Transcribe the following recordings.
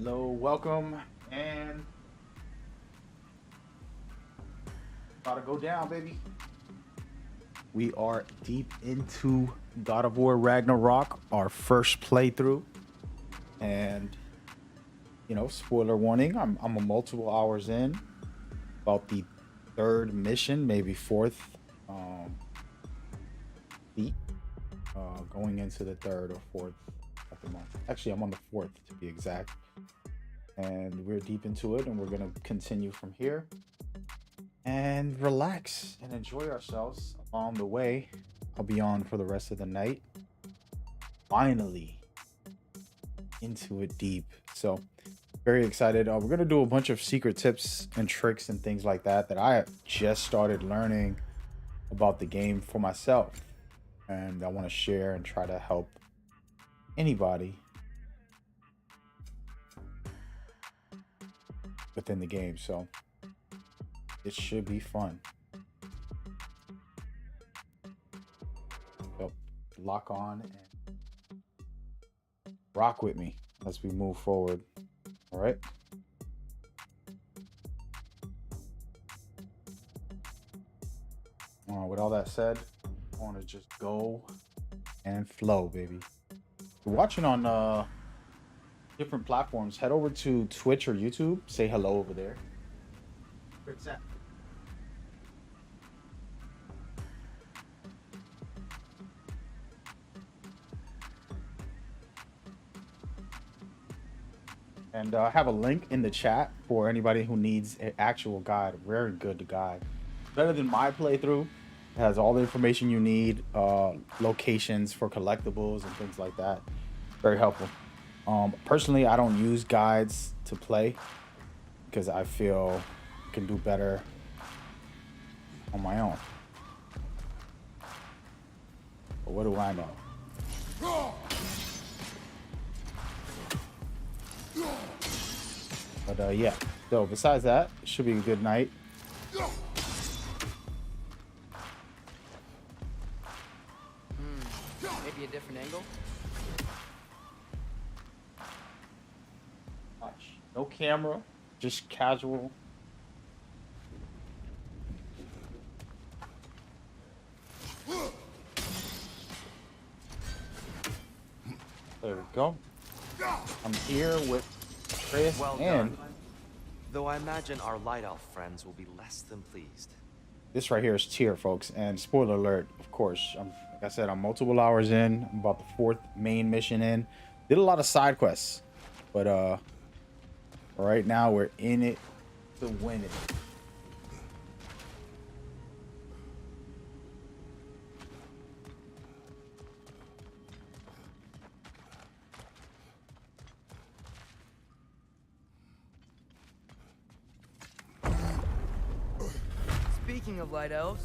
Hello, welcome, and about to go down, baby. We are deep into God of War Ragnarok, our first playthrough, and spoiler warning. I'm a multiple hours in, about the third mission, maybe fourth, beat, going into the third or fourth at the moment. Actually, I'm on the fourth to be exact, and we're deep into it, and we're gonna continue from here and relax and enjoy ourselves along the way. I'll be on for the rest of the night. Finally into it deep. So very excited. We're gonna do a bunch of secret tips and tricks and things like that I just started learning about the game for myself, and I want to share and try to help anybody within the game. So it should be fun. So lock on and rock with me as we move forward. All right. With all that said, I want to just go and flow, baby. If you're watching on different platforms, head over to Twitch or YouTube. Say hello over there. Where's that? And I have a link in the chat for anybody who needs an actual guide. Very good guide. Better than my playthrough. It has all the information you need, locations for collectibles and things like that. Very helpful. Personally, I don't use guides to play because I feel I can do better on my own. But what do I know? But yeah, so besides that, it should be a good night. Maybe a different angle? Watch. No camera, just casual. There we go. I'm here with Chris Well and done. Though I imagine our light elf friends will be less than pleased. this right here is tier, folks. And spoiler alert, of course. Like I said, I'm multiple hours in. I'm about the fourth main mission in. Did a lot of side quests, but right now we're in it to win it. Speaking of light elves,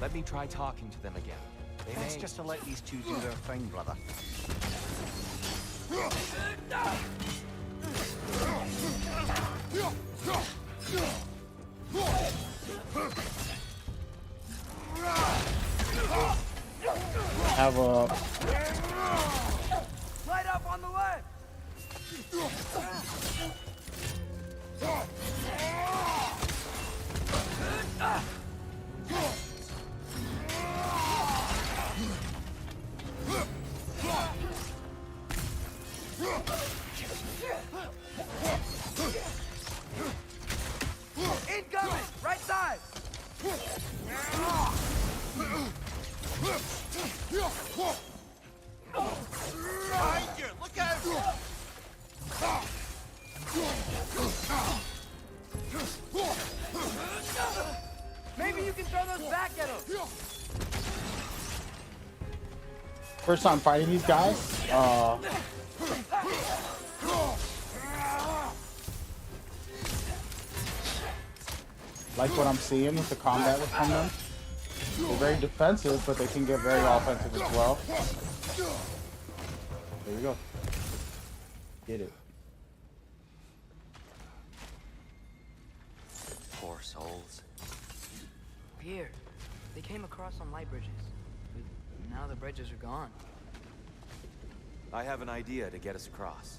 Let me try talking to them again. They Thanks may... just to let these two do their thing, brother. Have a light up on the left! Incoming! Right side! Behind you! Look out! Maybe you can throw those back at him! first time fighting these guys. Like what I'm seeing with the combat with them. They're very defensive, but they can get very offensive as well. There you go. Get it. Poor souls. Here, they came across some light bridges. But now the bridges are gone. I have an idea to get us across.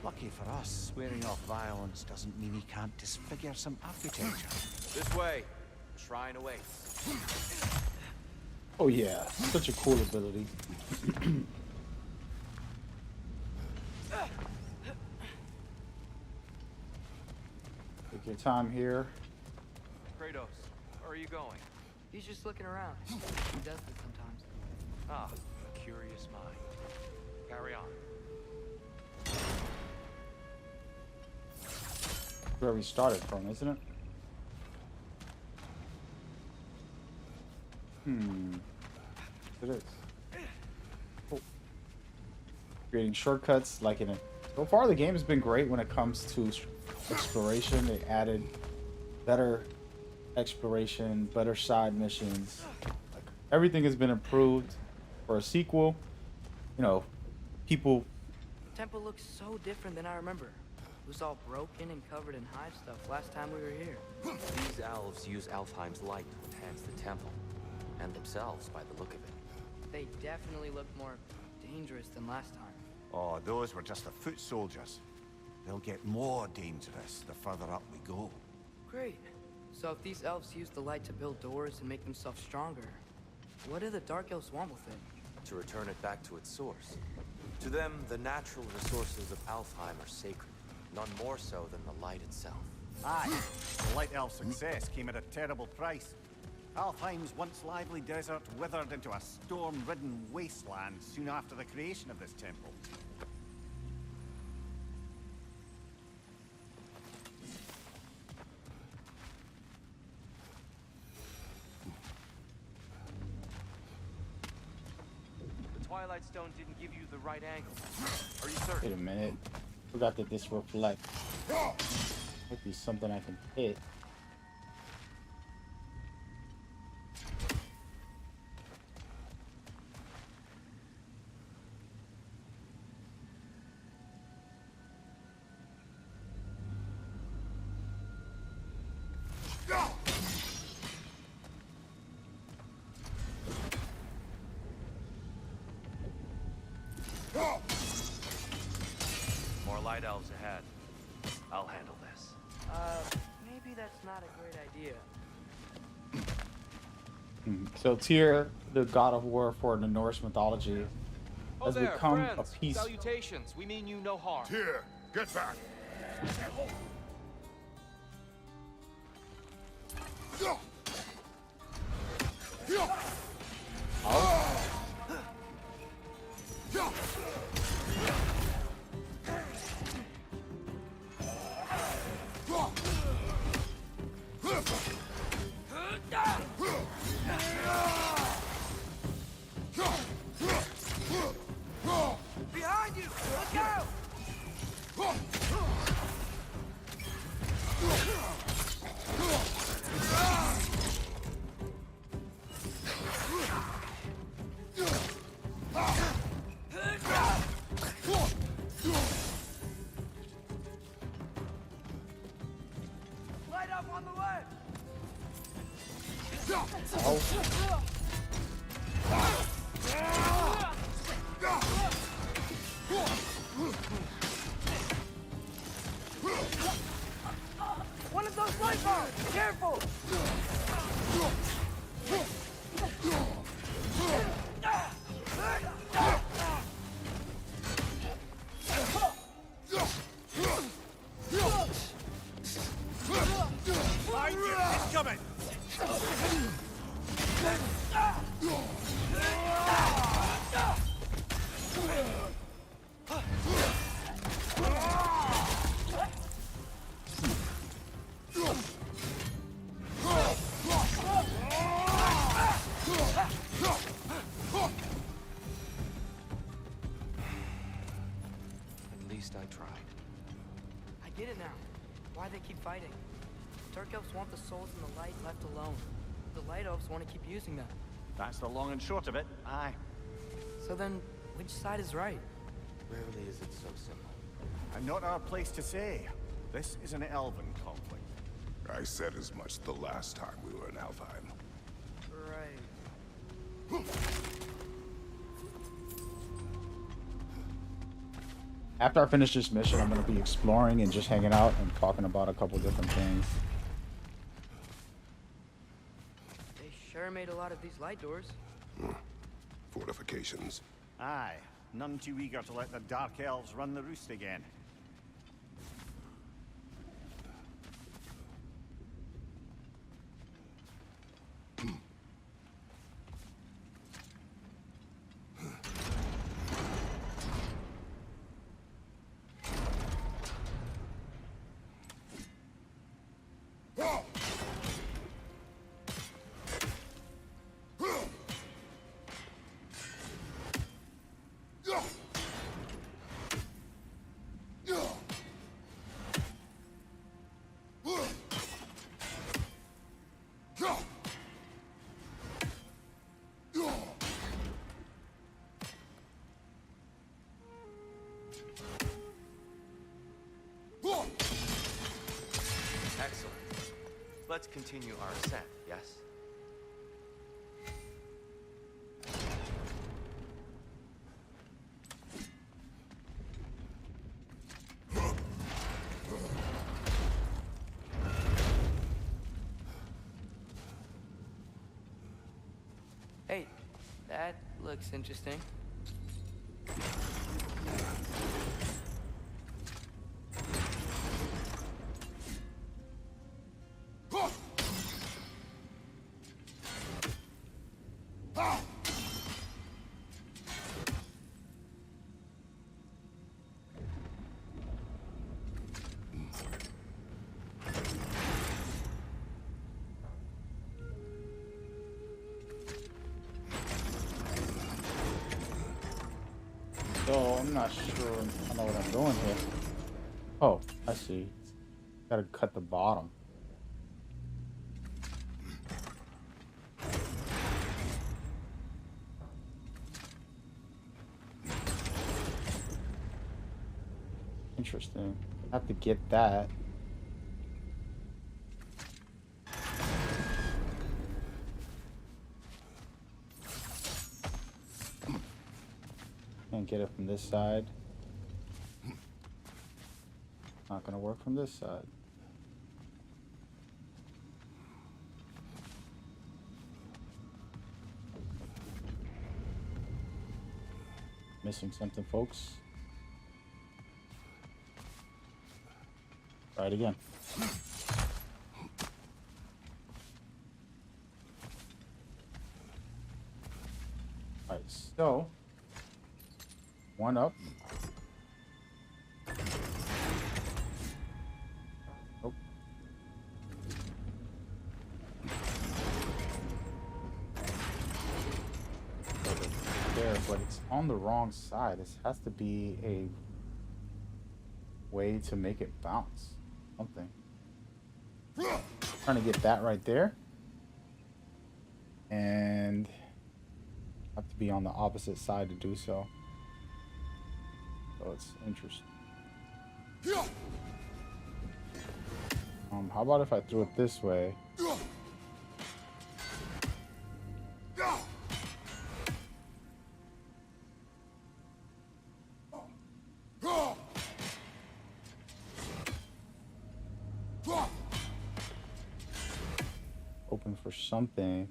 Lucky for us, swearing off violence doesn't mean he can't disfigure some architecture. This way. The shrine awaits. Oh yeah, such a cool ability. Take your time here. Kratos, where are you going? He's just looking around. He does this sometimes. Ah, a curious mind. Carry on. Where we started from, isn't it? It is. Oh. Creating shortcuts like in it. So far, the game has been great when it comes to exploration. They added better exploration, better side missions. Like, everything has been improved for a sequel. You know, people. Temple looks so different than I remember. It was all broken and covered in hive stuff last time we were here. These elves use Alfheim's light to enhance the temple. And themselves, by the look of it. They definitely look more dangerous than last time. Oh, those were just the foot soldiers. They'll get more dangerous the further up we go. Great. So if these elves use the light to build doors and make themselves stronger, what do the Dark Elves want with it? To return it back to its source. To them, the natural resources of Alfheim are sacred. None more so than the light itself. Aye, the Light Elf success came at a terrible price. Alfheim's once lively desert withered into a storm-ridden wasteland soon after the creation of this temple. The Twilight Stone didn't give you the right angle. Are you certain? Wait a minute. Forgot that this reflects. Might be something I can hit. More light elves ahead. I'll handle this. Maybe that's not a great idea. So Tyr, the god of war for the Norse mythology, has become a piece. Salutations. We mean you no harm. Here, get back. Behind you! Look out! Light up on the left! One of those light bars! Careful! Behind you! It's coming! At least I tried. I get it now. Why they keep fighting. Dark Elves want the souls in the light left alone. The Light Elves want to keep using them. That's the long and short of it. Aye. So then, which side is right? Rarely is it so simple. And not our place to say. This is an elven conflict. I said as much the last time we were in Alfheim. Right. After I finish this mission, I'm gonna be exploring and just hanging out and talking about a couple different things. They sure made a lot of these light doors. Fortifications. Aye, none too eager to let the Dark Elves run the roost again. Excellent. Let's continue our ascent, yes? Hey, that looks interesting. So I'm not sure I know what I'm doing here. Oh, I see. Gotta cut the bottom. Interesting. I have to get that. Can't get it from this side. Not gonna work from this side. Missing something, folks. Try it again. Alright, so one up. Oh. There, but it's on the wrong side. This has to be a way to make it bounce. Something. Trying to get that right there. And have to be on the opposite side to do so. So it's interesting. How about if I threw it this way? Open for something.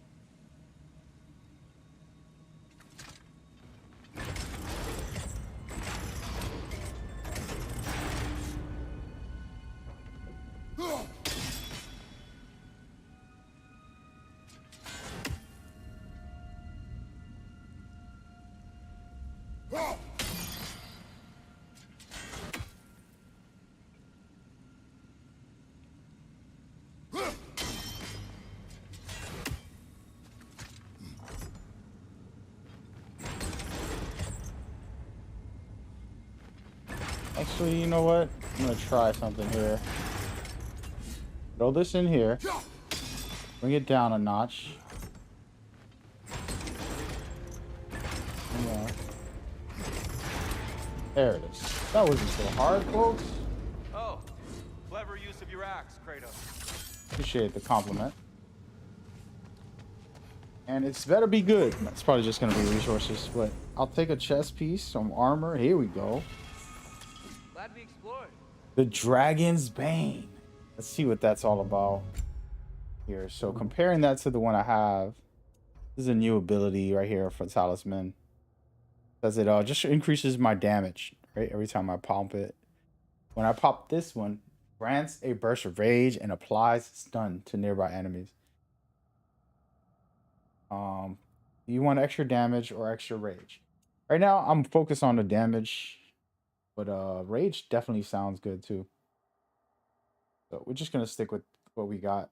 Actually, you know what? I'm gonna try something here. Throw this in here. Bring it down a notch. Yeah. There it is. That wasn't so hard, folks. Oh, clever use of your axe, Kratos. Appreciate the compliment. And it's better be good. It's probably just gonna be resources, but I'll take a chest piece, some armor. Here we go. to be explored. The Dragon's Bane. Let's see what that's all about here. So comparing that to the one I have, this is a new ability right here for Talisman. Does it just increases my damage, right? Every time I pop it. When I pop this one, grants a burst of rage and applies stun to nearby enemies. You want extra damage or extra rage? Right now, I'm focused on the damage, but rage definitely sounds good too. So we're just gonna stick with what we got.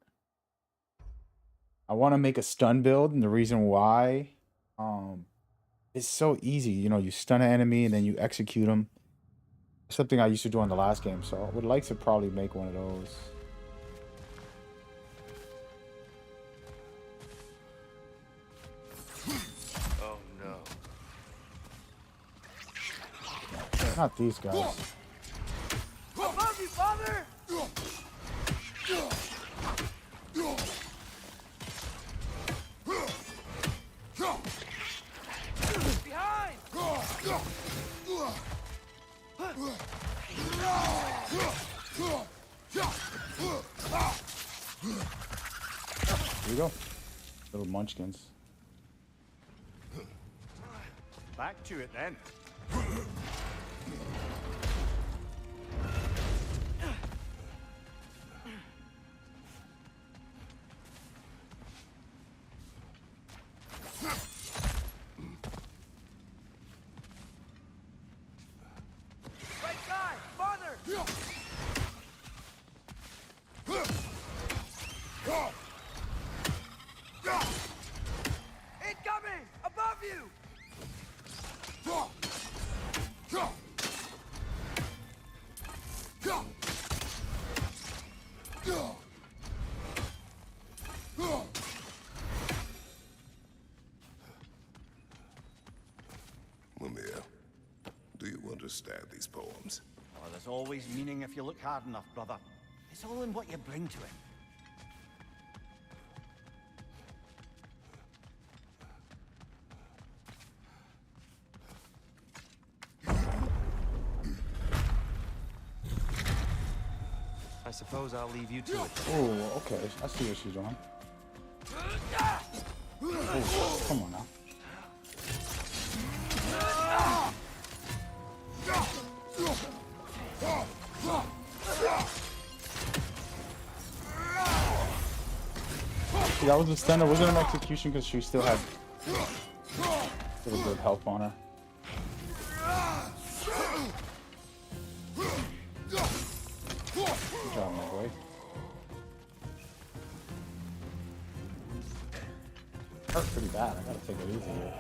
I want to make a stun build, and the reason why, it's so easy. You know, you stun an enemy and then you execute them. Something I used to do in the last game, so I would like to probably make one of those. Oh no. Not these guys. Above you, father! Behind! Here you go. Little munchkins. Back to it then. Right side! Father! Incoming! Above you! Mimir, do you understand these poems? Oh, there's always meaning if you look hard enough, brother. It's all in what you bring to it. I suppose I'll leave you to it. Oh, okay. I see what she's doing. Oh, come on now. See, that was a stun. It wasn't an execution because she still had good health on her. Good job, my boy. Hurt pretty bad. I gotta take it easy here.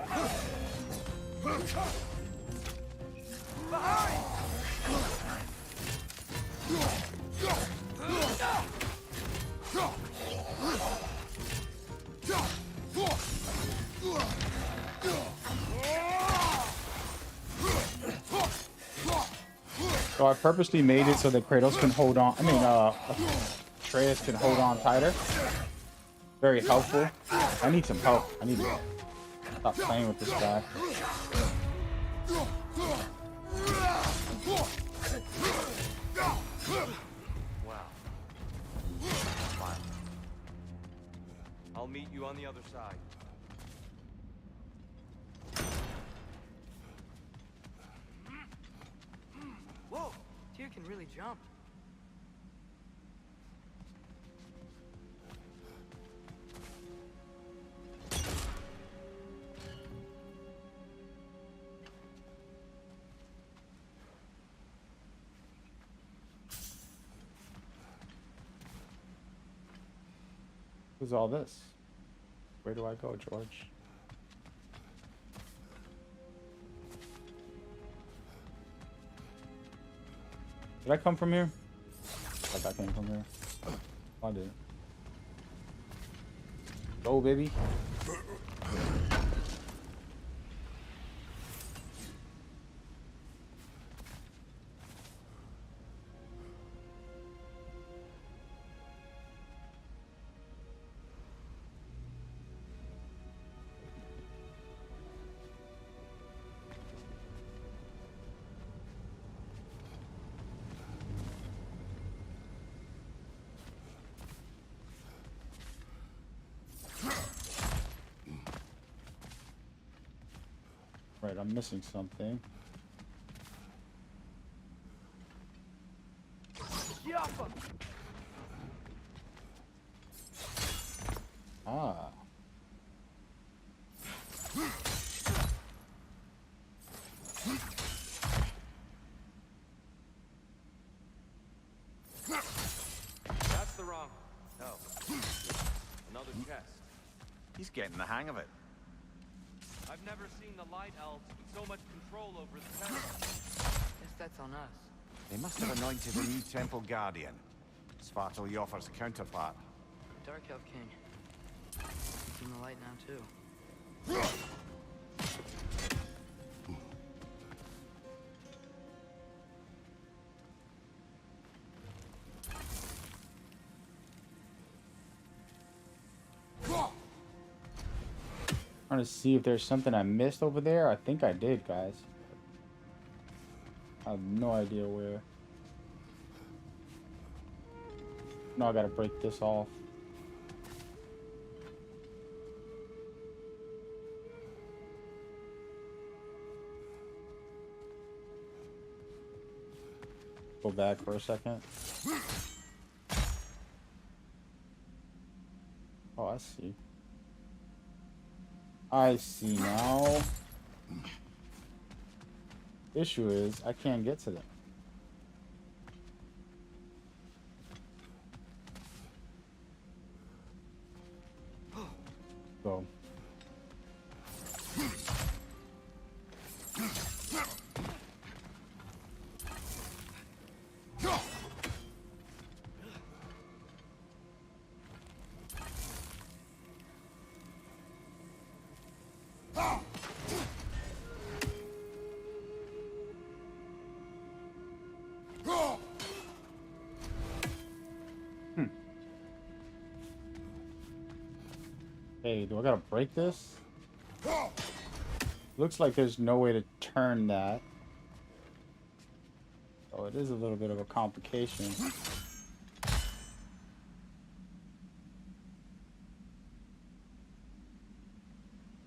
So I purposely made it so that Kratos can hold on. I mean, Atreus can hold on tighter. Very helpful. I need some help. I need to stop playing with this guy. Wow. Fine. I'll meet you on the other side. Whoa! Tyr can really jump. Who's all this? Where do I go, George? Did I come from here? I thought I came from here. Oh, I did. Go, baby. Right, I'm missing something. Ah. That's the wrong. No. Another chest. He's getting the hang of it. I've never seen the Light Elves with so much control over the temple. Guess that's on us. They must have anointed a new temple guardian. Svartal Yoffer's counterpart. Dark Elf King. He's in the light now, too. Trying to see if there's something I missed over there. I think I did, guys. I have no idea where. No, I gotta break this off. Go back for a second. Oh, I see. I see now. Issue is, I can't get to them. Go. Hey, do I gotta break this? Looks like there's no way to turn that. Oh, it is a little bit of a complication.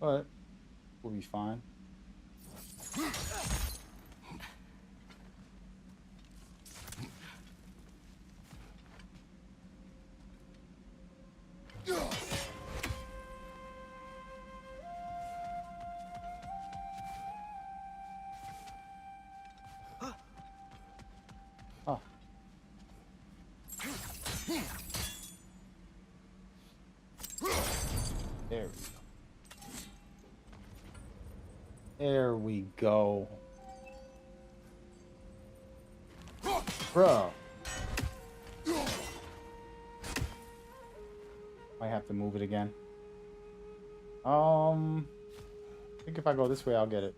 But we'll be fine. Oh. There we go. There we go. Bro. I have to move it again. I think if I go this way, I'll get it.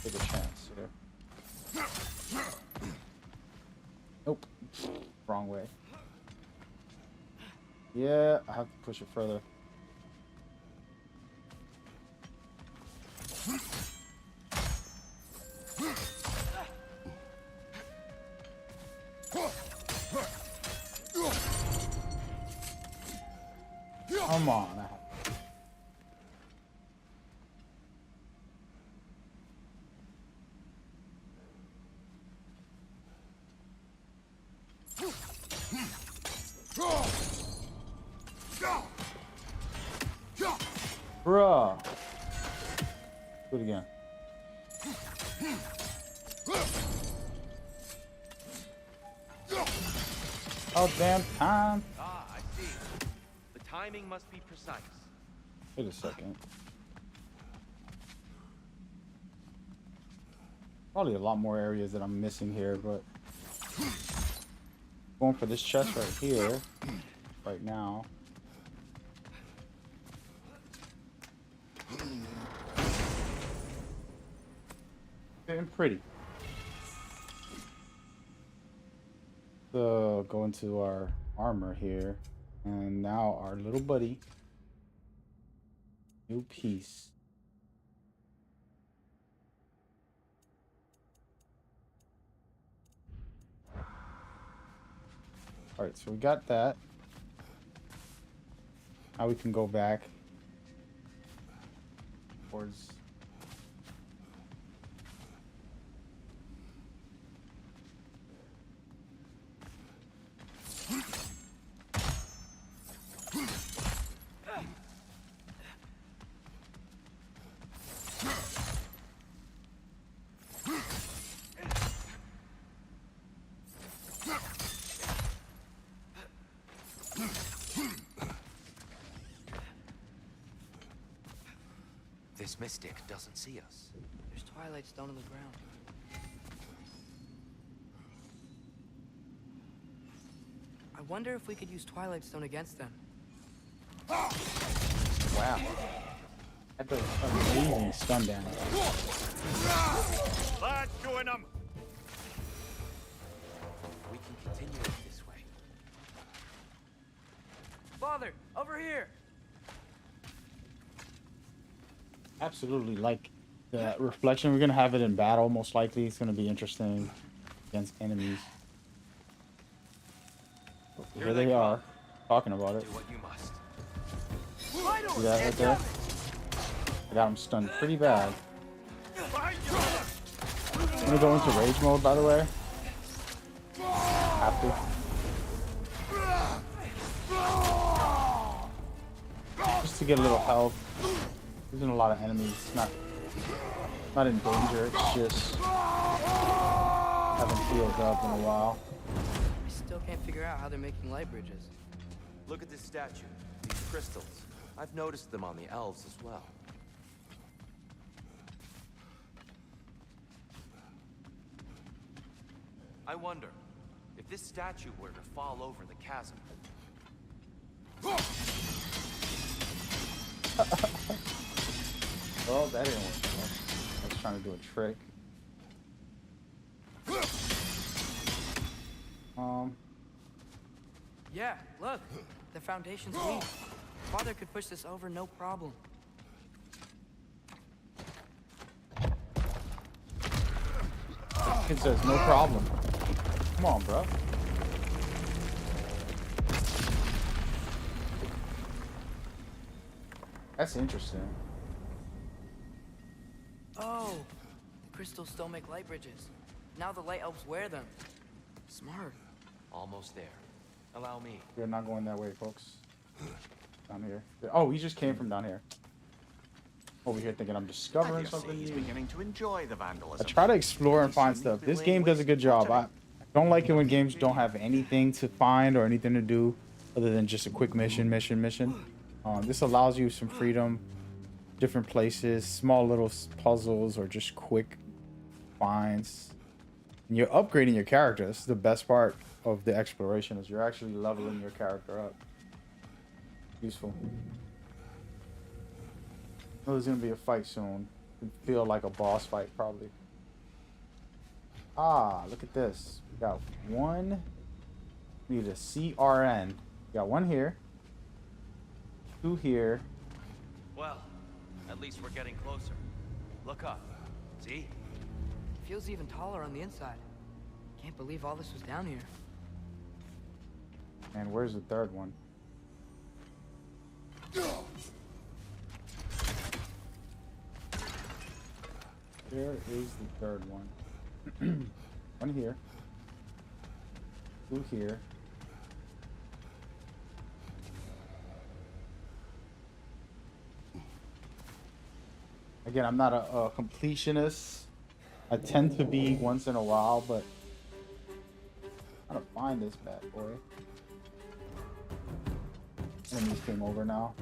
Take a chance here. Nope. Wrong way. Yeah, I have to push it further. Come on. Bruh. Do it again. Oh, damn time. Ah, I see. The timing must be precise. Wait a second. Probably a lot more areas that I'm missing here, but going for this chest right here, right now. Getting pretty. So go into our armor here, and now our little buddy, new piece. All right, so we got that. Now we can go back towards This mystic doesn't see us. There's Twilight Stone on the ground. I wonder if we could use Twilight Stone against them. Wow. That's an amazing stun damage. Lad, join them! We can continue it this way. Father, over here! Absolutely, like the reflection. We're gonna have it in battle, most likely. It's gonna be interesting against enemies. Here they are, talking about it. Do what you must. See that right there? I got him stunned pretty bad. I'm gonna go into rage mode, by the way. Have to. Just to get a little health. There's a lot of enemies. Not in danger. It's just haven't healed up in a while. I still can't figure out how they're making light bridges. Look at this statue. These crystals. I've noticed them on the elves as well. I wonder if this statue were to fall over the chasm. Well, that didn't work. I was trying to do a trick. Yeah, look. The foundation's weak. Father could push this over no problem. Kid says no problem. Come on, bro. That's interesting. Oh, the crystals still make light bridges. Now the light elves wear them. Smart. Almost there. Allow me. We're not going that way, folks. Down here. Oh, he just came from down here. Over here thinking I'm discovering something He's new. beginning to enjoy the vandalism. I try to explore and find stuff. This game does a good job. I don't like it when games don't have anything to find or anything to do other than just a quick mission. This allows you some freedom, different places, small little puzzles, or just quick finds. And you're upgrading your character. This is the best part of the exploration, is you're actually leveling your character up. Useful. Oh, there's gonna be a fight soon. It feel like a boss fight, probably. Ah, look at this. We got one. We need a CRN. We got one here. Two here. Well, at least we're getting closer. Look up. See? Feels even taller on the inside. Can't believe all this was down here. And where's the third one? There is the third one. One here. Two here. Again, I'm not a completionist. I tend to be once in a while, but how to find this bad boy? Enemies came over now.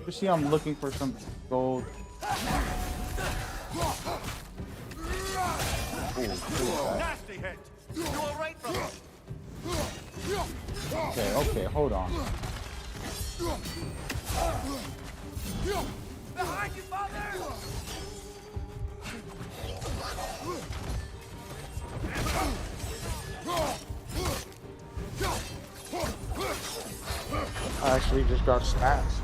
You see, I'm looking for some gold. Nasty hit! You alright, brother? Okay, hold on. Behind you, Father! I actually just got stats.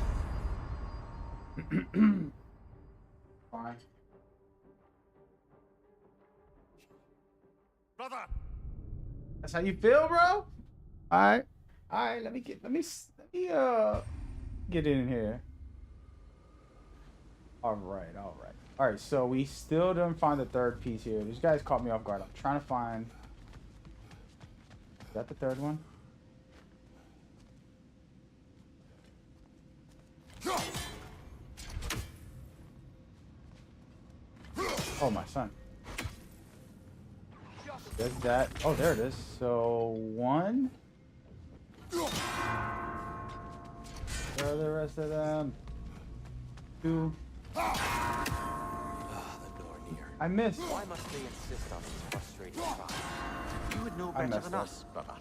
Fine. Brother! That's how you feel, bro? Alright. Alright, let me get in here. Alright, so we still didn't find the third piece here. These guys caught me off guard. I'm trying to find. Is that the third one? Oh, my son. There's that. Oh, there it is. So, 1. Where are the rest of them? 2. Ah, the Nornir. I missed. Why must they insist on these frustrating trials? You would know I better messed than up. us, brother.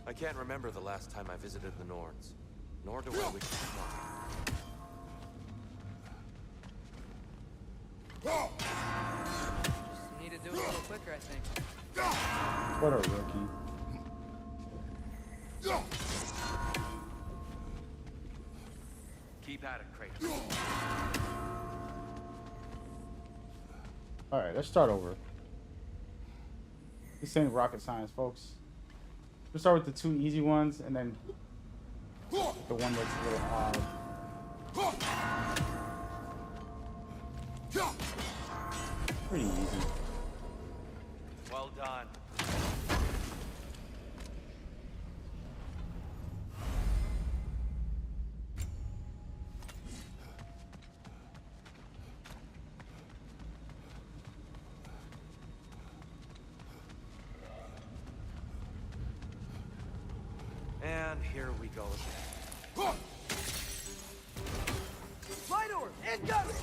I can't remember the last time I visited the Norns, nor do I wish to try. Just need to do it a little quicker, I think. What a rookie. Keep at it, Kratos. Alright, let's start over. This ain't rocket science, folks. We'll start with the 2 easy ones, and then the one that's a little hard. Pretty easy. Well done. And here we go again. Light orb, incoming!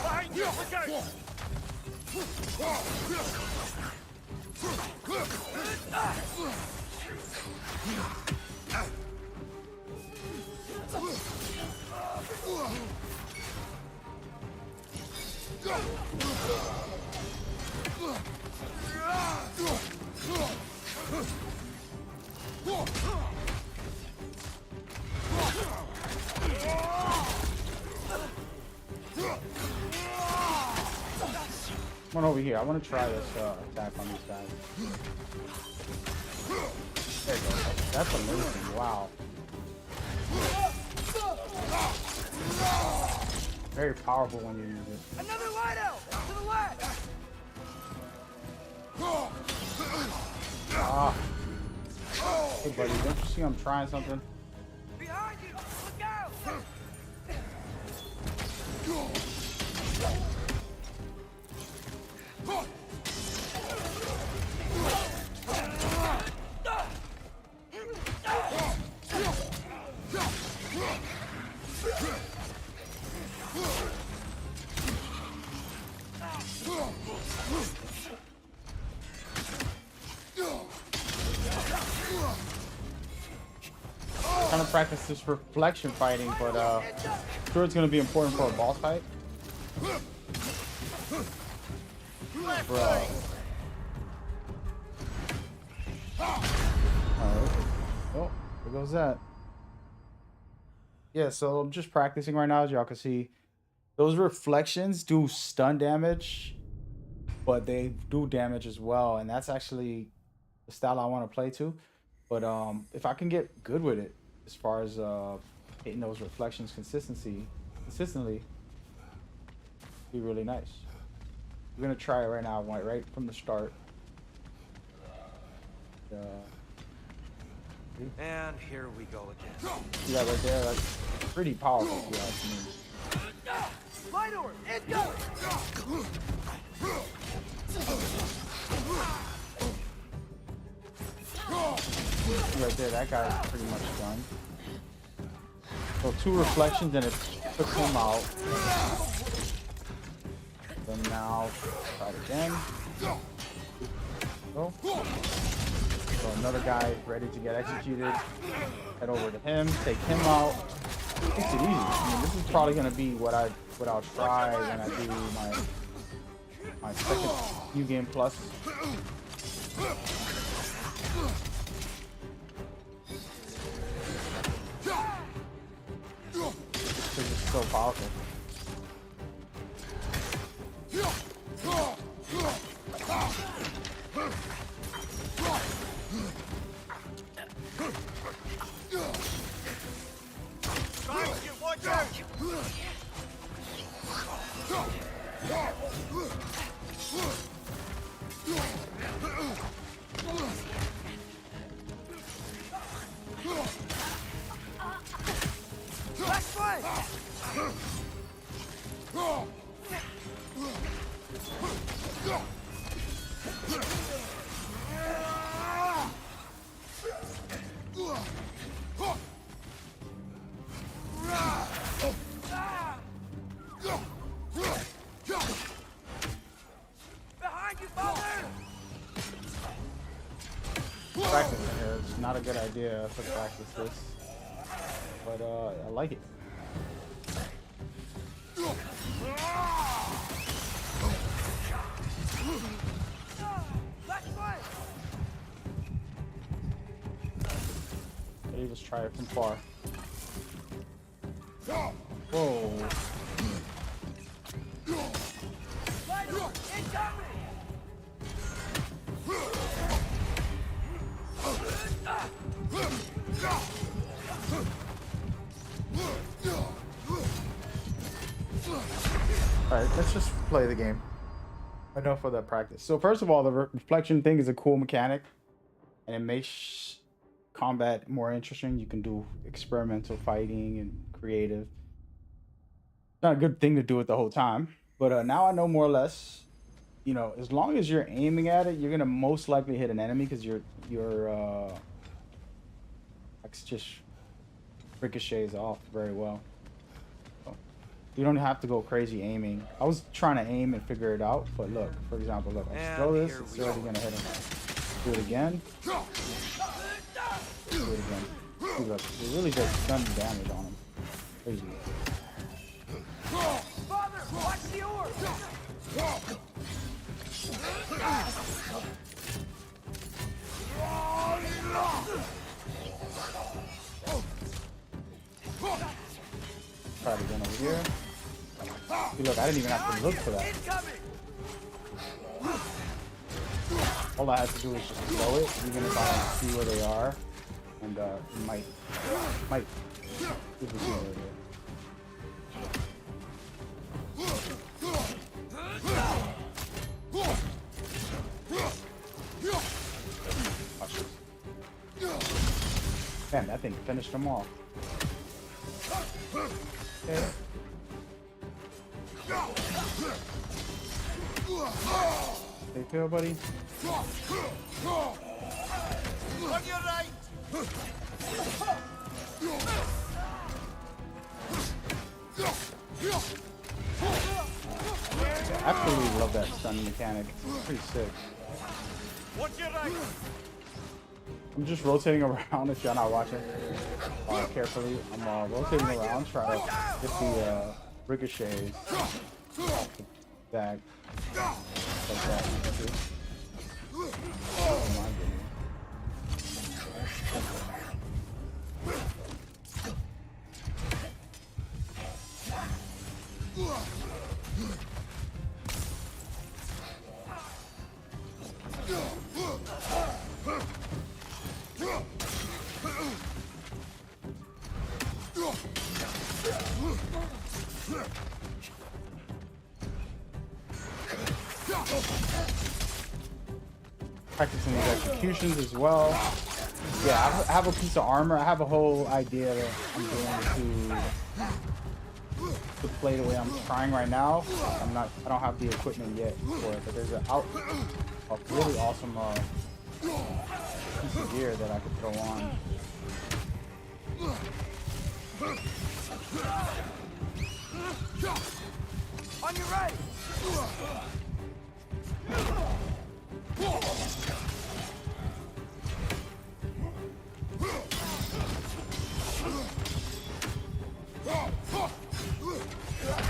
Behind you, look out! Come on over here. I want to try this attack on these guys. There you go. That's amazing. Wow. Very powerful when you use it. Another light elf! To the left! Ah. Hey, buddy. Don't you see I'm trying something? Behind you! Look out! Trying to practice this reflection fighting, but I'm sure it's gonna be important for a boss fight. Bro. Alright. Oh, there goes that. Yeah, so I'm just practicing right now, as y'all can see. Those reflections do stun damage, but they do damage as well, and that's actually the style I want to play to. But if I can get good with it, as far as hitting those reflections consistently, be really nice. We're gonna try it right now, right from the start. And here we go again. See that right there? That's pretty powerful, if you ask me. Light orb, incoming! See right there, that guy's pretty much done. So 2 reflections and it took him out. Then now, try it again. Go. So another guy ready to get executed. Head over to him, take him out. Makes it easy. I mean, this is probably gonna be what I'll try when I do my second New Game Plus. Because it's so powerful. Watch out! Last one! Behind you, father! Practice in here. It's not a good idea to practice this, but I like it. Last one! Maybe just try it from far. Whoa. Light up! Incoming! Alright, let's just play the game. Enough of that practice. So first of all, the reflection thing is a cool mechanic, and it makes combat more interesting. You can do experimental fighting and creative. Not a good thing to do it the whole time, but now I know more or less. You know, as long as you're aiming at it, you're gonna most likely hit an enemy because your it's just ricochets off very well. So you don't have to go crazy aiming. I was trying to aim and figure it out, but look, for example, look, I And throw this, here it's we already go. gonna hit him. Do it again. Do it again. See, look, it really does stun damage on him. Crazy. Father, watch the orb! Try it again over here. See, look, I didn't even have to look for that. Incoming! All I had to do was just throw it, even if I don't see where they are, and it might give me where they are. Watch this. Man, that thing finished them off. Okay. Stay pale, buddy. On your right! I absolutely love that stun mechanic. It's pretty sick. Watch your right! I'm just rotating around if y'all not watching carefully. I'm rotating around, trying to get the ricochets off the back. Like that. See? Oh my goodness. Practicing these executions as well. Yeah, I have a piece of armor. I have a whole idea that I'm doing to play the way I'm trying right now. I don't have the equipment yet for it, but there's a really awesome piece of gear that I could throw on. On your right!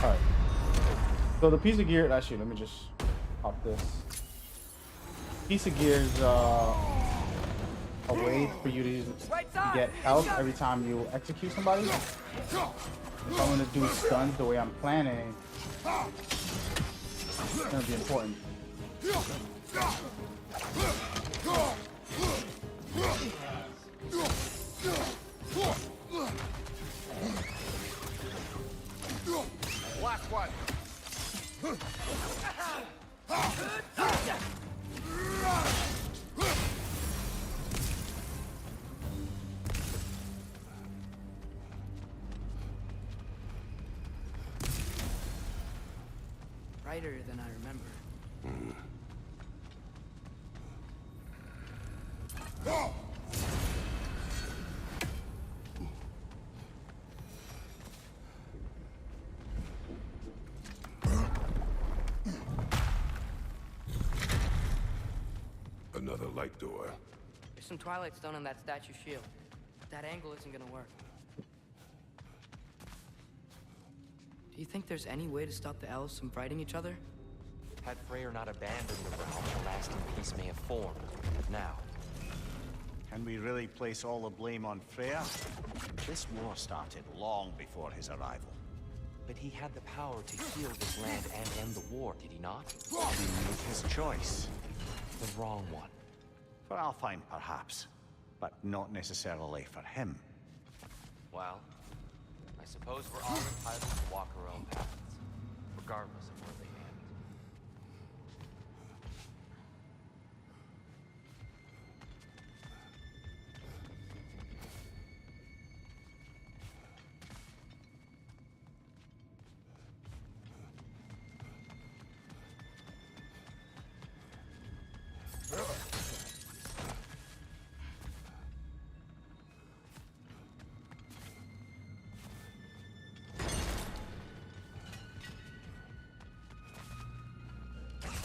Alright. So the piece of gear, actually, let me just pop this. Piece of gear is a way for you to get health every time you execute somebody. If I'm gonna do stuns the way I'm planning, it's gonna be important. Last one! brighter than I remember. Another light door. There's some twilight stone on that statue shield. That angle isn't gonna work. Do you think there's any way to stop the elves from fighting each other? Had Freyr not abandoned the realm, a lasting peace may have formed. Now, Can we really place all the blame on Freya? This war started long before his arrival. but he had the power to heal this land and end the war, did he not? He made his choice. The wrong one. For Alfheim, perhaps. But not necessarily for him. Well, I suppose we're all entitled to walk our own paths, regardless of where they end.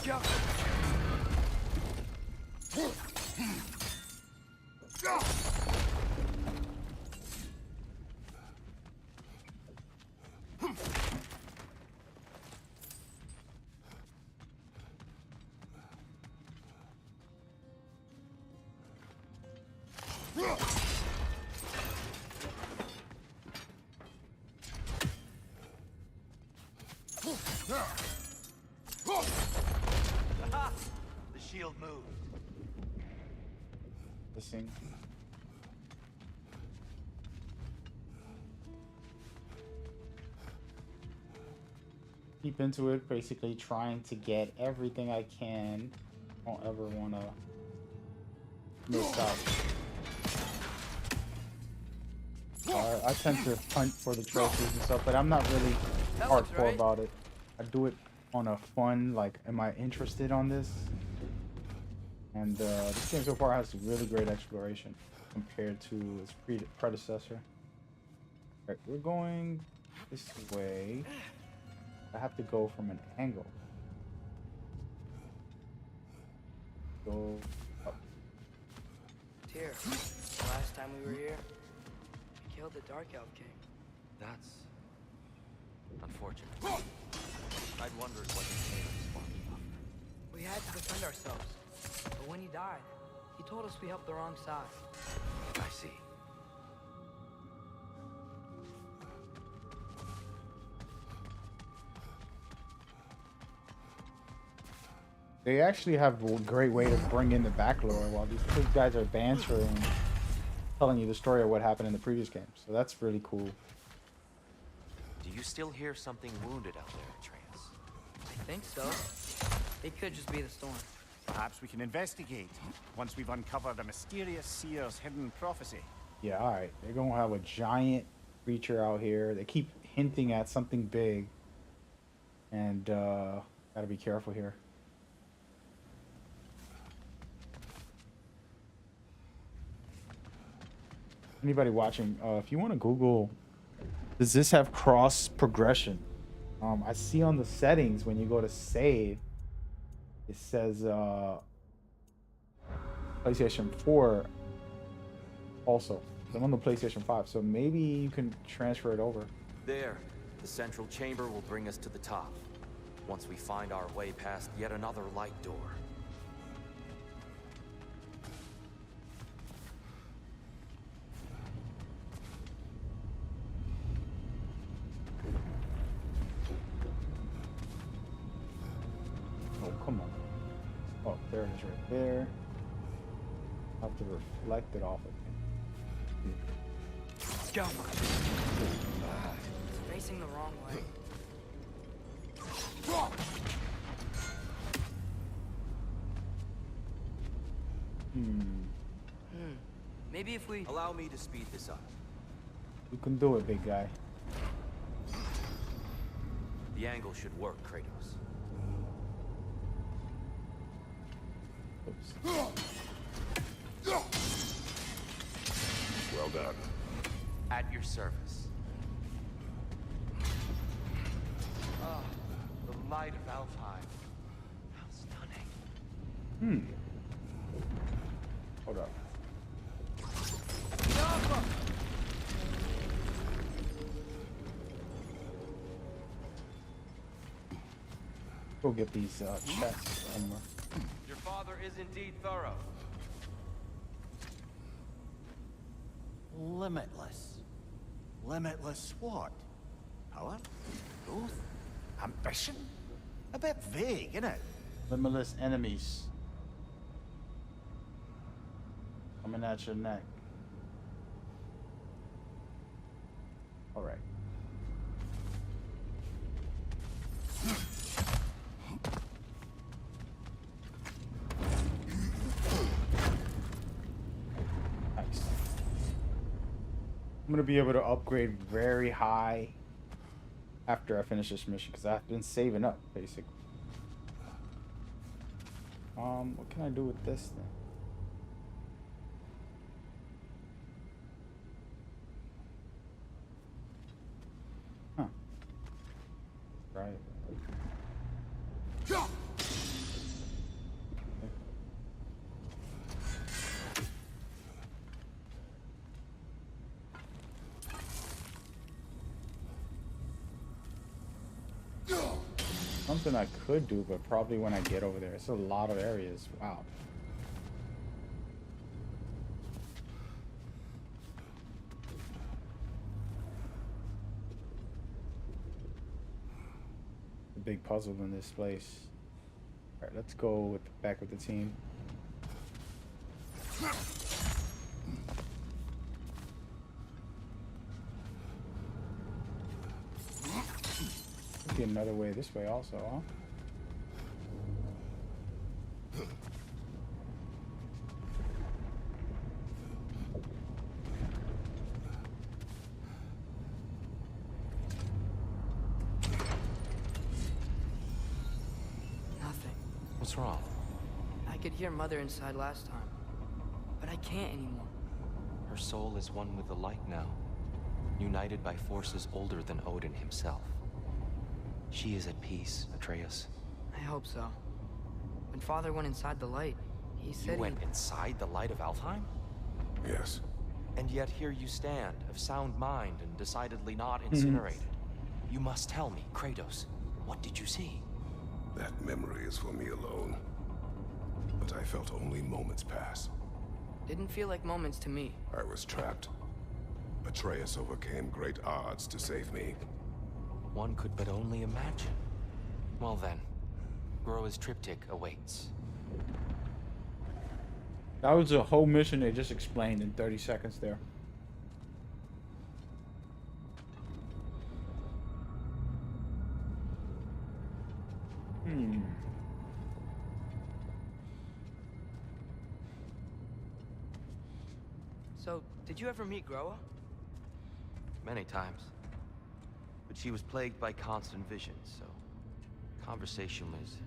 Go! The shield moved. This thing. Deep into it, basically trying to get everything I can. Don't ever want to miss out. I tend to hunt for the trophies and stuff, but I'm not really That looks hardcore right. about it. I do it on a fun, like, am I interested on this? And this game so far has really great exploration compared to its predecessor. Alright, we're going this way. I have to go from an angle. Go up. Tyr, the last time we were here, we killed the Dark Elf King. That's unfortunate. I'd wondered what became of Sparky. We had to defend ourselves. But when he died, he told us we helped the wrong side. I see. They actually have a great way to bring in the back lore while these two guys are bantering, telling you the story of what happened in the previous game. So that's really cool. Do you still hear something wounded out there, Atreus? I think so. It could just be the storm. Perhaps we can investigate, once we've uncovered a mysterious seer's hidden prophecy. Yeah, alright. They're gonna have a giant creature out here. They keep hinting at something big. And gotta be careful here. Anybody watching, if you want to Google, does this have cross progression? I see on the settings when you go to save, it says PlayStation 4 also. I'm on the PlayStation 5, so maybe you can transfer it over. There, the central chamber will bring us to the top. Once we find our way past yet another light door. Oh, come on. Oh, there it is right there. I'll have to reflect it off of it. Let's go. It's facing the wrong way. Maybe if we... Allow me to speed this up. You can do it, big guy. The angle should work, Kratos. Well done. At your service. Ah, the light of Alfheim. How stunning. Hold up. Go get these chests. Your father is indeed thorough. Limitless. Limitless what? Power? Growth? Ambition? A bit vague, innit? Limitless enemies coming at your neck. All right. Nice. I'm gonna be able to upgrade very high after I finish this mission because I've been saving up basically. What can I do with this then? Huh. Right. Something I could do, but probably when I get over there. It's a lot of areas. Wow. A big puzzle in this place. All right, let's go back with the team. Could be another way this way also, huh? Nothing. What's wrong? I could hear Mother inside last time, but I can't anymore. Her soul is one with the light now, united by forces older than Odin himself. She is at peace, Atreus. I hope so. When Father went inside the light, he said You went inside the light of Alfheim? Yes. And yet here you stand, of sound mind and decidedly not incinerated. You must tell me, Kratos, what did you see? That memory is for me alone. But I felt only moments pass. Didn't feel like moments to me. I was trapped. Atreus overcame great odds to save me. One could but only imagine. Well then, Groa's triptych awaits. That was a whole mission they just explained in 30 seconds there. So, did you ever meet Groa? Many times. But she was plagued by constant visions, so conversation was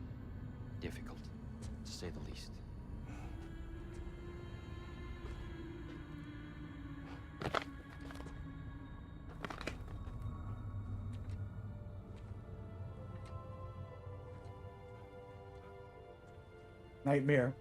difficult, to say the least. Nightmare.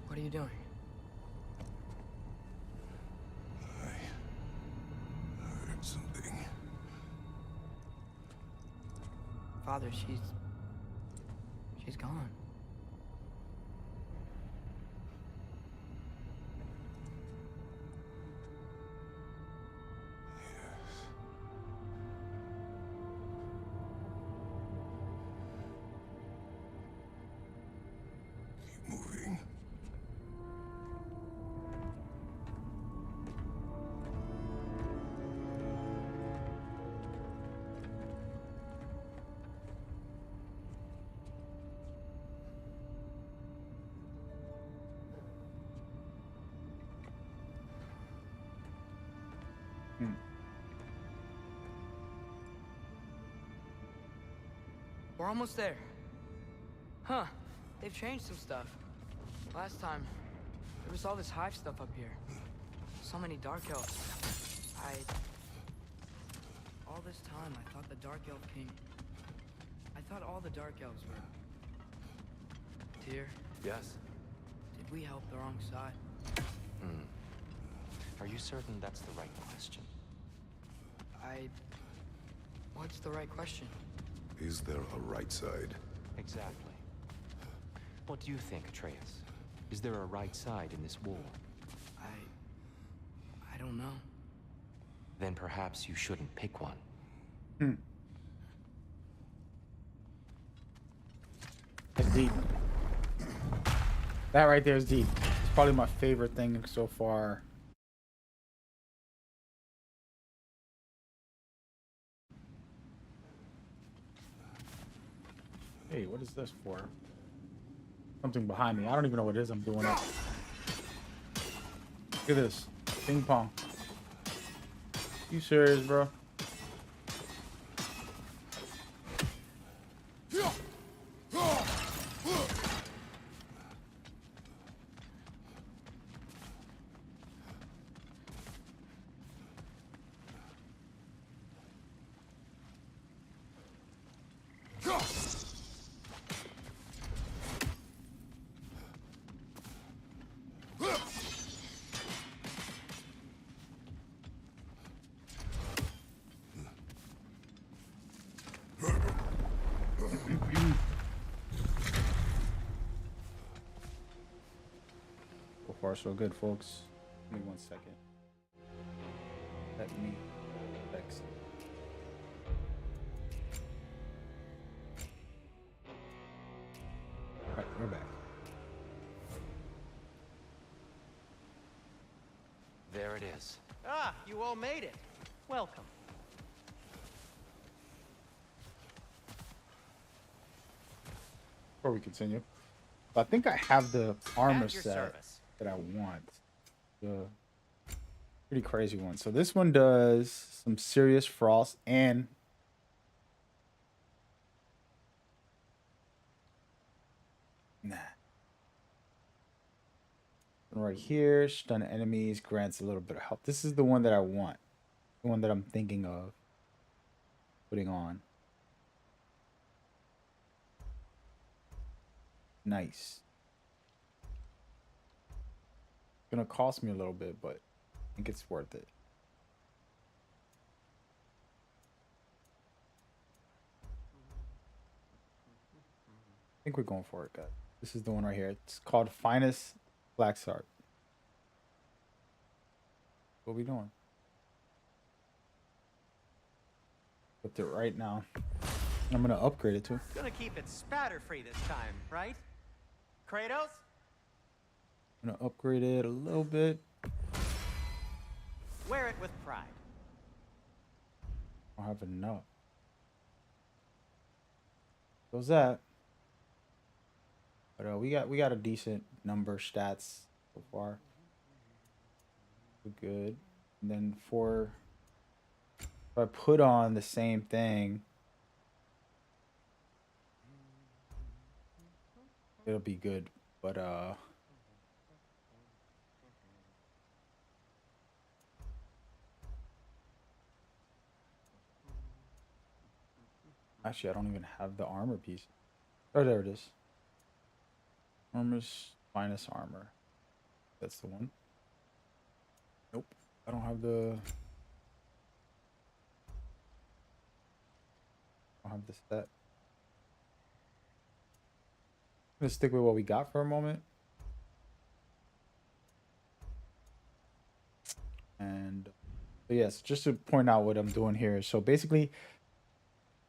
What are you doing? I heard something. Father, she's gone. Yes. We're almost there. Huh. They've changed some stuff. Last time, there was all this hive stuff up here. So many dark elves. All this time, I thought the Dark Elf King... I thought all the Dark Elves were... Tyr, Yes? did we help the wrong side? Are you certain that's the right question? What's the right question? Is there a right side? Exactly. What do you think, Atreus? Is there a right side in this war? I don't know. Then perhaps you shouldn't pick one. That's deep. That right there is deep. It's probably my favorite thing so far. Hey, what is this for? Something behind me. I don't even know what it is I'm doing up. Look at this. Ping pong. You serious, bro? So far, so good, folks. Give me 1 second. Let me fix. Alright, we're back. There it is. Ah, you all made it. Welcome. Before we continue, I think I have the armor At your set service. that I want. The pretty crazy one. So this one does some serious frost and right here, stun enemies, grants a little bit of health. This is the one that I want. The one that I'm thinking of putting on. Nice. It's gonna cost me a little bit, but I think it's worth it. I think we're going for it, guys. This is the one right here. It's called Finest Black Sart. What are we doing? Put it right now. I'm gonna upgrade it too. Gonna keep it spatter-free this time, right? Kratos? I'm gonna upgrade it a little bit. Wear it with pride. I don't have enough. Goes that. But we got a decent number stats so far. We're good. And then if I put on the same thing, it'll be good. But actually I don't even have the armor piece. Oh, there it is. Armor's Finest armor. That's the one. Nope. I don't have the set. I'm gonna stick with what we got for a moment. And but yes, just to point out what I'm doing here. So basically,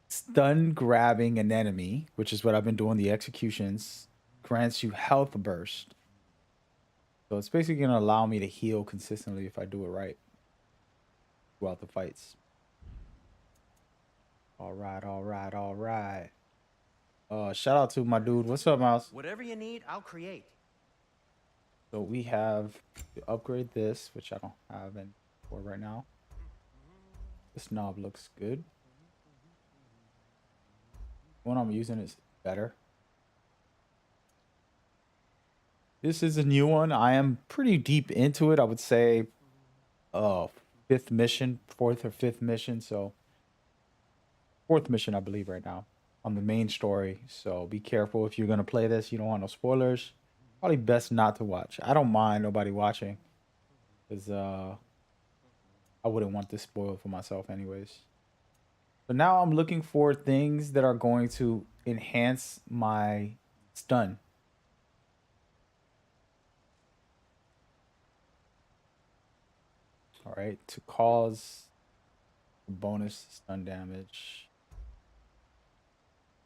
stun grabbing an enemy, which is what I've been doing, the executions, grants you health burst. So it's basically gonna allow me to heal consistently if I do it right throughout the fights. All right, all right, all right. Shout out to my dude. What's up, Mouse? Whatever you need, I'll create. So we have to upgrade this, which I don't have any for right now. This knob looks good. The one I'm using is better. This is a new one. I am pretty deep into it. I would say fifth mission, fourth or fifth mission. So fourth mission, I believe, right now on the main story. So be careful if you're gonna play this. You don't want no spoilers. Probably best not to watch. I don't mind nobody watching, because I wouldn't want this spoiled for myself anyways. So now I'm looking for things that are going to enhance my stun. All right, to cause bonus stun damage.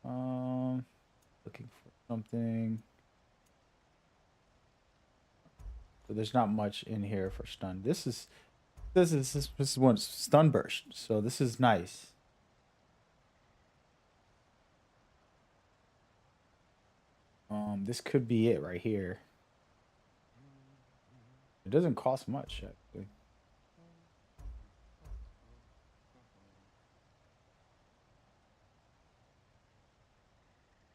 Looking for something. So there's not much in here for stun. This is one stun burst. So this is nice. This could be it right here. It doesn't cost much actually.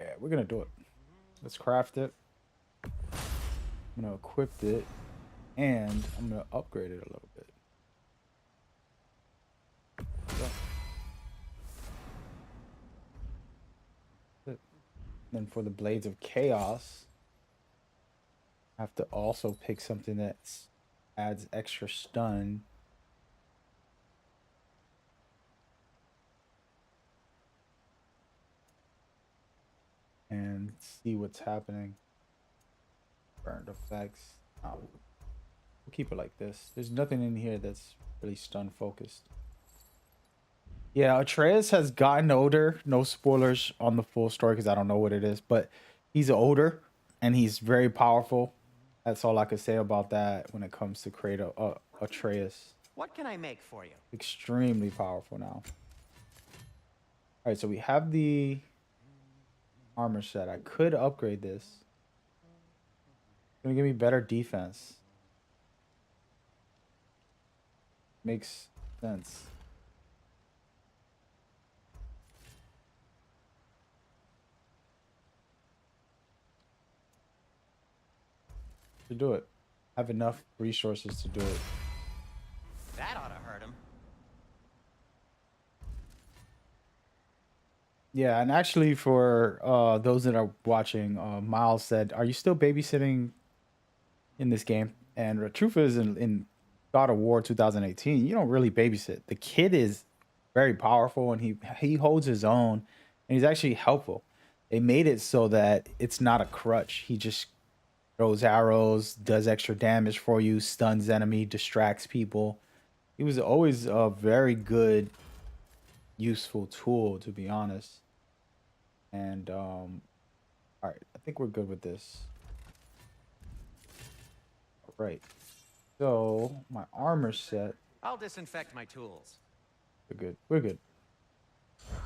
Yeah, we're gonna do it. Let's craft it. I'm gonna equip it, and I'm gonna upgrade it a little bit. Then for the Blades of Chaos, I have to also pick something that adds extra stun. And see what's happening. Burned effects. We'll keep it like this. There's nothing in here that's really stun focused. Yeah, Atreus has gotten older. No spoilers on the full story because I don't know what it is, but he's older and he's very powerful. That's all I could say about that when it comes to Kratos, Atreus. What can I make for you? Extremely powerful now. All right, so we have the armor set. I could upgrade this. It's gonna give me better defense. Makes sense. To do it. Have enough resources to do it. That ought to hurt him. Yeah, and actually for those that are watching, Miles said, "Are you still babysitting in this game?" And the truth is, in God of War 2018, you don't really babysit. The kid is very powerful, and he holds his own, and he's actually helpful. They made it so that it's not a crutch. He just throws arrows, does extra damage for you, stuns enemy, distracts people. He was always a very good, useful tool, to be honest. And all right, I think we're good with this. All right, so my armor set. I'll disinfect my tools. We're good. We're good.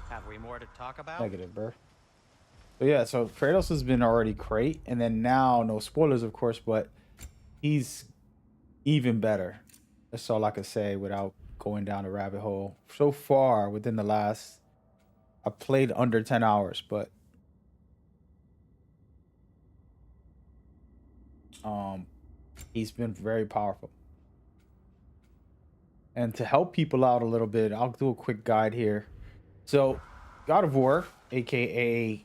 Have we more to talk about? Negative, bro. But yeah, so Kratos has been already great, and then now, no spoilers, of course, but he's even better. That's all I could say without going down a rabbit hole. So far, within the last, I played under 10 hours, but he's been very powerful. And to help people out a little bit, I'll do a quick guide here. So, God of War, aka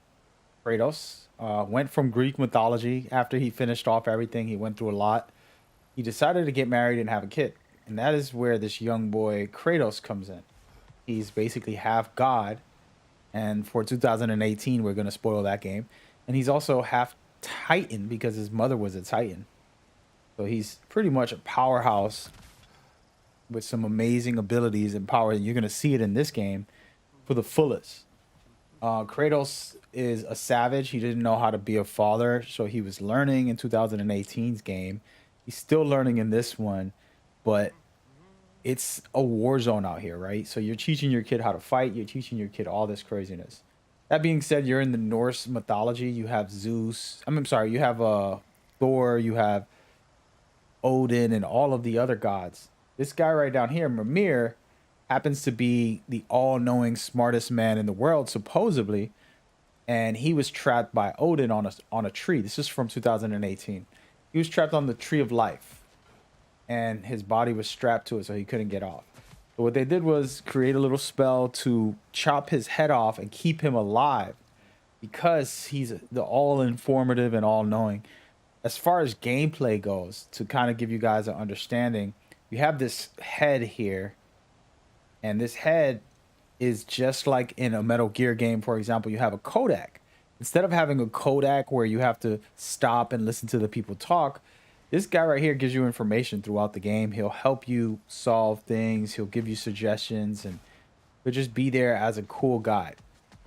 Kratos, went from Greek mythology. After he finished off everything, he went through a lot. He decided to get married and have a kid. And that is where this young boy Kratos comes in. He's basically half god. And for 2018, we're going to spoil that game. And he's also half Titan because his mother was a Titan. So he's pretty much a powerhouse with some amazing abilities and power. You're going to see it in this game for the fullest. Kratos is a savage. He didn't know how to be a father, so he was learning in 2018's game. He's still learning in this one, but it's a war zone out here, right? So you're teaching your kid how to fight. You're teaching your kid all this craziness. That being said, you're in the Norse mythology. You have Zeus. I'm sorry. You have Thor. You have Odin and all of the other gods. This guy right down here, Mimir, happens to be the all-knowing, smartest man in the world, supposedly. and he was trapped by Odin on a tree. This is from 2018. He was trapped on the tree of life, and his body was strapped to it, so he couldn't get off. So what they did was create a little spell to chop his head off and keep him alive, because he's the all informative and all knowing. As far as gameplay goes, to kind of give you guys an understanding, you have this head here, and this head is just like in a Metal Gear game, for example. You have a Kodak. Instead of having a Kodak where you have to stop and listen to the people talk, this guy right here gives you information throughout the game. He'll help you solve things. He'll give you suggestions, and he'll just be there as a cool guide.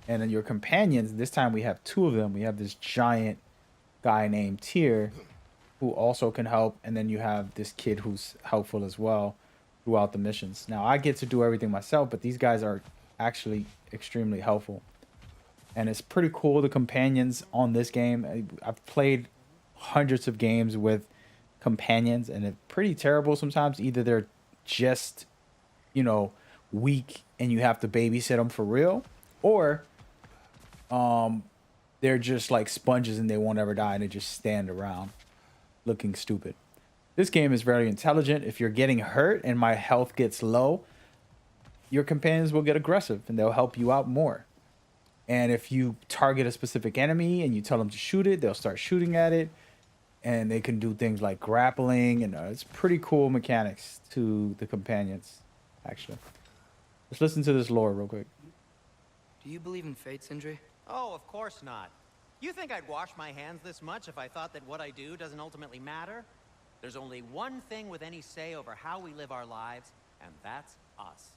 And then your companions, this time we have two of them. We have this giant guy named Tyr, who also can help, and then you have this kid who's helpful as well throughout the missions. Now I get to do everything myself, but these guys are actually extremely helpful, and it's pretty cool. The companions on this game, I've played hundreds of games with companions, and it's pretty terrible sometimes. Either they're just, you know, weak and you have to babysit them for real, or they're just like sponges and they won't ever die and they just stand around looking stupid. This game is very intelligent. If you're getting hurt and my health gets low, your companions will get aggressive and they'll help you out more. And if you target a specific enemy and you tell them to shoot it, they'll start shooting at it. And they can do things like grappling, and it's pretty cool mechanics to the companions, actually. Let's listen to this lore real quick. Do you believe in fate, Sindri? Oh, of course not. You think I'd wash my hands this much if I thought that what I do doesn't ultimately matter? There's only one thing with any say over how we live our lives, and that's us.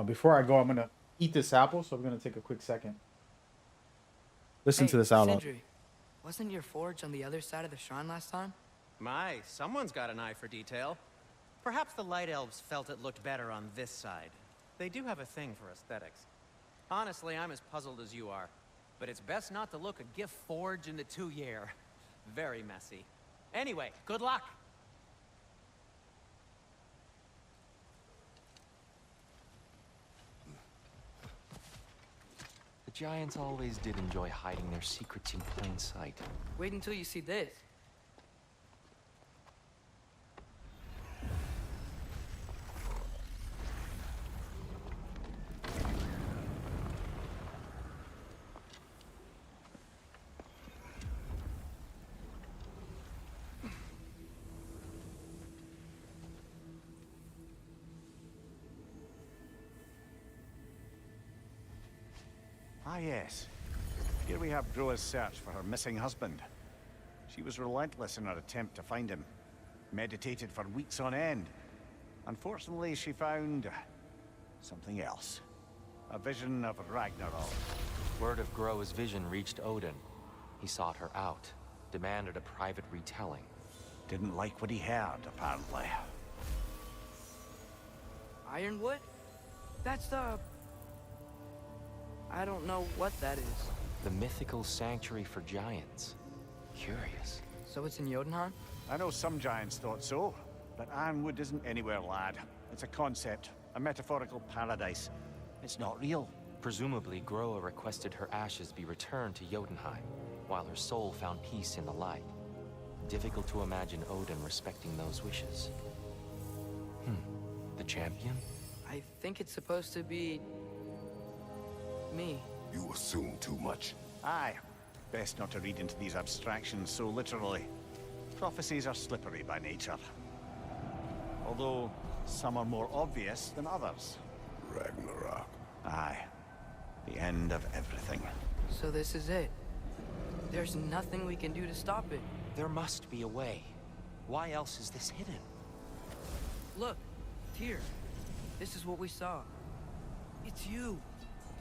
Before I go, I'm gonna eat this apple, so I'm gonna take a quick second. Listen Hey, to this out loud. Sindri, wasn't your forge on the other side of the shrine last time? My, someone's got an eye for detail. Perhaps the Light Elves felt it looked better on this side. They do have a thing for aesthetics. Honestly, I'm as puzzled as you are. But it's best not to look a gift forge in the 2 year. Very messy. Anyway, good luck! The giants always did enjoy hiding their secrets in plain sight. Wait until you see this. Ah, yes. Here we have Groa's search for her missing husband. She was relentless in her attempt to find him. Meditated for weeks on end. Unfortunately, she found something else. A vision of Ragnarok. Word of Groa's vision reached Odin. He sought her out, demanded a private retelling. Didn't like what he heard, apparently. Ironwood? That's the... I don't know what that is. The mythical sanctuary for giants. Curious. So it's in Jotunheim? I know some giants thought so, but Ironwood isn't anywhere, lad. It's a concept, a metaphorical paradise. It's not real. Presumably, Groa requested her ashes be returned to Jotunheim, while her soul found peace in the light. Difficult to imagine Odin respecting those wishes. The champion? I think it's supposed to be... me. You assume too much. Aye. Best not to read into these abstractions so literally. Prophecies are slippery by nature. Although, some are more obvious than others. Ragnarok. Aye. The end of everything. So this is it. There's nothing we can do to stop it. There must be a way. Why else is this hidden? Look, Tyr. This is what we saw. It's you,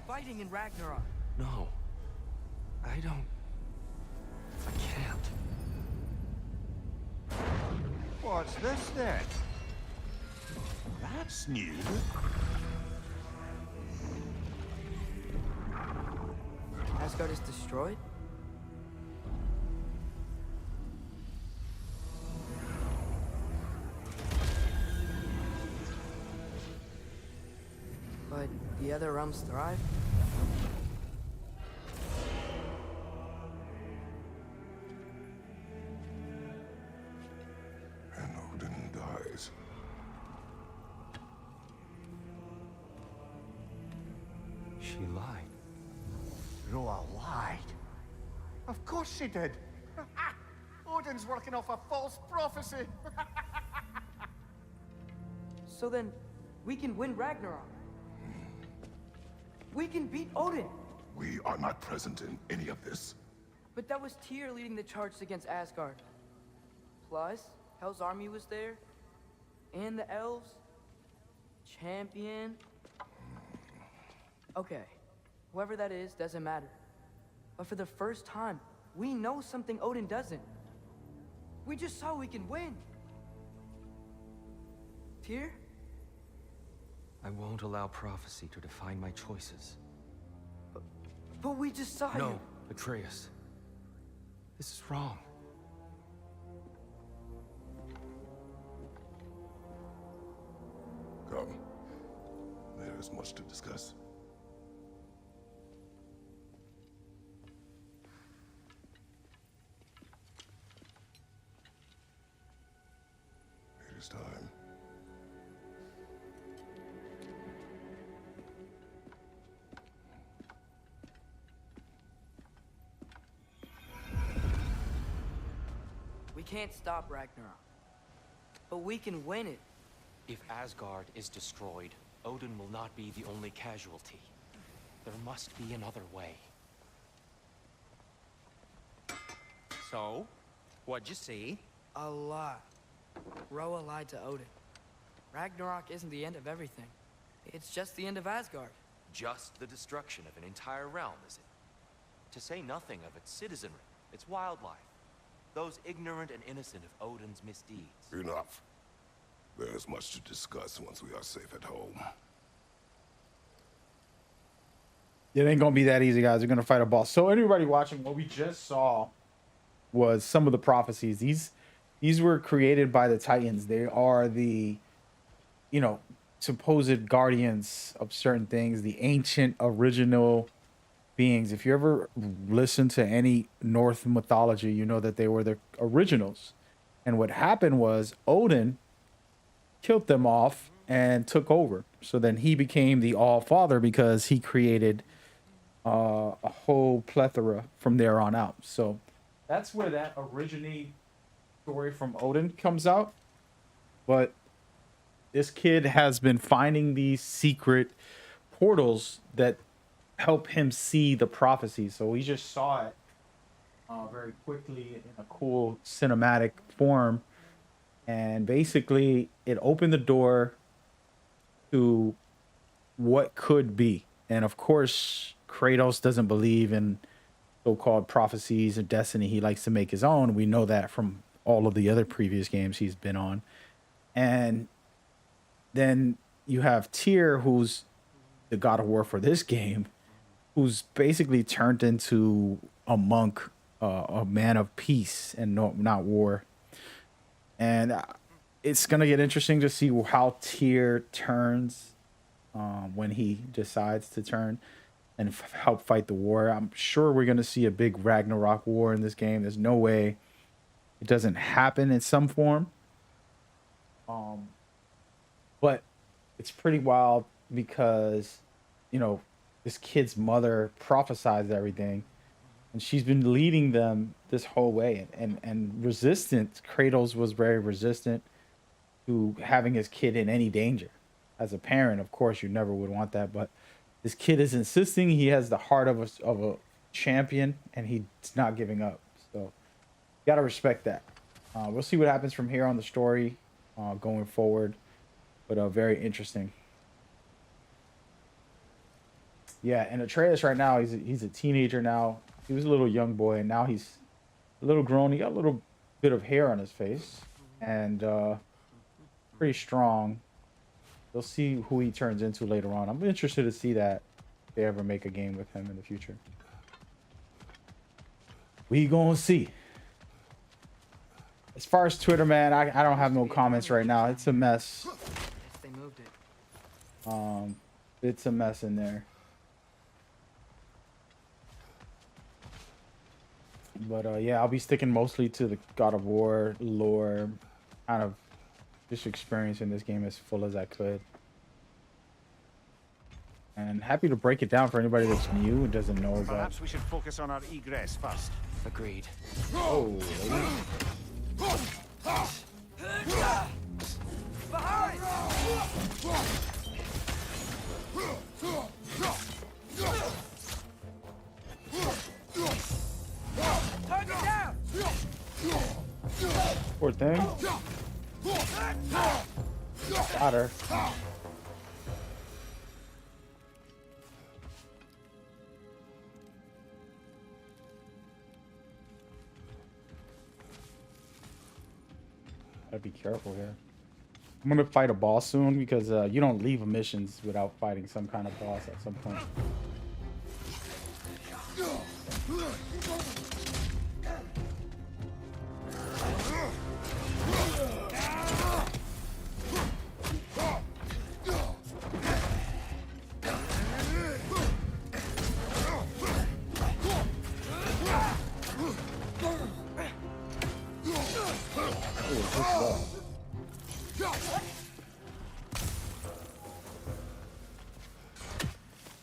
fighting in Ragnarok. No. I don't... I can't. What's this then? That's new. Asgard is destroyed? But the other realms thrive? And Odin dies. She lied. Roa lied. Of course she did. Odin's working off a false prophecy. So then, we can win Ragnarok. We can beat Odin. We are not present in any of this. But that was Tyr leading the charge against Asgard. Plus, Hell's army was there. And the elves. Champion. Okay, whoever that is doesn't matter. But for the first time, we know something Odin doesn't. We just saw we can win. Tyr? I won't allow prophecy to define my choices. But we just saw you. No, Atreus. This is wrong. Come. There is much to discuss. It is time. We can't stop Ragnarok. But we can win it. If Asgard is destroyed, Odin will not be the only casualty. There must be another way. So, what'd you see? A lot. Roa lied to Odin. Ragnarok isn't the end of everything. It's just the end of Asgard. Just the destruction of an entire realm, is it? To say nothing of its citizenry, its wildlife. Those ignorant and innocent of Odin's misdeeds. Enough. There is much to discuss once we are safe at home. It ain't gonna be that easy, guys. We're gonna fight a boss. So anybody watching, what we just saw was some of the prophecies. These were created by the Titans. They are the, you know, supposed guardians of certain things, the ancient original beings. If you ever listen to any Norse mythology, you know that they were the originals. And what happened was Odin killed them off and took over. So then he became the All-Father because he created a whole plethora from there on out. So that's where that originating story from Odin comes out. But this kid has been finding these secret portals that help him see the prophecy. So we just saw it very quickly in a cool cinematic form. And basically, it opened the door to what could be. And of course, Kratos doesn't believe in so-called prophecies and destiny. He likes to make his own. We know that from all of the other previous games he's been on. And then you have Tyr, who's the god of war for this game, who's basically turned into a monk, a man of peace and not war. And it's going to get interesting to see how Tyr turns when he decides to turn and help fight the war. I'm sure we're going to see a big Ragnarok war in this game. There's no way it doesn't happen in some form. But it's pretty wild because, you know, this kid's mother prophesied everything. And she's been leading them this whole way. And resistant, Kratos was very resistant to having his kid in any danger. As a parent, of course, you never would want that. But this kid is insisting. He has the heart of a champion, and he's not giving up. So you got to respect that. We'll see what happens from here on the story going forward. But very interesting. Yeah, and Atreus right now, he's a teenager now. He was a little young boy, and now he's a little grown. He got a little bit of hair on his face, and pretty strong. We'll see who he turns into later on. I'm interested to see that if they ever make a game with him in the future. We gonna see. As far as Twitter, man, I don't have no comments right now. It's a mess. Guess they moved it. It's a mess in there. But yeah, I'll be sticking mostly to the God of War lore, kind of just experiencing this game as full as I could. And happy to break it down for anybody that's new and doesn't know about. Perhaps we should focus on our egress first. Agreed. Oh, Target down! poor thing. Got her. Gotta be careful here. I'm gonna fight a boss soon because you don't leave missions without fighting some kind of boss at some point.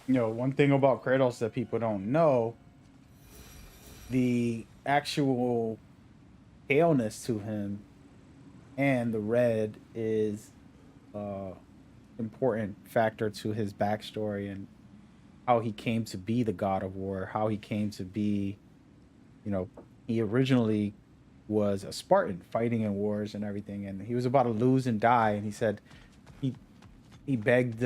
You know, one thing about Kratos that people don't know, the actual paleness to him and the red is important factor to his backstory and how he came to be the God of War, how he came to be, you know, he originally was a Spartan fighting in wars and everything, and he was about to lose and die, and he said he begged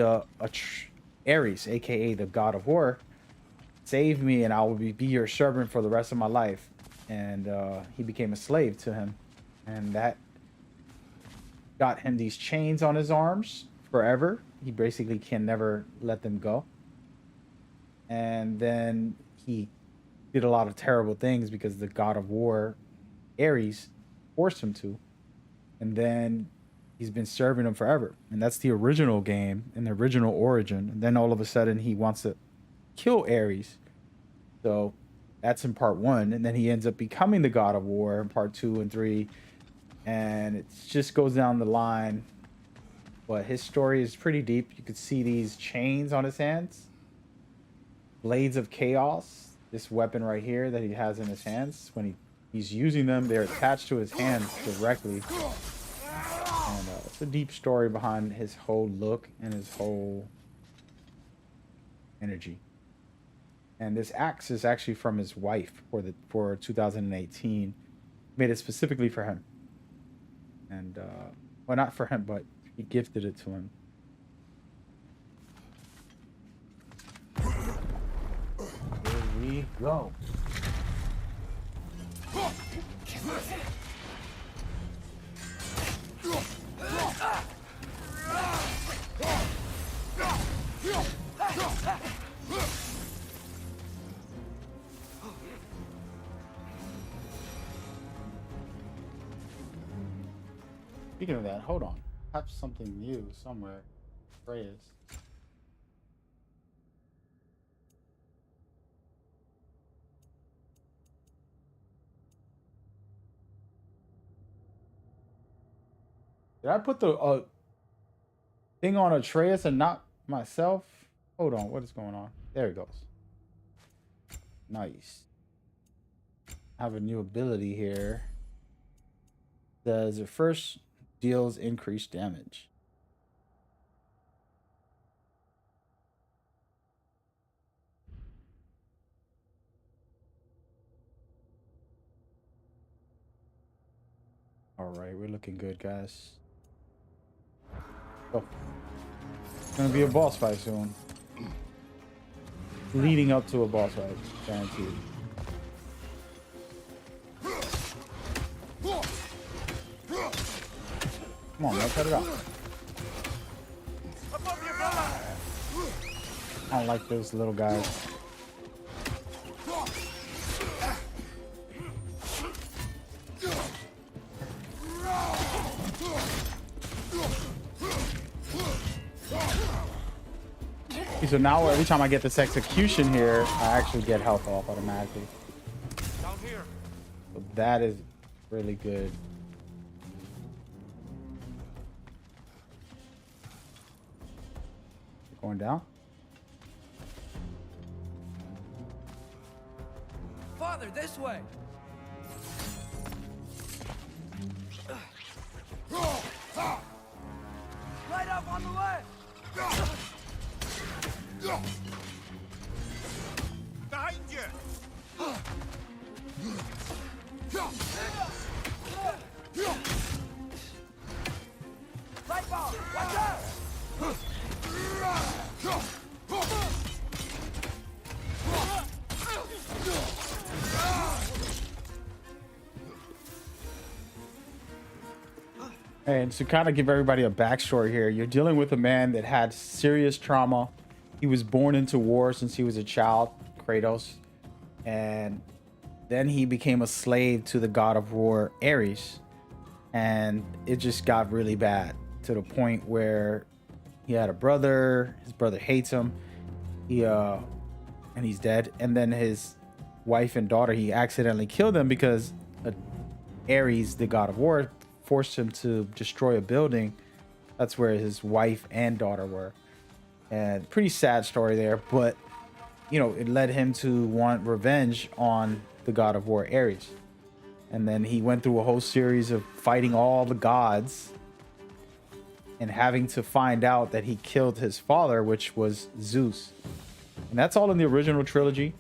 Ares, aka the God of War, save me and I will be your servant for the rest of my life. And he became a slave to him, and that got him these chains on his arms forever. He basically can never let them go. And then he did a lot of terrible things because the God of War, Ares, forced him to. And then he's been serving him forever. And that's the original game and the original origin. And then all of a sudden he wants to kill Ares. So that's in part 1. And then he ends up becoming the God of War in part 2 and 3. And it just goes down the line. But his story is pretty deep. You could see these chains on his hands. Blades of Chaos. This weapon right here that he has in his hands. When he's using them, they're attached to his hands directly. And it's a deep story behind his whole look and his whole energy. And this axe is actually from his wife for 2018. Made it specifically for him. And well, not for him, but he gifted it to him. Here we go. Speaking of that, hold on. I have something new somewhere. Reyes. Did I put the thing on Atreus and not myself? Hold on, what is going on? There it goes. Nice. I have a new ability here. Does it first deals increased damage? All right, we're looking good, guys. Oh, it's gonna be a boss fight soon. Leading up to a boss fight, guaranteed. Come on, man, cut it out. I don't like those little guys. So now every time I get this execution here, I actually get health off automatically. Down here. So that is really good. Going down. Father, this way. Light up on the left. Behind you. Light bulb. Watch out. And to kind of give everybody a backstory here, you're dealing with a man that had serious trauma. He was born into war since he was a child, Kratos. And then he became a slave to the god of war, Ares. And it just got really bad to the point where he had a brother. His brother hates him. And he's dead. And then his wife and daughter, he accidentally killed them because Ares, the god of war, forced him to destroy a building. That's where his wife and daughter were. And pretty sad story there, but you know, it led him to want revenge on the god of war, Ares. And then he went through a whole series of fighting all the gods and having to find out that he killed his father, which was Zeus. And that's all in the original trilogy.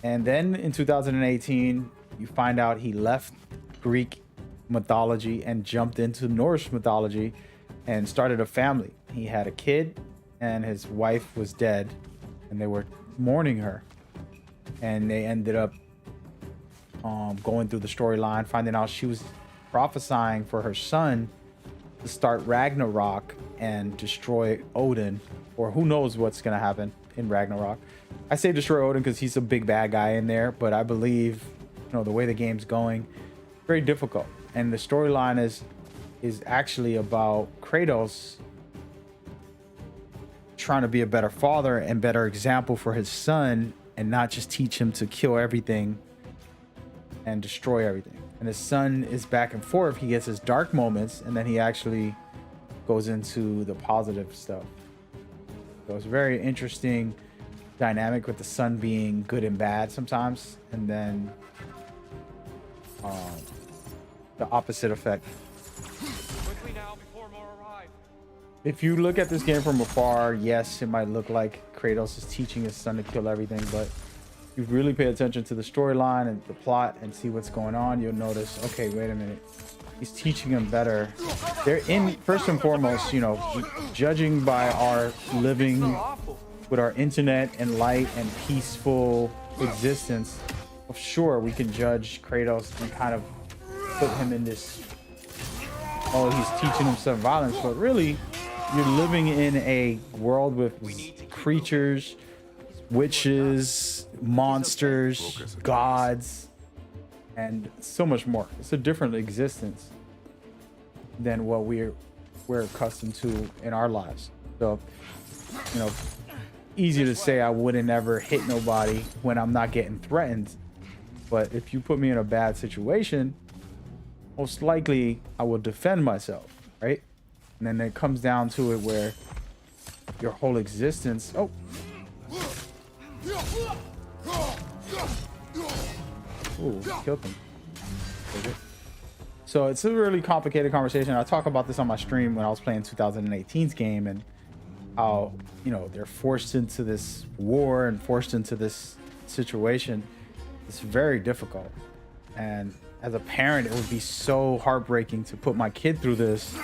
And then in 2018, you find out he left Greek mythology and jumped into Norse mythology and started a family. He had a kid and his wife was dead and they were mourning her. And they ended up going through the storyline, finding out she was prophesying for her son to start Ragnarok and destroy Odin, or who knows what's going to happen in Ragnarok. I say destroy Odin because he's a big bad guy in there, but I believe, you know, the way the game's going, very difficult. And the storyline is actually about Kratos trying to be a better father and better example for his son, and not just teach him to kill everything and destroy everything. And his son is back and forth. He gets his dark moments, and then he actually goes into the positive stuff. So it's a very interesting dynamic with the son being good and bad sometimes, and then the opposite effect. Quickly now before more arrive. If you look at this game from afar, yes, it might look like Kratos is teaching his son to kill everything, but if you really pay attention to the storyline and the plot and see what's going on, you'll notice, okay, wait a minute. He's teaching him better. They're in, first and foremost, you know, judging by our living with our internet and light and peaceful existence. Sure, we can judge Kratos and kind of put him in this, oh, he's teaching himself violence, but really you're living in a world with creatures, witches, monsters, gods, and so much more. It's a different existence than what we're accustomed to in our lives. So, you know, easy to say I wouldn't ever hit nobody when I'm not getting threatened, but if you put me in a bad situation, most likely I will defend myself, right? And then it comes down to it where your whole existence, oh, ooh, killed him. So it's a really complicated conversation. I talk about this on my stream when I was playing 2018's game, and how, you know, they're forced into this war and forced into this situation. It's very difficult. And as a parent, it would be so heartbreaking to put my kid through this,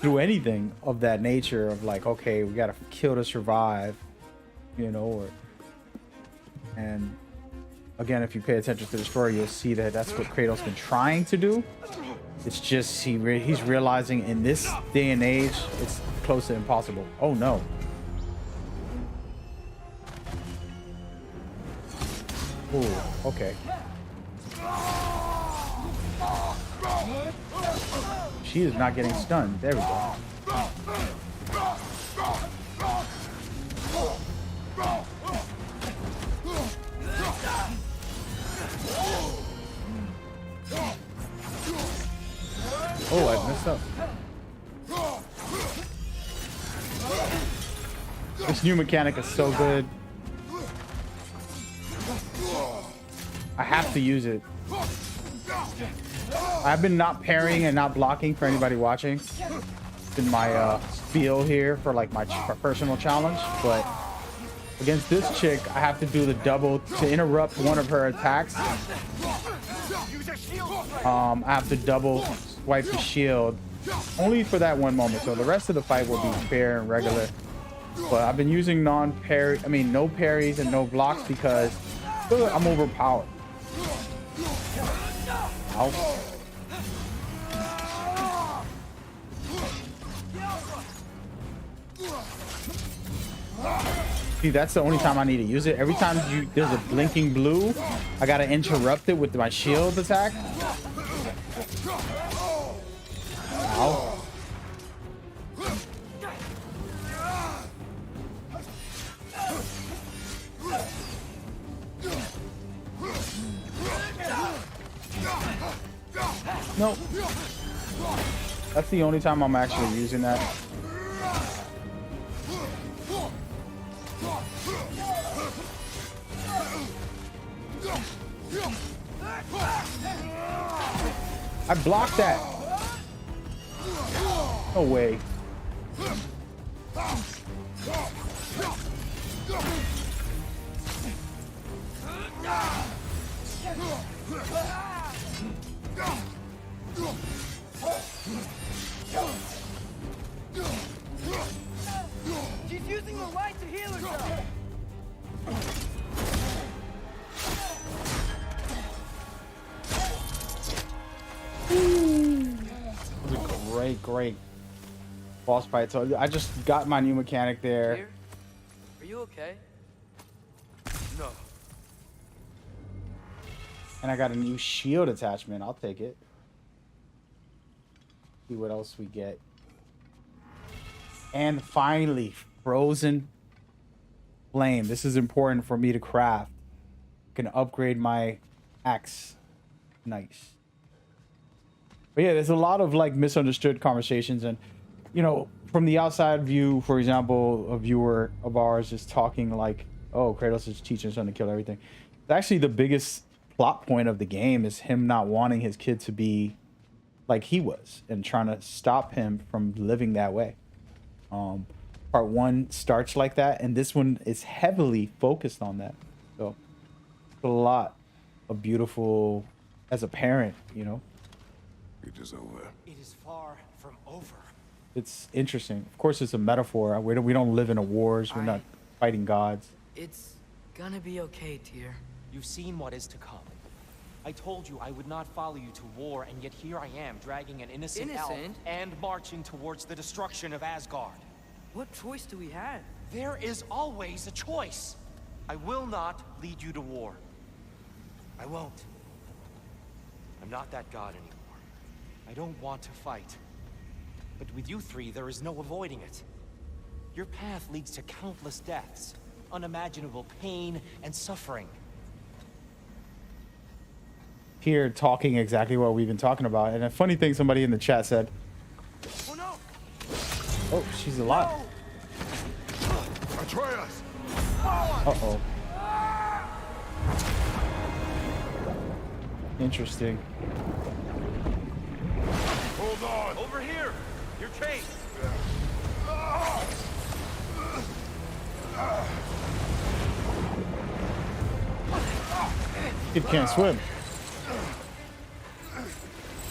through anything of that nature, of like, okay, we gotta kill to survive, you know, or, and again, if you pay attention to the story, you'll see that that's what Kratos been trying to do. It's just he's realizing in this day and age, it's close to impossible. Oh no. Ooh, okay. She is not getting stunned. There we go. what's up? This new mechanic is so good. I have to use it. I've been not parrying and not blocking for anybody watching. It's been my spiel here for like my personal challenge, but against this chick, I have to do the double to interrupt one of her attacks. I have to double swipe the shield only for that one moment. So the rest of the fight will be fair and regular. But I've been using no parries and no blocks because I'm overpowered. Ow. See, that's the only time I need to use it. Every time there's a blinking blue, I gotta interrupt it with my shield attack. Ow. Nope. That's the only time I'm actually using that. I blocked that. No way. She's using the light to heal herself. It was a great boss fight. So I just got my new mechanic there. Dear, are you okay? No. And I got a new shield attachment. I'll take it. See what else we get. And finally, frozen flame. This is important for me to craft. I can upgrade my axe. Nice. But yeah, there's a lot of like misunderstood conversations, and you know, from the outside view, for example, a viewer of ours is talking like, oh, Kratos is teaching his son to kill everything. Actually, the biggest plot point of the game is him not wanting his kid to be like he was and trying to stop him from living that way. Part one starts like that, and this one is heavily focused on that. So a lot of beautiful, as a parent, you know. It is over. It is far from over. It's interesting. Of course, it's a metaphor. We don't live in a wars. We're not fighting gods. It's gonna be okay, Tyr. You've seen what is to come. I told you I would not follow you to war, and yet here I am, dragging an innocent elf Innocent? and marching towards the destruction of Asgard. What choice do we have? There is always a choice. I will not lead you to war. I won't. I'm not that god anymore. I don't want to fight. But with you three, there is no avoiding it. Your path leads to countless deaths, unimaginable pain and suffering. Here, talking exactly what we've been talking about. And a funny thing somebody in the chat said, Oh no! oh, she's alive. Atreus! Uh-oh. Interesting. Hold on. Over here. You're chased. Kid can't swim.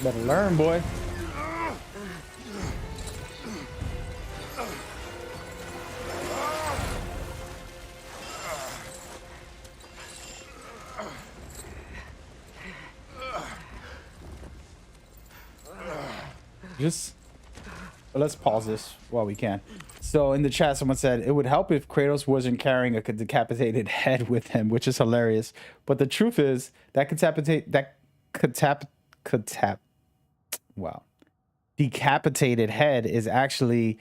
Better learn, boy. Just let's pause this while we can. So in the chat, someone said it would help if Kratos wasn't carrying a decapitated head with him, which is hilarious. But the truth is that decapitated head is actually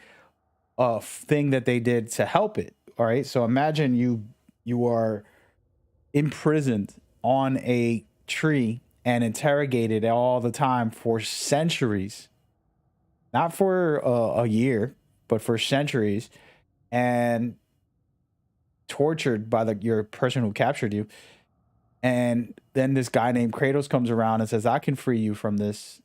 a thing that they did to help it. All right. So imagine you are imprisoned on a tree and interrogated all the time for centuries. not for a year, but for centuries, and tortured by your person who captured you. And then this guy named Kratos comes around and says, I can free you from this.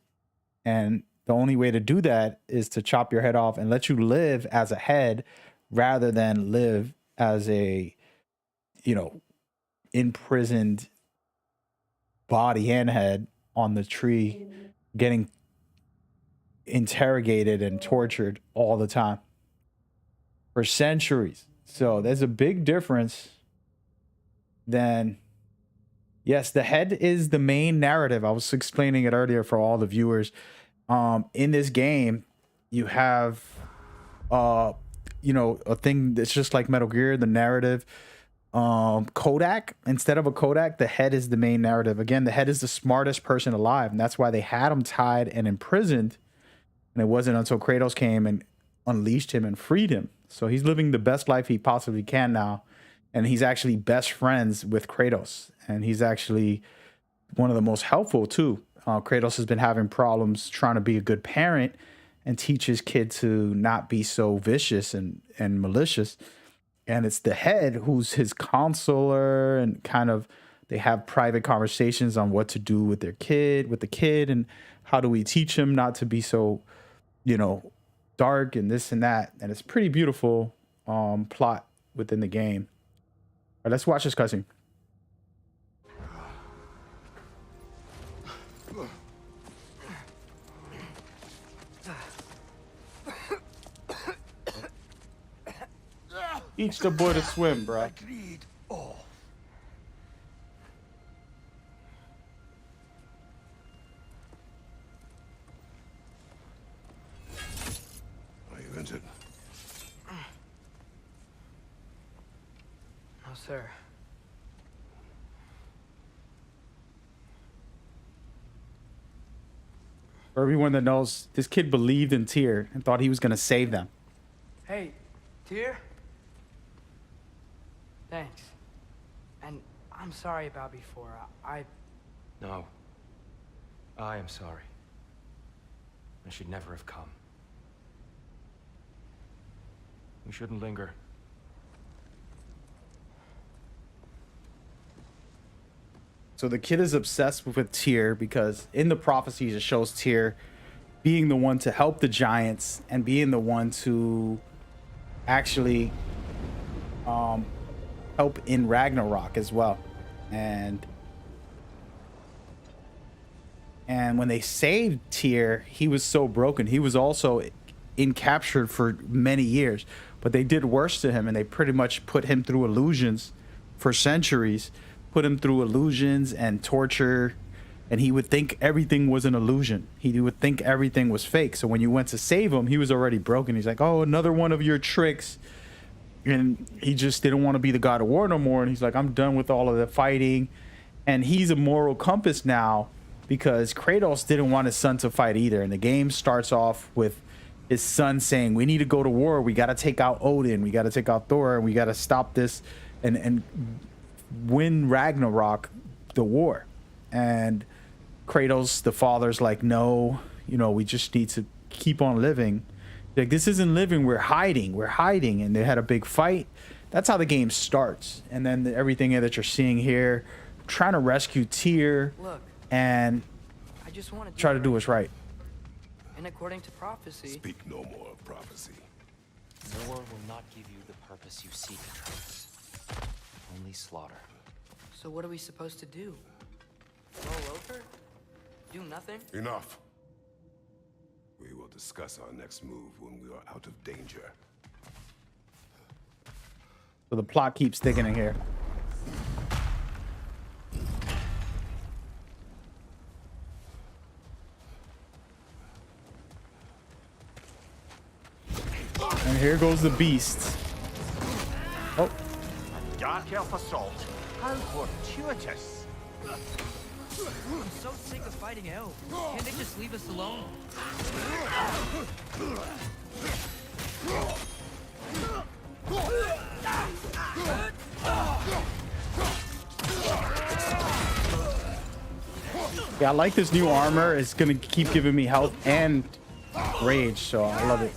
And the only way to do that is to chop your head off and let you live as a head rather than live as a, imprisoned body and head on the tree, getting interrogated and tortured all the time for centuries. So there's a big difference than, yes, the head is the main narrative. I was explaining it earlier for all the viewers. In this game, you have, a thing that's just like Metal Gear, the narrative. Kodak, instead of a Kodak, the head is the main narrative. Again, the head is the smartest person alive, and that's why they had him tied and imprisoned. And it wasn't until Kratos came and unleashed him and freed him. So he's living the best life he possibly can now. And he's actually best friends with Kratos. And he's actually one of the most helpful too. Kratos has been having problems trying to be a good parent and teach his kid to not be so vicious and malicious. And it's the head who's his counselor, and kind of they have private conversations on what to do with the kid, and how do we teach him not to be so, dark and this and that. And it's pretty beautiful plot within the game. All right, let's watch this cutscene. Teach the boy to swim, bro. Are you injured? No, sir. For everyone that knows, this kid believed in Tyr and thought he was going to save them. Hey, Tyr? Thanks. And I'm sorry about before. No. I am sorry. I should never have come. We shouldn't linger. So the kid is obsessed with Tyr because in the prophecies it shows Tyr being the one to help the giants and being the one to actually help in Ragnarok as well. And when they saved Tyr, he was so broken. He was also captured for many years, but they did worse to him, and they pretty much put him through illusions for centuries, put him through illusions and torture, and he would think everything was an illusion. He would think everything was fake. So when you went to save him, he was already broken. He's like, oh, another one of your tricks. And he just didn't want to be the god of war no more. And he's like, I'm done with all of the fighting. And he's a moral compass now because Kratos didn't want his son to fight either. And the game starts off with his son saying, we need to go to war. We got to take out Odin. We got to take out Thor. And we got to stop this and win Ragnarok, the war. And Kratos, the father's like, no, we just need to keep on living. Like, this isn't living, we're hiding. And they had a big fight. That's how the game starts. And then everything that you're seeing here, trying to rescue Tyr. Look, and I just want to try to do what's right. And according to prophecy, Speak no more of prophecy. War will not give you the purpose you seek, Atreus. Only slaughter. so what are we supposed to do? Roll over? Do nothing? Enough. We will discuss our next move when we are out of danger. So the plot keeps thickening here. And here goes the beast. Oh. Dark elf assault. How fortuitous. I'm so sick of fighting elves. Can't they just leave us alone? Yeah, I like this new armor. It's gonna keep giving me health and rage, so I love it.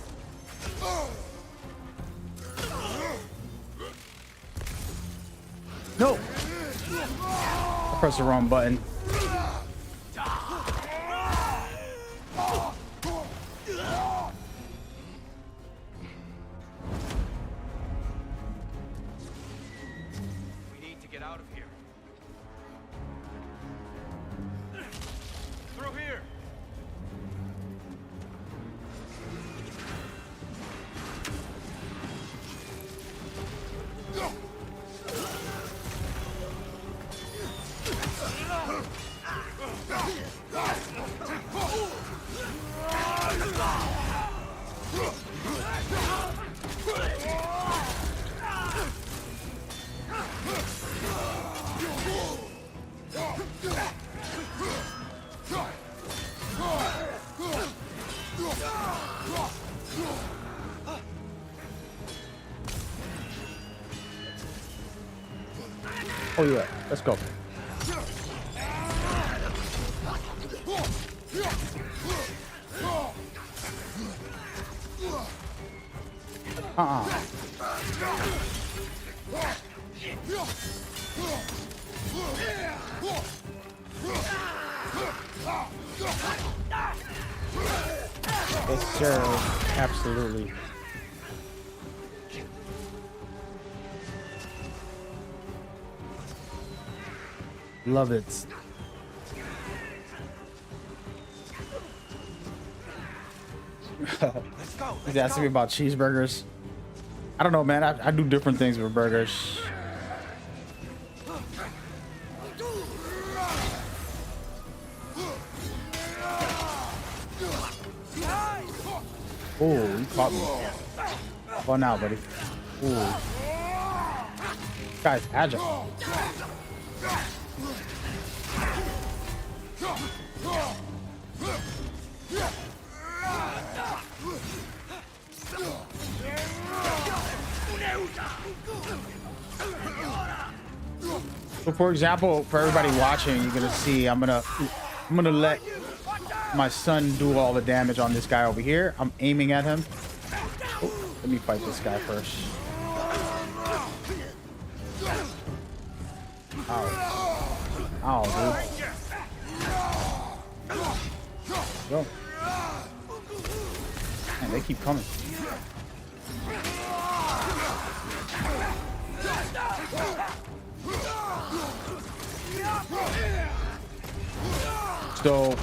No! I pressed the wrong button. We need to get out of here. Through here. Oh yeah, let's go. Yes, sir. Absolutely. Love it. He's asking me about cheeseburgers. I don't know, man. I do different things with burgers. Oh, you caught me. Well, now, buddy. Ooh. This guy's agile. So, for example, for everybody watching, you're gonna see I'm gonna let my son do all the damage on this guy over here. I'm aiming at him. Oh, let me fight this guy first. Ow. Ow, dude. Go. Man, they keep coming. So,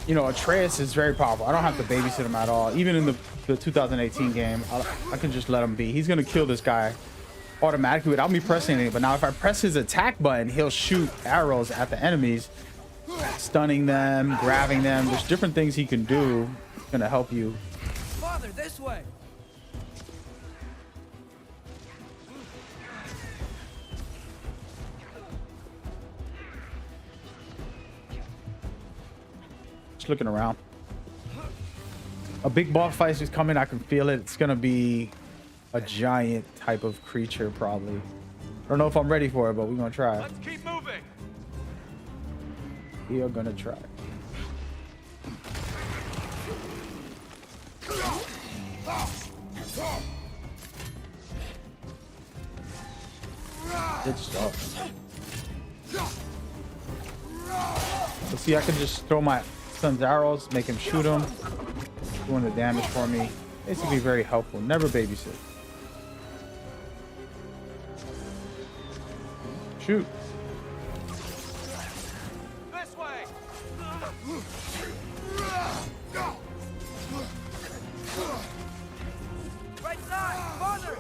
you know, Atreus is very powerful. I don't have to babysit him at all. Even in the 2018 game, I can just let him be. He's gonna kill this guy automatically without me pressing anything. But now if I press his attack button, he'll shoot arrows at the enemies, stunning them, grabbing them. There's different things he can do. It's gonna help you. Father, this way. Just looking around. A big boss fight is coming. I can feel it. It's gonna be a giant type of creature, probably. I don't know if I'm ready for it, but we're gonna try. Let's keep moving. We are gonna try. Good stuff. So see, I can just throw my son's arrows, make him shoot them, doing the damage for me. Basically very helpful. Never babysit. Shoot. This way. Right side, father.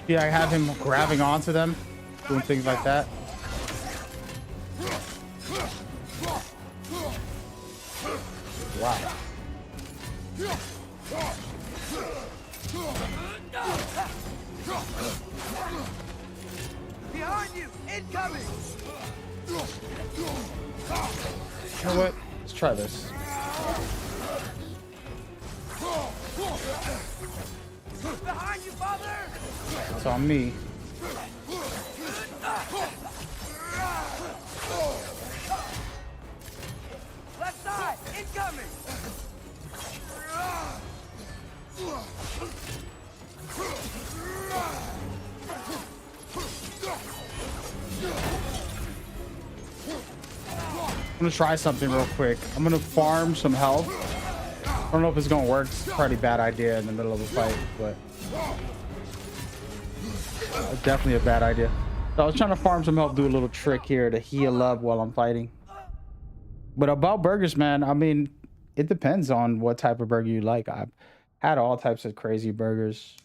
Yeah, I have him grabbing onto them, doing things like that. Wow. Behind you! Incoming! You know what? Let's try this. Behind you, father! It's on me. Left side! Incoming! I'm gonna try something real quick. I'm gonna farm some health. I don't know if it's gonna work. It's probably a bad idea in the middle of a fight, but definitely a bad idea. So I was trying to farm some health, do a little trick here to heal up while I'm fighting. But about burgers, man, I mean, it depends on what type of burger you like. I've had all types of crazy burgers,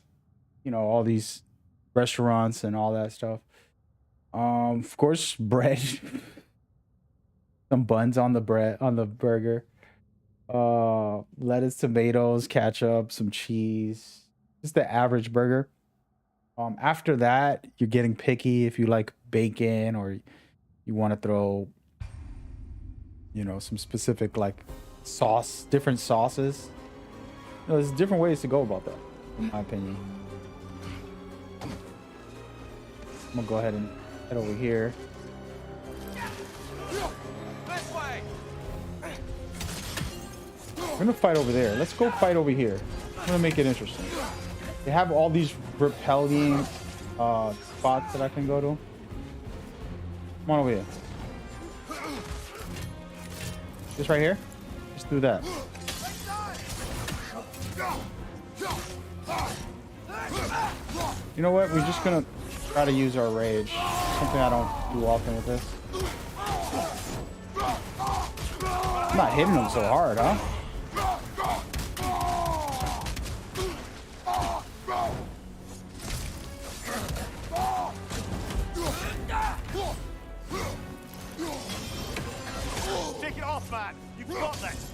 you know, all these restaurants and all that stuff. Of course, bread. Some buns on the bread, on the burger. Lettuce, tomatoes, ketchup, some cheese. Just the average burger. After that, you're getting picky if you like bacon or you want to throw, you know, some specific like sauce, different sauces. You know, there's different ways to go about that, in my opinion. I'm gonna go ahead and head over here. This way! We're gonna fight over there. Let's go fight over here. I'm gonna make it interesting. They have all these repelling spots that I can go to. Come on over here. This right here? Just do that. You know what? We're just gonna try to use our rage. Something I don't do often with this. I'm not hitting them so hard, huh? Take it off, man. You've got this.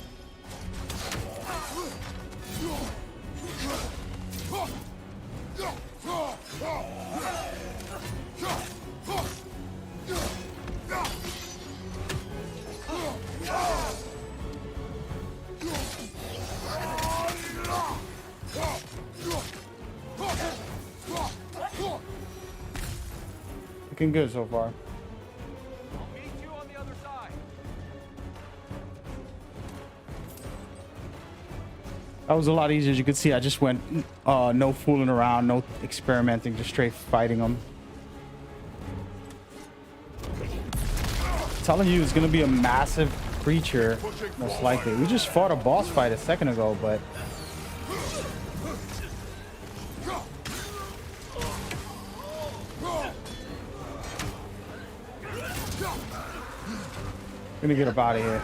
Looking good so far. I'll meet you on the other side. That was a lot easier. As you could see, I just went no fooling around, no experimenting, just straight fighting them. Telling you, it's gonna be a massive creature, most likely. We just fought a boss fight a second ago, but gonna get up out of here.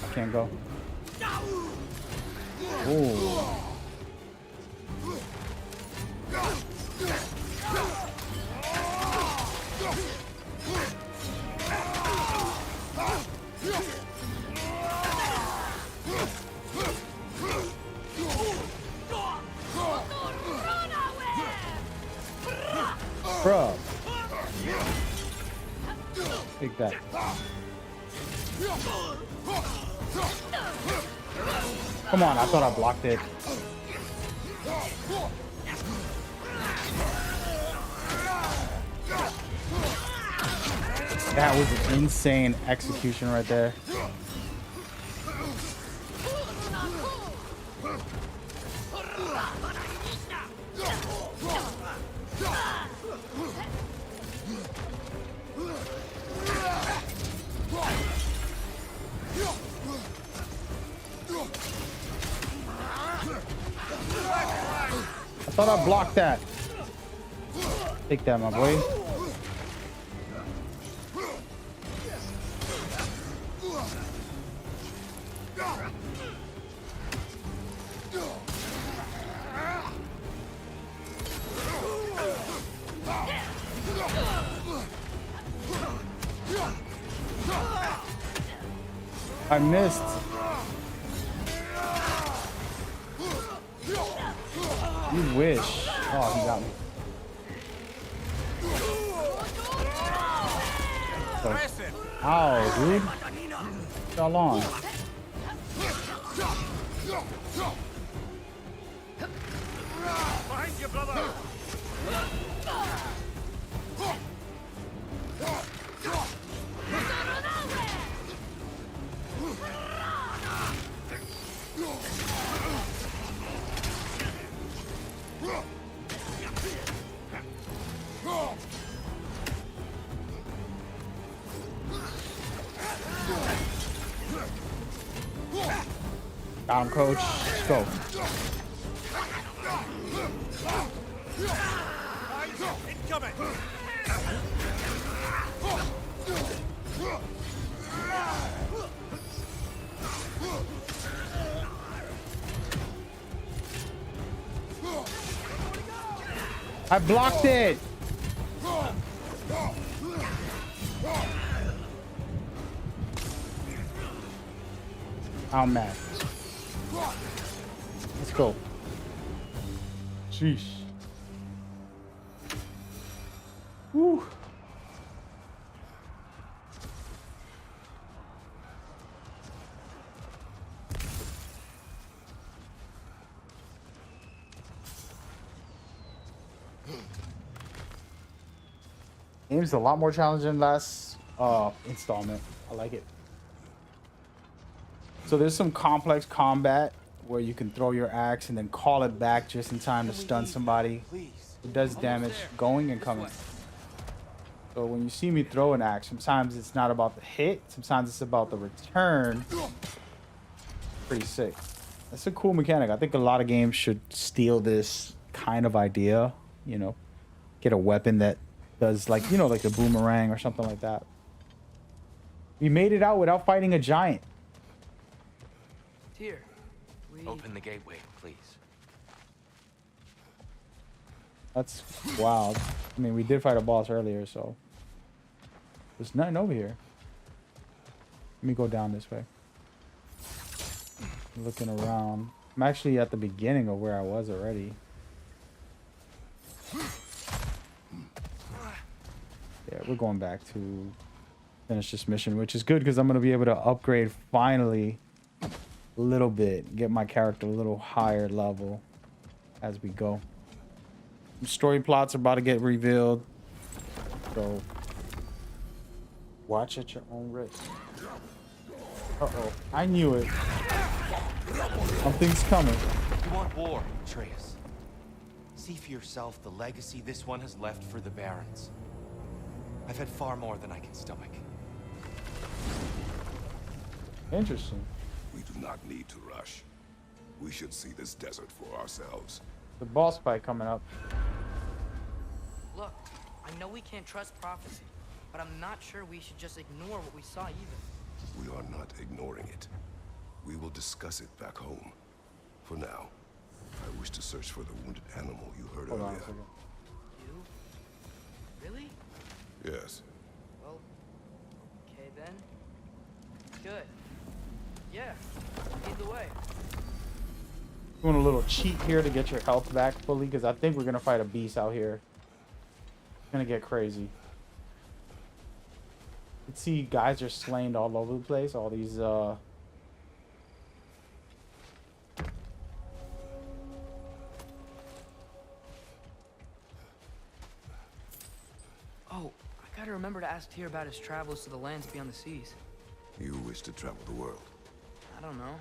I can't go. Ooh. Bro. Take that. Come on, I thought I blocked it. That was an insane execution right there. I thought I blocked that. Take that, my boy. I missed. You wish. Oh, he got me. So, ow, dude. How long? Behind you, brother! Got him, coach. Let's go. Incoming! I blocked it. I'm mad. Let's go. Sheesh. Woo. Game's a lot more challenging than last installment. I like it. So there's some complex combat where you can throw your axe and then call it back just in time to stun somebody. It does damage going and coming. So when you see me throw an axe, sometimes it's not about the hit, sometimes it's about the return. Pretty sick. That's a cool mechanic. I think a lot of games should steal this kind of idea, you know, get a weapon that does like, you know, like the boomerang or something like that. We made it out without fighting a giant. Here. We... Open the gateway, please. That's wild. I mean, we did fight a boss earlier, so there's nothing over here. Let me go down this way. Looking around. I'm actually at the beginning of where I was already. Yeah, we're going back to finish this mission, which is good because I'm going to be able to upgrade finally a little bit. Get my character a little higher level as we go. Some story plots are about to get revealed. So watch at your own risk. Uh-oh. I knew it. Something's coming. You want war, Atreus. See for yourself the legacy this one has left for the Barons. I've had far more than I can stomach. Interesting. We do not need to rush. We should see this desert for ourselves. The boss fight coming up. Look, I know we can't trust prophecy, but I'm not sure we should just ignore what we saw either. We are not ignoring it. We will discuss it back home. For now, I wish to search for the wounded animal you heard Hold on a earlier. second. You? Really? Yes. Well, okay then. Good. Yeah, either way. Doing a little cheat here to get your health back fully because I think we're going to fight a beast out here. It's going to get crazy. You can see guys are slain all over the place. All these Oh, I gotta remember to ask Tyr about his travels to the lands beyond the seas. You wish to travel the world. I don't know.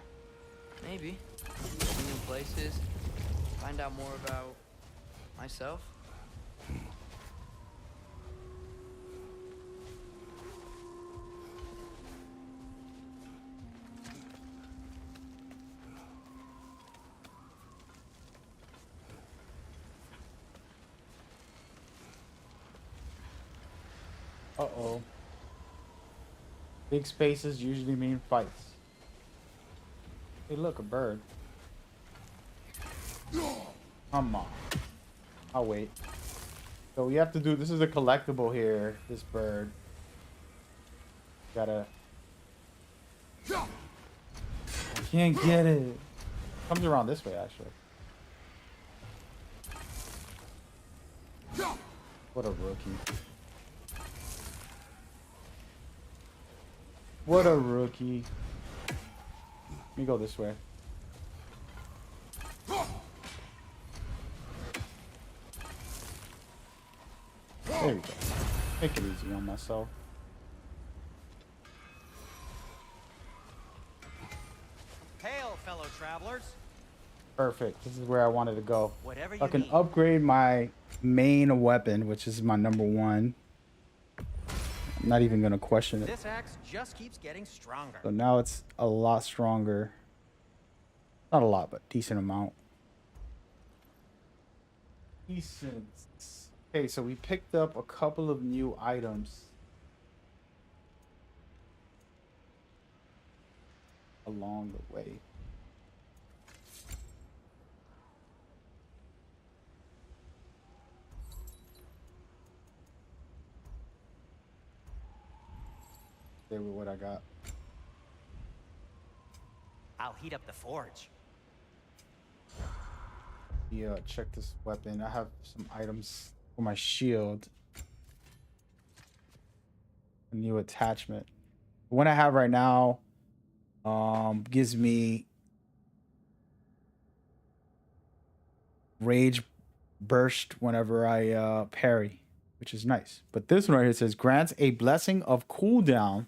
Maybe. See new places. Find out more about myself. Uh-oh. Big spaces usually mean fights. Hey, look, a bird. Come on. I'll wait. So we have to do, this is a collectible here, this bird. Gotta... I can't get it. Comes around this way, actually. What a rookie. What a rookie. Let me go this way. There we go. Make it easy on myself. Hail, fellow travelers. Perfect. This is where I wanted to go. Whatever I you can need. upgrade my main weapon, which is my number one. I'm not even going to question it. This axe just keeps getting stronger. So now it's a lot stronger. Not a lot, but decent amount. Decent. Okay, so we picked up a couple of new items along the way. There with what I got. I'll heat up the forge. Yeah, check this weapon. I have some items for my shield. A new attachment. The one I have right now gives me rage burst whenever I parry, which is nice. But this one right here says grants a blessing of cooldown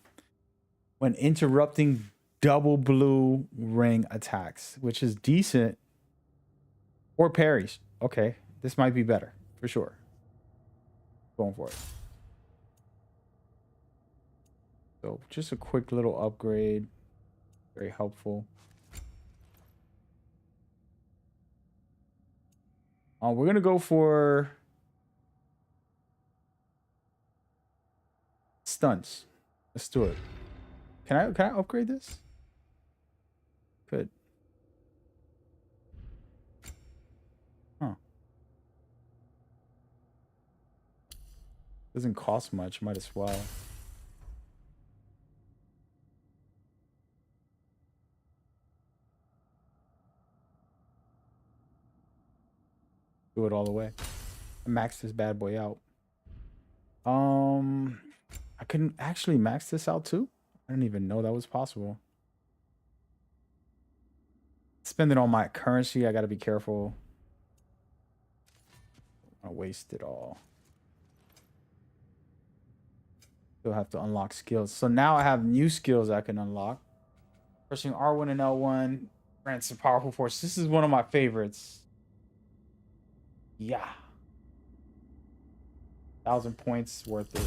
when interrupting double blue ring attacks, which is decent. Or parries. Okay, this might be better for sure. Going for it. So just a quick little upgrade. Very helpful. We're gonna go for stunts. Let's do it. Can I upgrade this? Good. Huh. Doesn't cost much, might as well. Do it all the way. Max this bad boy out. I couldn't actually max this out too. I didn't even know that was possible. Spend it on my currency. I gotta be careful. I waste it all. Still have to unlock skills. So now I have new skills I can unlock. Pressing R1 and L1 grants a powerful force. This is one of my favorites. Yeah. 1,000 points worth it.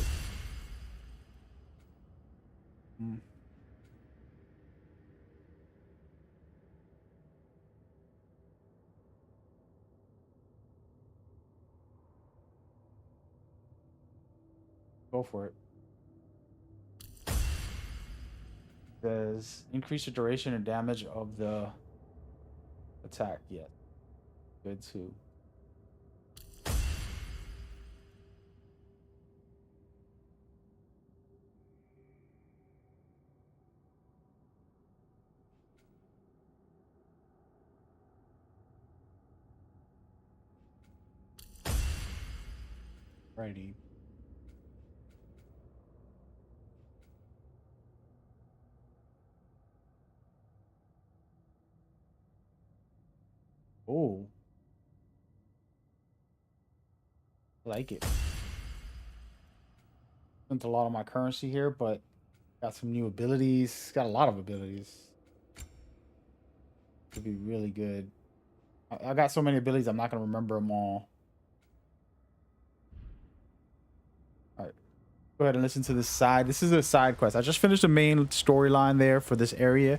Go for it. Says increase the duration and damage of the attack. Yeah. Good too. Righty. Oh. I like it. Spent a lot of my currency here, but got some new abilities. Got a lot of abilities. Could be really good. I got so many abilities, I'm not going to remember them all. All right. Go ahead and listen to this side. This is a side quest. I just finished the main storyline there for this area,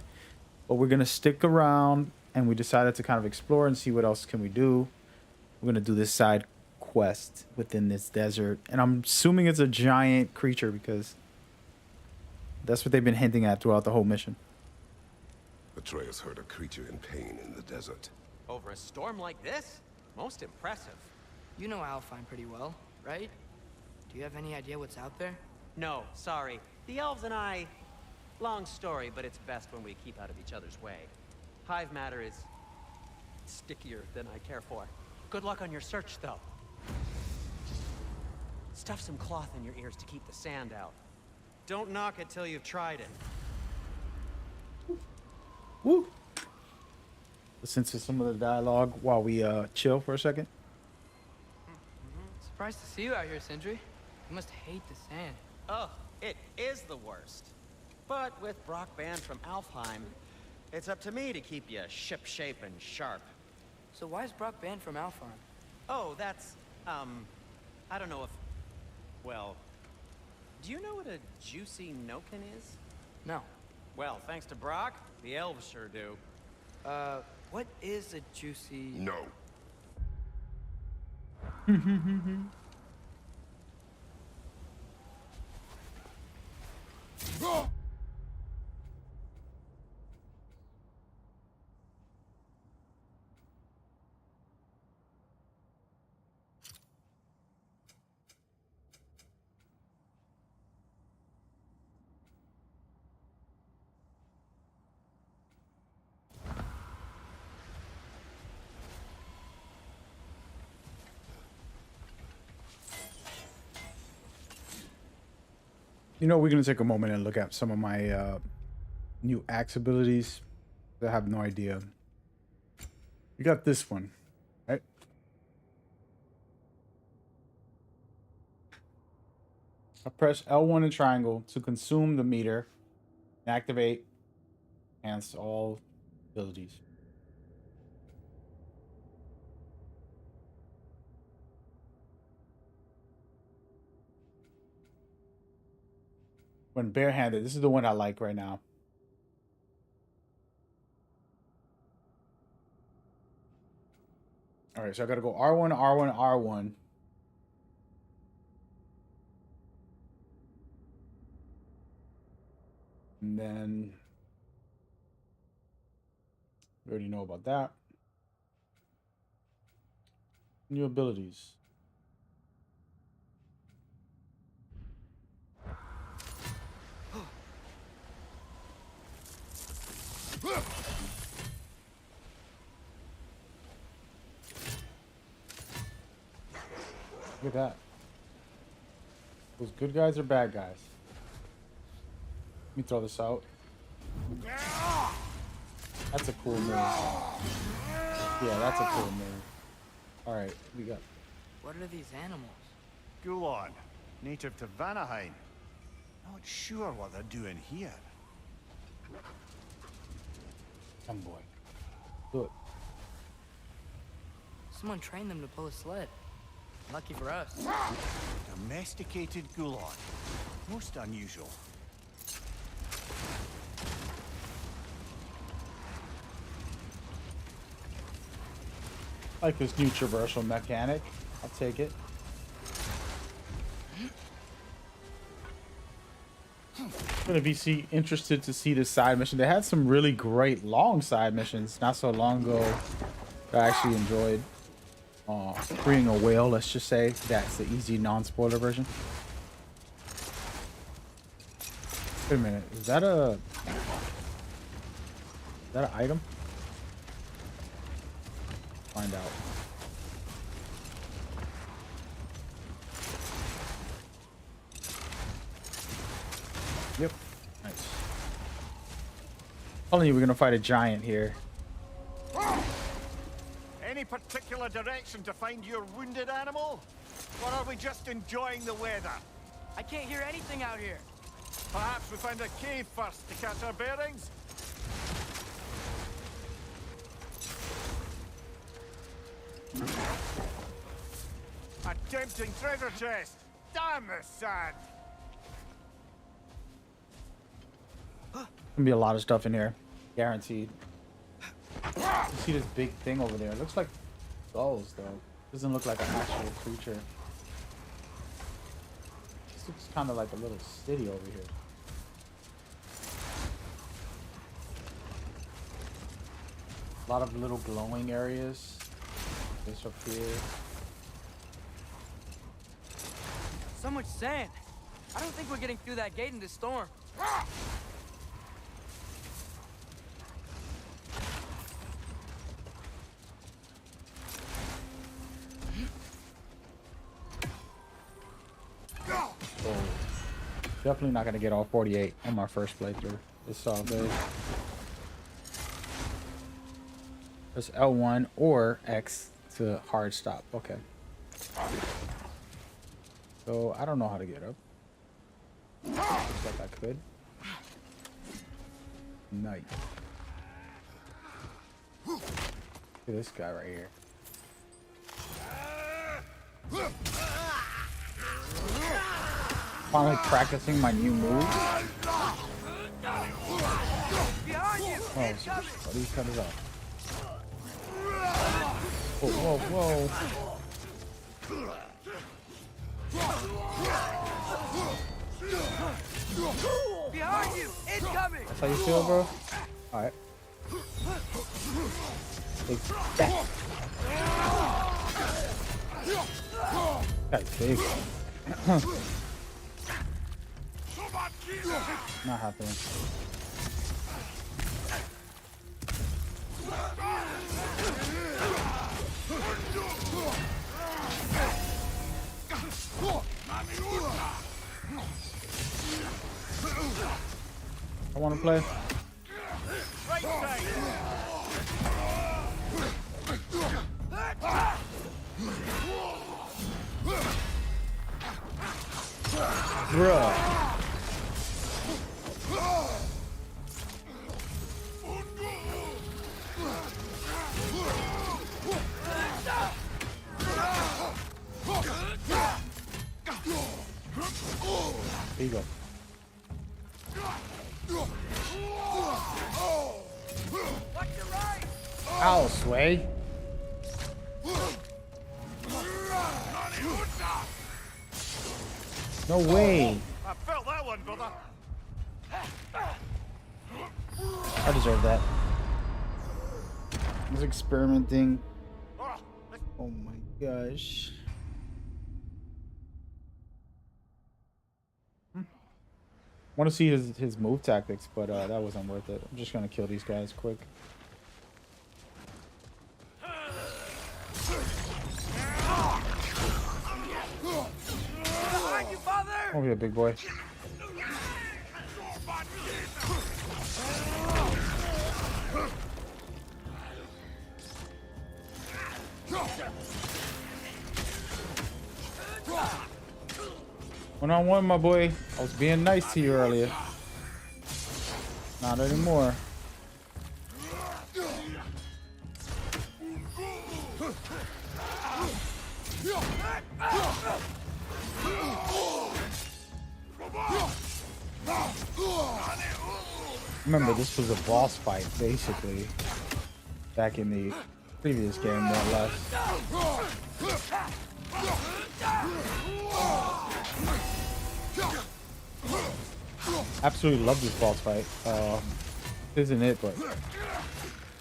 but we're going to stick around, and we decided to kind of explore and see what else can we do. We're going to do this side quest within this desert, and I'm assuming it's a giant creature because that's what they've been hinting at throughout the whole mission. Atreus heard a creature in pain in the desert. Over a storm like this? Most impressive. You know Alfheim pretty well, right? Do you have any idea what's out there? No, sorry. The elves and I... Long story, but it's best when we keep out of each other's way. Hive matter is... stickier than I care for. Good luck on your search, though. Stuff some cloth in your ears to keep the sand out. Don't knock it till you've tried it. Woo! Listen to some of the dialogue while we chill for a second. Surprised to see you out here, Sindri. You must hate the sand. Oh, it is the worst. But with Brock banned from Alfheim, it's up to me to keep you ship-shape and sharp. So why is Brock banned from Alfheim? Oh, that's, I don't know if... Well, do you know what a juicy Noken is? No. Well, thanks to Brock, the elves sure do. What is a juicy... No. You know, we're gonna take a moment and look at some of my new axe abilities. I have no idea. We got this one, right? I press L1 and triangle to consume the meter and activate enhance all abilities. When barehanded, this is the one I like right now. All right, so I gotta go R1, R1, R1. And then we already know about that. New abilities. Look at that. Those good guys or bad guys? Let me throw this out. That's a cool move. Yeah, that's a cool move. Alright, we got... What are these animals? Gulon, native to Vanaheim. Not sure what they're doing here. Come boy. Do it. Someone trained them to pull a sled. Lucky for us. Domesticated Gulon. Most unusual. I like this new traversal mechanic. I'll take it. I'm gonna be interested to see this side mission. They had some really great long side missions not so long ago that I actually enjoyed. Freeing a whale, let's just say. That's the easy non-spoiler version. Wait a minute, is that an item? Find out. Yep. Nice. Telling you, we're gonna fight a giant here. Any particular direction to find your wounded animal? Or are we just enjoying the weather? I can't hear anything out here. Perhaps we find a cave first to catch our bearings? A tempting treasure chest! Damn the sand! Gonna be a lot of stuff in here, guaranteed. You see this big thing over there? It looks like skulls, though. Doesn't look like an actual creature. This looks kind of like a little city over here. A lot of little glowing areas. This up here. So much sand. I don't think we're getting through that gate in this storm. Definitely not gonna get all 48 on my first playthrough. It's all good. There's L1 or X to hard stop. Okay. So I don't know how to get up. Looks like I could. Nice. Look at this guy right here. Finally practicing my new moves. Oh, so he cut it off. Whoa, whoa, whoa. Behind you! Incoming! That's how you feel, bro? Alright. Take that. That's big. Not happening. I want to play. Right side. Bruh. There you go. Ow, Sway. No way. I felt that one, brother. I deserve that. I was experimenting. Oh my gosh. Want to see his move tactics, but that wasn't worth it. I'm just gonna kill these guys quick. Over here, big boy. One-on-one, my boy. I was being nice to you earlier. Not anymore. Remember, this was a boss fight, basically, back in the previous game, more or less. Absolutely love this boss fight. Isn't it? But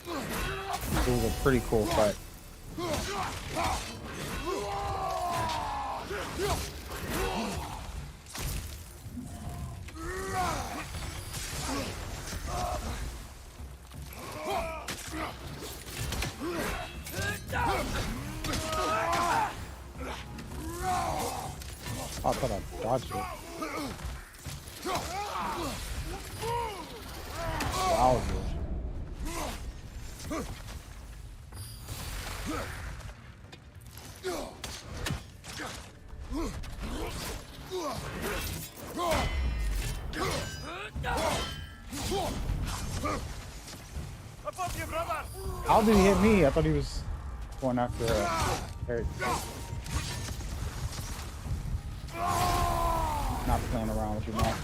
it was a pretty cool fight. I thought I dodged it. Wow, how did he hit me? I thought he was going after Eric. Not playing around with you, man.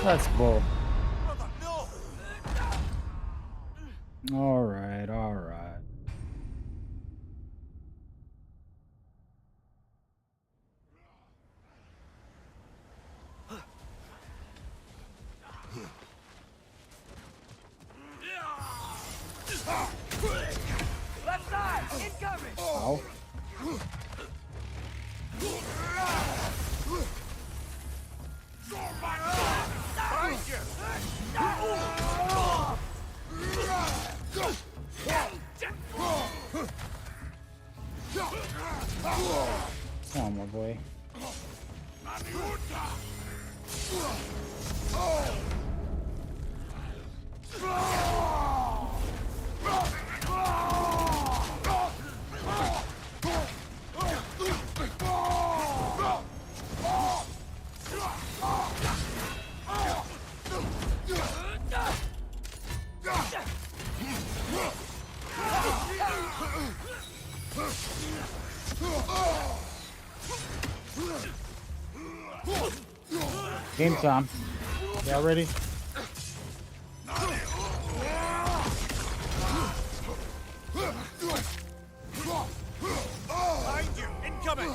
That's bull. All right, all right. Left side, incoming! Ow. Behind you! Come on, my boy. Game time. Y'all ready? Behind you! Incoming!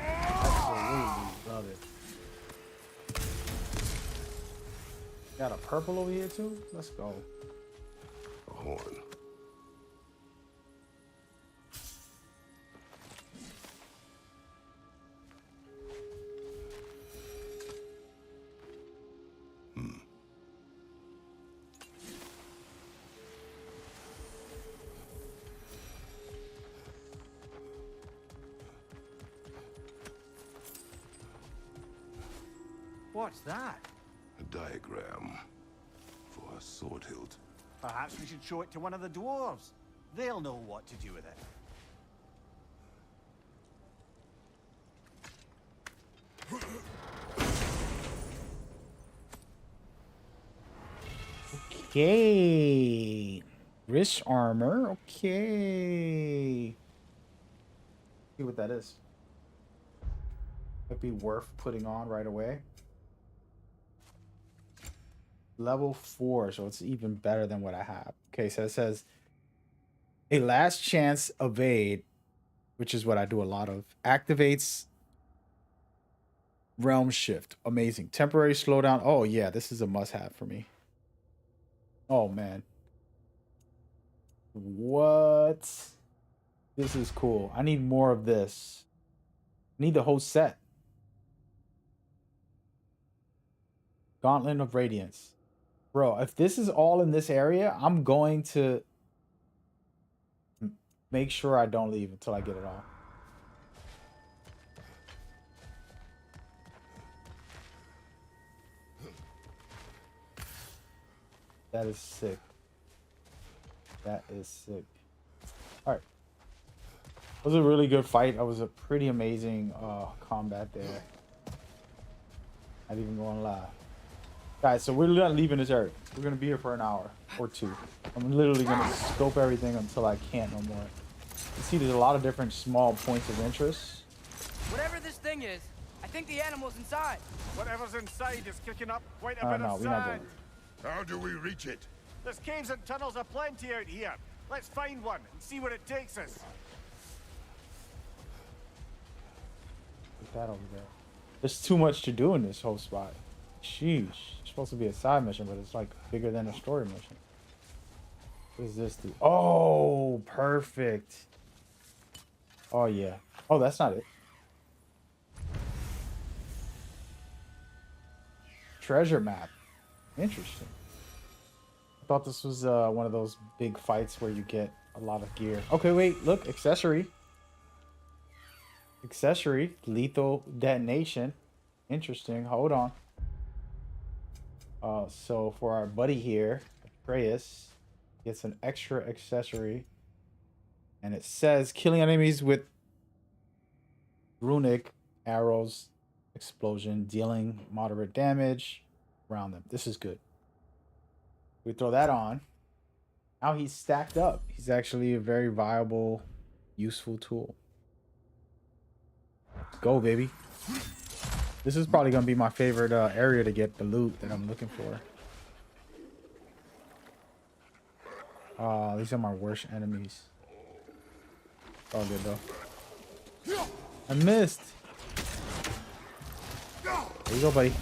Absolutely love it. Got a purple over here too? Let's go. A horn. What's that? A diagram for a sword hilt. Perhaps we should show it to one of the dwarves. They'll know what to do with it. Okay. Wrist armor. Okay. See what that is. Might be worth putting on right away. Level 4, so it's even better than what I have. Okay, so it says a last chance evade, which is what I do a lot of, activates realm shift. Amazing. Temporary slowdown. Oh yeah, this is a must-have for me. Oh man. What? This is cool. I need more of this. I need the whole set. Gauntlet of Radiance. Bro, if this is all in this area, I'm going to make sure I don't leave until I get it all. That is sick. That is sick. Alright. It was a really good fight. It was a pretty amazing combat there. Not even gonna lie. Guys, so we're not leaving this area. We're gonna be here for an hour or two. I'm literally gonna scope everything until I can't no more. You see there's a lot of different small points of interest. Whatever this thing is, I think the animal's inside. Whatever's inside is kicking up quite a bit No, of we're not sand. going. How do we reach it? There's caves and tunnels aplenty out here. Let's find one and see where it takes us. Put that over there. There's too much to do in this whole spot. Sheesh. It's supposed to be a side mission, but it's like bigger than a story mission. What does this do? Oh, perfect. Oh, yeah. Oh, that's not it. Treasure map. Interesting. I thought this was one of those big fights where you get a lot of gear. Okay, wait. Look. Accessory. Accessory. Lethal detonation. Interesting. Hold on. So for our buddy here, Atreus, gets an extra accessory. And it says killing enemies with runic arrows, explosion, dealing moderate damage around them. This is good. We throw that on. Now he's stacked up. He's actually a very viable, useful tool. Let's go, baby. This is probably gonna be my favorite area to get the loot that I'm looking for. These are my worst enemies. All good though. I missed. There you go, buddy.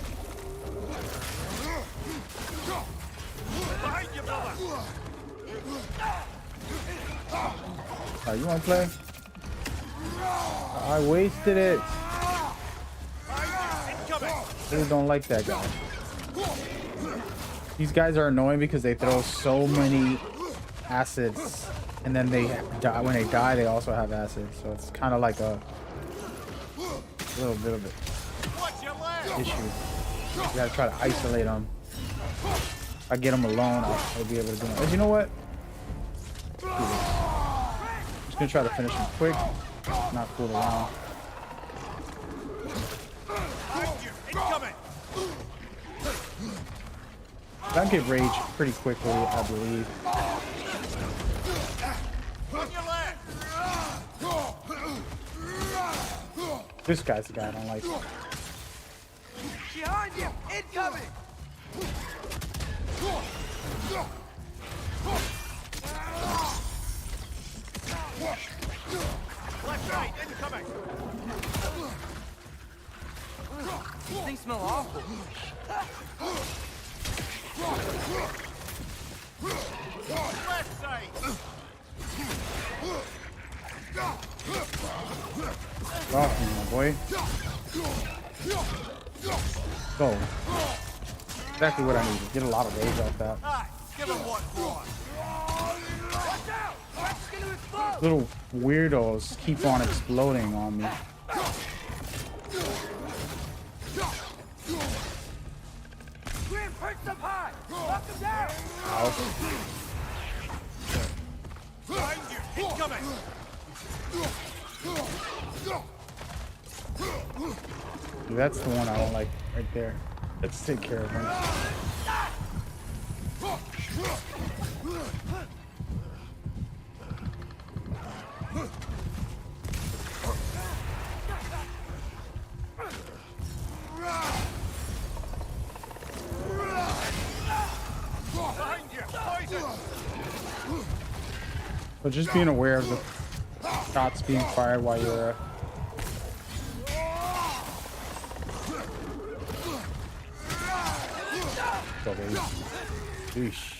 Alright, you wanna play? I wasted it. Really don't like that guy. These guys are annoying because they throw so many acids, and then they die. When they die, they also have acids. So it's kind of like a little bit of an issue. You gotta try to isolate them. If I get them alone, I'll be able to do it. But you know what? I'm just gonna try to finish them quick, not fool around. That get rage pretty quickly, I believe. This guy's the guy I don't like. Behind you! Incoming! Left, right, incoming! These things smell awful. Left side! Off me, my boy. Go. Exactly what I needed. Get a lot of rage off that. Alright, give him what for! Watch out! That's gonna explode! Little weirdos keep on exploding on me. Grim, perch up high! Knock him down! Behind you! Incoming! Dude, that's the one I don't like right there. Let's take care of him. Behind you! Poison! But just being aware of the shots being fired while you're go, baby. Sheesh.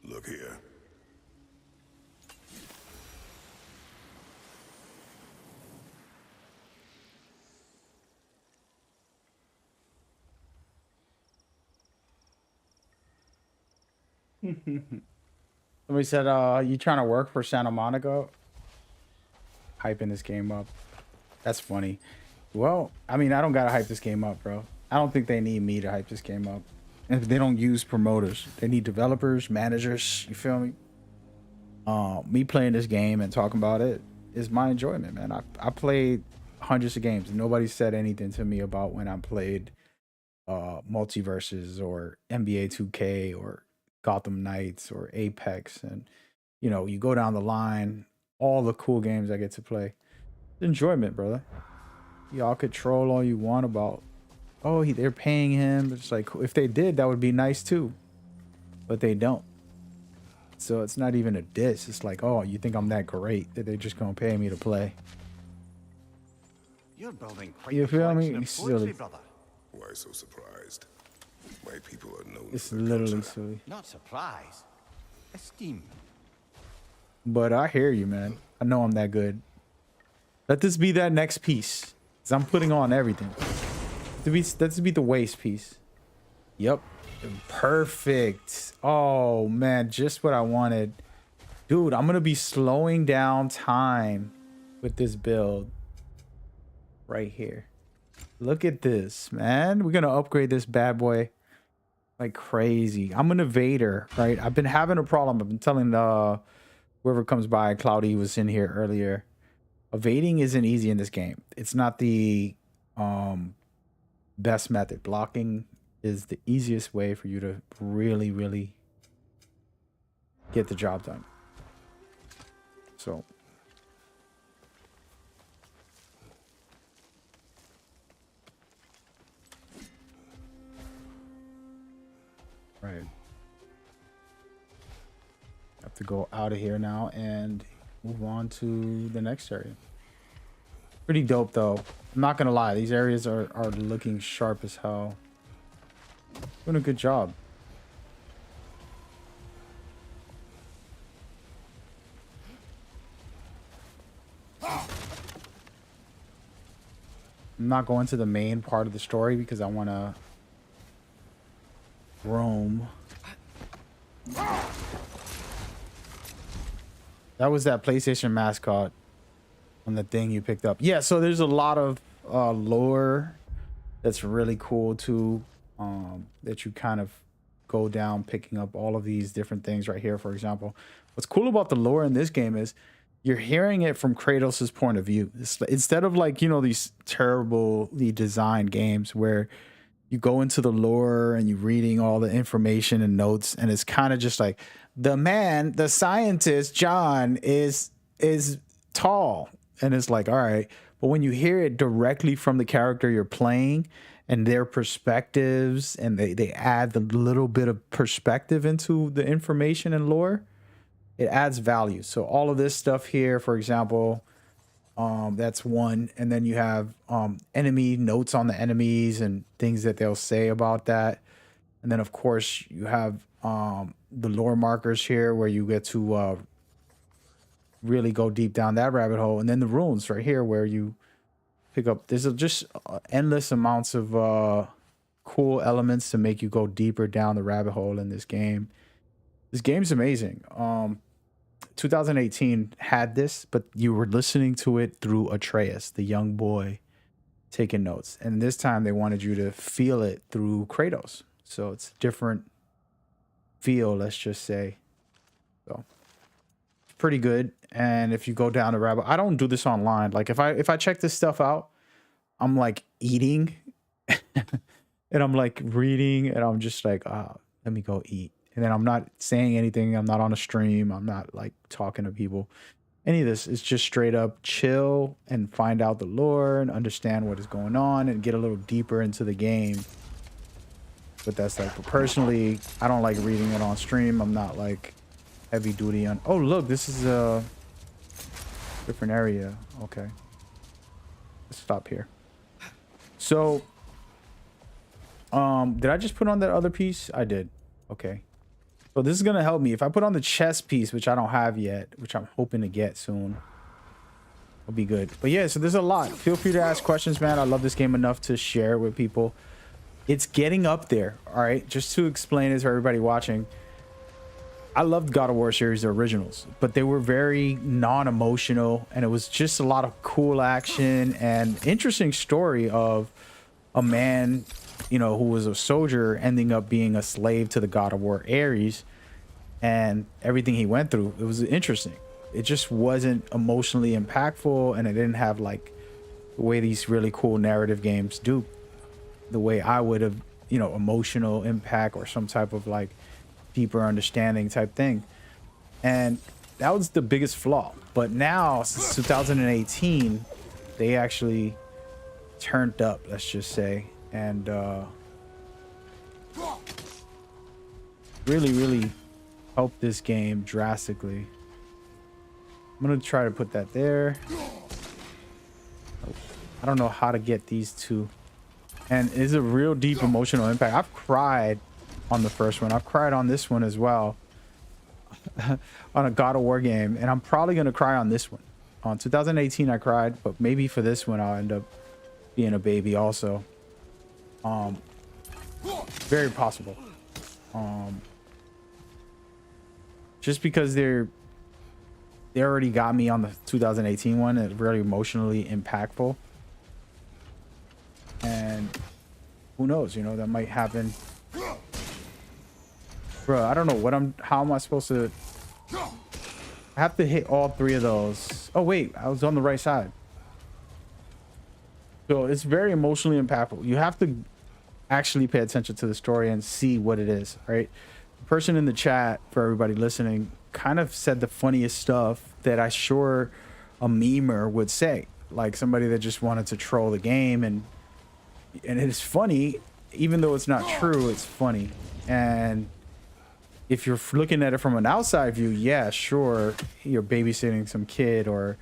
Look here. Somebody said, you trying to work for Santa Monica? Hyping this game up. That's funny. Well, I mean, I don't gotta hype this game up, bro. I don't think they need me to hype this game up. And they don't use promoters. They need developers, managers, you feel me? Me playing this game and talking about it is my enjoyment, man. I played hundreds of games. Nobody said anything to me about when I played Multiverses or NBA 2K or Gotham Knights or Apex. And, you know, you go down the line, all the cool games I get to play. Enjoyment, brother. Y'all could troll all you want about, oh, they're paying him. It's like, if they did, that would be nice too. But they don't. So it's not even a diss. It's like, oh, you think I'm that great that they're just gonna pay me to play? You're building quite You a feel me? collection of It's poetry, silly. brother. Why so surprised? My people are known It's for their literally culture. silly. Not surprise. Esteem. But I hear you, man. I know I'm that good. Let this be that next piece. Cause I'm putting on everything. Let this be the waist piece. Yep. Perfect. Oh man, just what I wanted. Dude, I'm gonna be slowing down time with this build right here. Look at this, man. We're gonna upgrade this bad boy like crazy. I'm an evader, right? I've been having a problem. I've been telling whoever comes by, Cloudy was in here earlier. Evading isn't easy in this game. It's not the best method. Blocking is the easiest way for you to really, really get the job done. So right. Have to go out of here now and move on to the next area. Pretty dope though. I'm not gonna lie, these areas are looking sharp as hell. Doing a good job. I'm not going to the main part of the story because I want to roam. That was that PlayStation mascot on the thing you picked up. Yeah, so there's a lot of lore that's really cool too, that you kind of go down picking up all of these different things right here. For example, what's cool about the lore in this game is you're hearing it from Kratos's point of view. Instead of like, you know, these terribly designed games where you go into the lore and you're reading all the information and notes, and it's kind of just like the scientist John is tall, and it's like, all right. But when you hear it directly from the character you're playing and their perspectives, and they add the little bit of perspective into the information and lore, it adds value. So all of this stuff here, for example, that's one. And then you have enemy notes on the enemies and things that they'll say about that. And then, of course, you have the lore markers here where you get to really go deep down that rabbit hole. And then the runes right here where you pick up. There's just endless amounts of cool elements to make you go deeper down the rabbit hole in this game. This game's amazing. 2018 had this, but you were listening to it through Atreus, the young boy taking notes. And this time they wanted you to feel it through Kratos. So it's a different feel, let's just say. So it's pretty good. And if you go down the rabbit, I don't do this online. Like if I check this stuff out, I'm like eating and I'm like reading and I'm just like, let me go eat. And then I'm not saying anything. I'm not on a stream. I'm not like talking to people. Any of this is just straight up chill and find out the lore and understand what is going on and get a little deeper into the game. But that's like, personally, I don't like reading it on stream. I'm not like heavy duty on. Oh, look, this is a different area. Okay. Let's stop here. So, did I just put on that other piece? I did. Okay. So this is going to help me. If I put on the chest piece, which I don't have yet, which I'm hoping to get soon, it'll be good. But yeah, so there's a lot. Feel free to ask questions, man. I love this game enough to share it with people. It's getting up there, all right? Just to explain it to everybody watching, I loved God of War series, the originals, but they were very non-emotional, and it was just a lot of cool action and interesting story of a man, you know, who was a soldier ending up being a slave to the God of War Ares, and everything he went through. It was interesting. It just wasn't emotionally impactful, and it didn't have like the way these really cool narrative games do, the way I would have, you know, emotional impact or some type of like deeper understanding type thing. And that was the biggest flaw. But now, since 2018, they actually turned up, let's just say, and really helped this game drastically. I'm gonna try to put that there. I don't know how to get these two, and it's a real deep emotional impact. I've cried on the first one. I've cried on this one as well. On a God of War game, and I'm probably gonna cry on this one. On 2018 I cried, but maybe for this one I'll end up being a baby also. Very possible. Just because they already got me on the 2018 one. It's really emotionally impactful, and who knows, you know, that might happen Bro, I don't know what how am I supposed to... I have to hit all 3 of those. Oh, wait, I was on the right side. So it's very emotionally impactful. You have to actually pay attention to the story and see what it is, right? The person in the chat, for everybody listening, kind of said the funniest stuff that I sure a memer would say. Like somebody that just wanted to troll the game, and it's funny, even though it's not true, it's funny. And if you're looking at it from an outside view, yeah, sure, you're babysitting some kid, or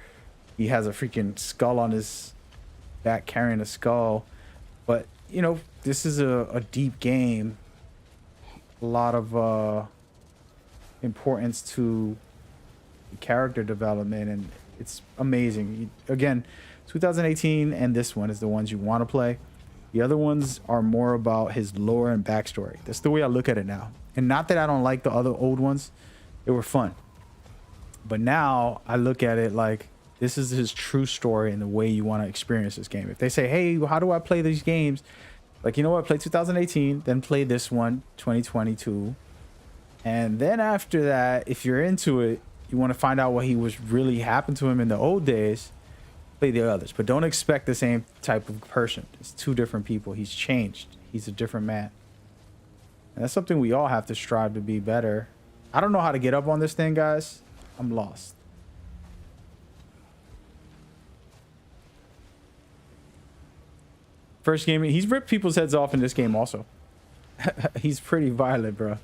he has a freaking skull on his back carrying a skull. But, you know, this is a deep game. A lot of importance to character development, and it's amazing. Again, 2018 and this one is the ones you want to play. The other ones are more about his lore and backstory. That's the way I look at it now. And not that I don't like the other old ones. They were fun. But now I look at it like this is his true story and the way you want to experience this game. If they say, hey, how do I play these games? Like, you know what? Play 2018, then play this one, 2022. And then after that, if you're into it, you want to find out what he was really happened to him in the old days, play the others. But don't expect the same type of person. It's 2 different people. He's changed. He's a different man. And that's something we all have to strive to be better. I don't know how to get up on this thing, guys. I'm lost. First game, he's ripped people's heads off in this game also. He's pretty violent, bro.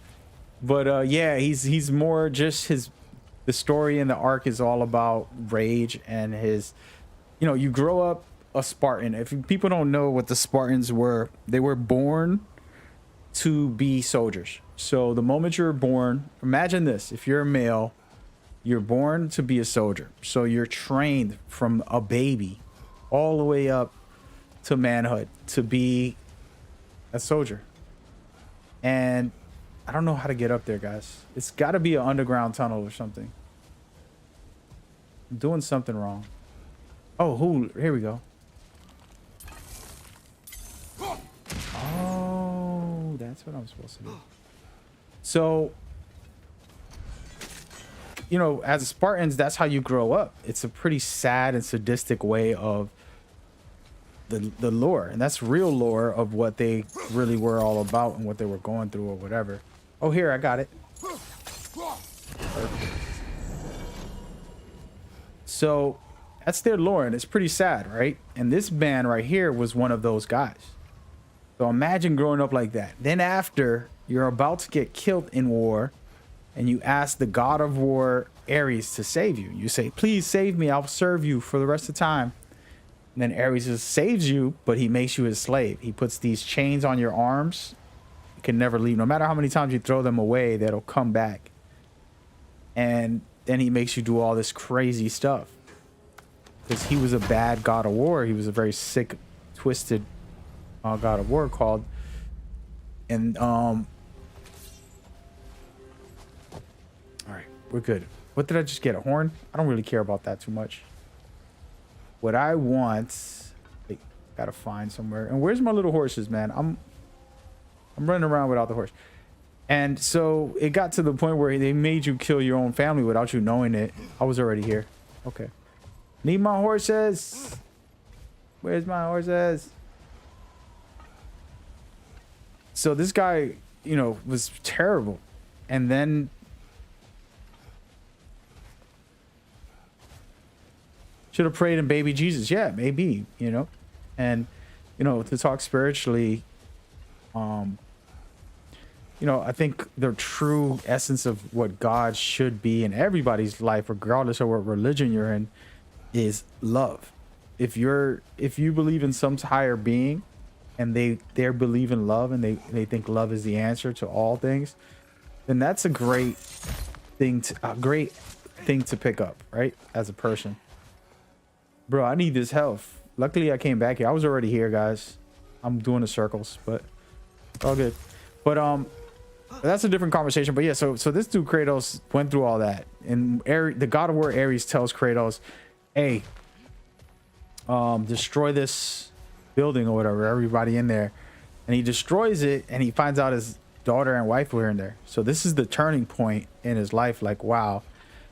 But yeah, he's more just the story and the arc is all about rage and his, you know, you grow up a Spartan. If people don't know what the Spartans were, they were born to be soldiers. So the moment you're born, imagine this, if you're a male, you're born to be a soldier. So you're trained from a baby all the way up to manhood to be a soldier. And I don't know how to get up there, guys. It's got to be an underground tunnel or something. I'm doing something wrong. Oh, here we go. Oh, that's what I'm supposed to do. So, you know, as Spartans, that's how you grow up. It's a pretty sad and sadistic way of the lore, and that's real lore of what they really were all about and what they were going through or whatever. Oh, here, I got it. Perfect. So that's their lore, and it's pretty sad, right? And this man right here was one of those guys. So imagine growing up like that. Then after you're about to get killed in war, and you ask the god of war Ares to save you. You say, please save me, I'll serve you for the rest of the time. And then Ares just saves you, but he makes you his slave. He puts these chains on your arms. You can never leave. No matter how many times you throw them away, that'll come back. And then he makes you do all this crazy stuff. Because he was a bad god of war. He was a very sick, twisted god of war called. And, all right, we're good. What did I just get? A horn? I don't really care about that too much. What I want, wait, gotta find somewhere. And where's my little horses, man? I'm running around without the horse. And so it got to the point where they made you kill your own family without you knowing it. I was already here. Okay. Need my horses. Where's my horses? So this guy, you know, was terrible. And then should have prayed in baby Jesus. Yeah, maybe, you know. And, you know, to talk spiritually, you know, I think the true essence of what God should be in everybody's life, regardless of what religion you're in, is love. If you believe in some higher being and they believe in love and they think love is the answer to all things, then that's a great thing to pick up, right? As a person. Bro, I need this health. Luckily, I came back here. I was already here, guys. I'm doing the circles, but all good. But that's a different conversation. But yeah, so this dude Kratos went through all that, and the God of War Ares tells Kratos, "Hey, destroy this building or whatever. Everybody in there," and he destroys it, and he finds out daughter and wife were in there. So this is the turning point in his life. Like, wow,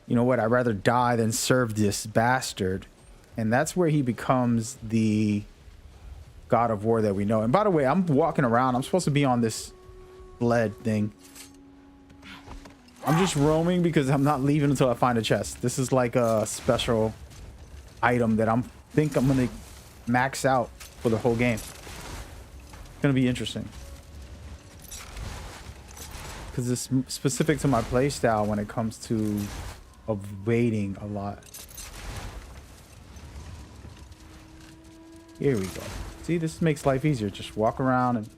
you know what? I'd rather die than serve this bastard. And that's where he becomes the God of War that we know. And by the way, I'm walking around. I'm supposed to be on this sled thing. I'm just roaming because I'm not leaving until I find a chest. This is like a special item that I'm gonna max out for the whole game. It's gonna be interesting because it's specific to my playstyle when it comes to waiting a lot. Here we go. See, this makes life easier. Just walk around. And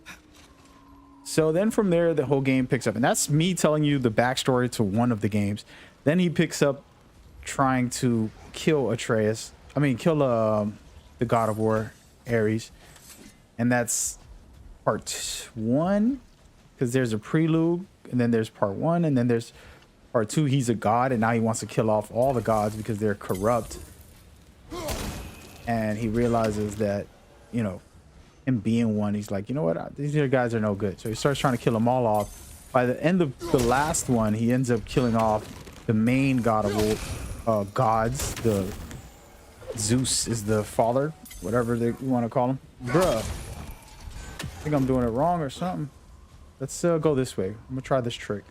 so then from there, the whole game picks up. And that's me telling you the backstory to one of the games. Then he picks up trying to kill Atreus. I mean, kill the God of War, Ares. And that's part 1. Because there's a prelude. And then there's part 1. And then there's part 2. He's a god. And now he wants to kill off all the gods because they're corrupt. And he realizes that, you know, him being one, he's like, you know what, these other guys are no good. So he starts trying to kill them all off. By the end of the last one, he ends up killing off the main god of all gods. The Zeus is the father, whatever they want to call him. Bruh, I think I'm doing it wrong or something. Let's go this way. I'm gonna try this trick.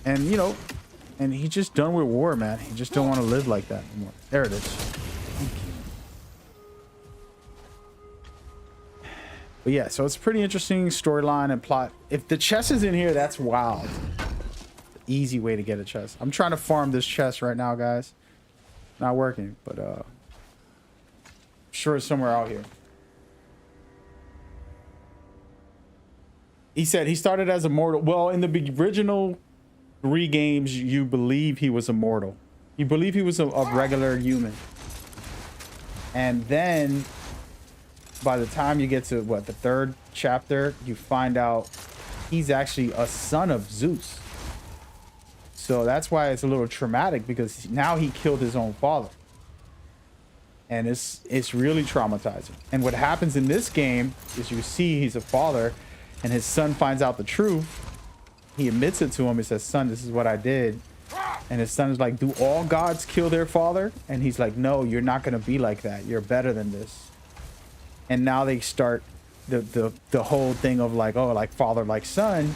And you know, and he's just done with war, man. He just don't want to live like that anymore. There it is. Thank you. But yeah, so it's a pretty interesting storyline and plot. If the chest is in here, that's wild. Easy way to get a chest. I'm trying to farm this chest right now, guys. Not working, but I'm sure it's somewhere out here. He said he started as a mortal. Well, in the original 3 games, you believe he was immortal. You believe he was a regular human. And then by the time you get to what, the 3rd chapter, you find out he's actually a son of Zeus. So that's why it's a little traumatic, because now he killed his own father. And it's really traumatizing. And what happens in this game is you see he's a father and his son finds out the truth. He admits it to him. He says, son, this is what I did. And his son is like, do all gods kill their father? And he's like, no, you're not going to be like that. You're better than this. And now they start the whole thing of like, oh, like father, like son.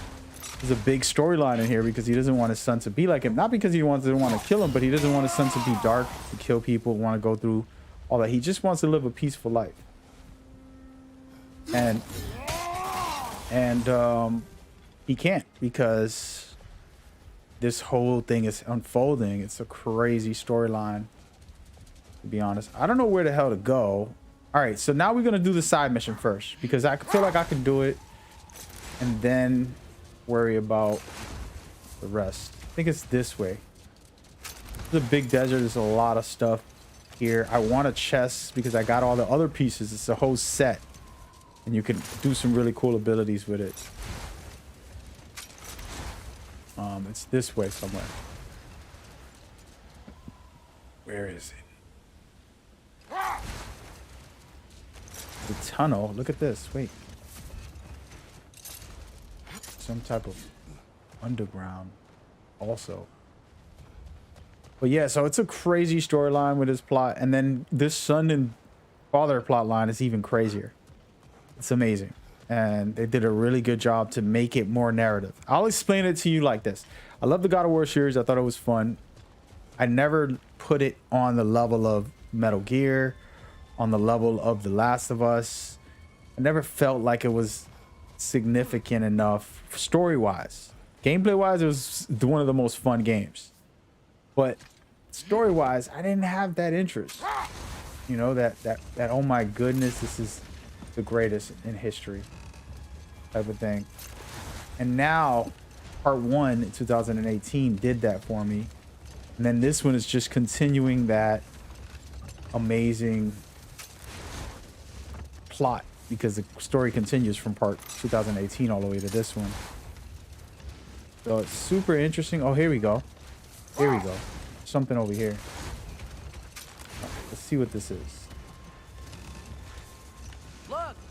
There's a big storyline in here because he doesn't want his son to be like him. Not because he doesn't want to kill him, but he doesn't want his son to be dark, to kill people, want to go through all that. He just wants to live a peaceful life. And he can't, because this whole thing is unfolding. It's a crazy storyline, to be honest. I don't know where the hell to go. All right, so now we're gonna do the side mission first, because I feel like I can do it and then worry about the rest. I think it's this way. It's a big desert. There's a lot of stuff here. I want a chest because I got all the other pieces. It's a whole set, and you can do some really cool abilities with it. It's this way somewhere. Where is it? The tunnel. Look at this. Wait. Some type of underground also. But yeah, so it's a crazy storyline with his plot. And then this son and father plot line is even crazier. It's amazing. And they did a really good job to make it more narrative. I'll explain it to you like this. I love the God of War series. I thought it was fun. I never put it on the level of Metal Gear, on the level of The Last of Us. I never felt like it was significant enough story-wise. Gameplay-wise, it was one of the most fun games. But story-wise, I didn't have that interest. You know, that oh my goodness, this is the greatest in history type of thing. And now part 1 in 2018 did that for me. And then this one is just continuing that amazing plot, because the story continues from part 2018 all the way to this one. So it's super interesting. Oh, here we go. Here we go. Something over here. Let's see what this is.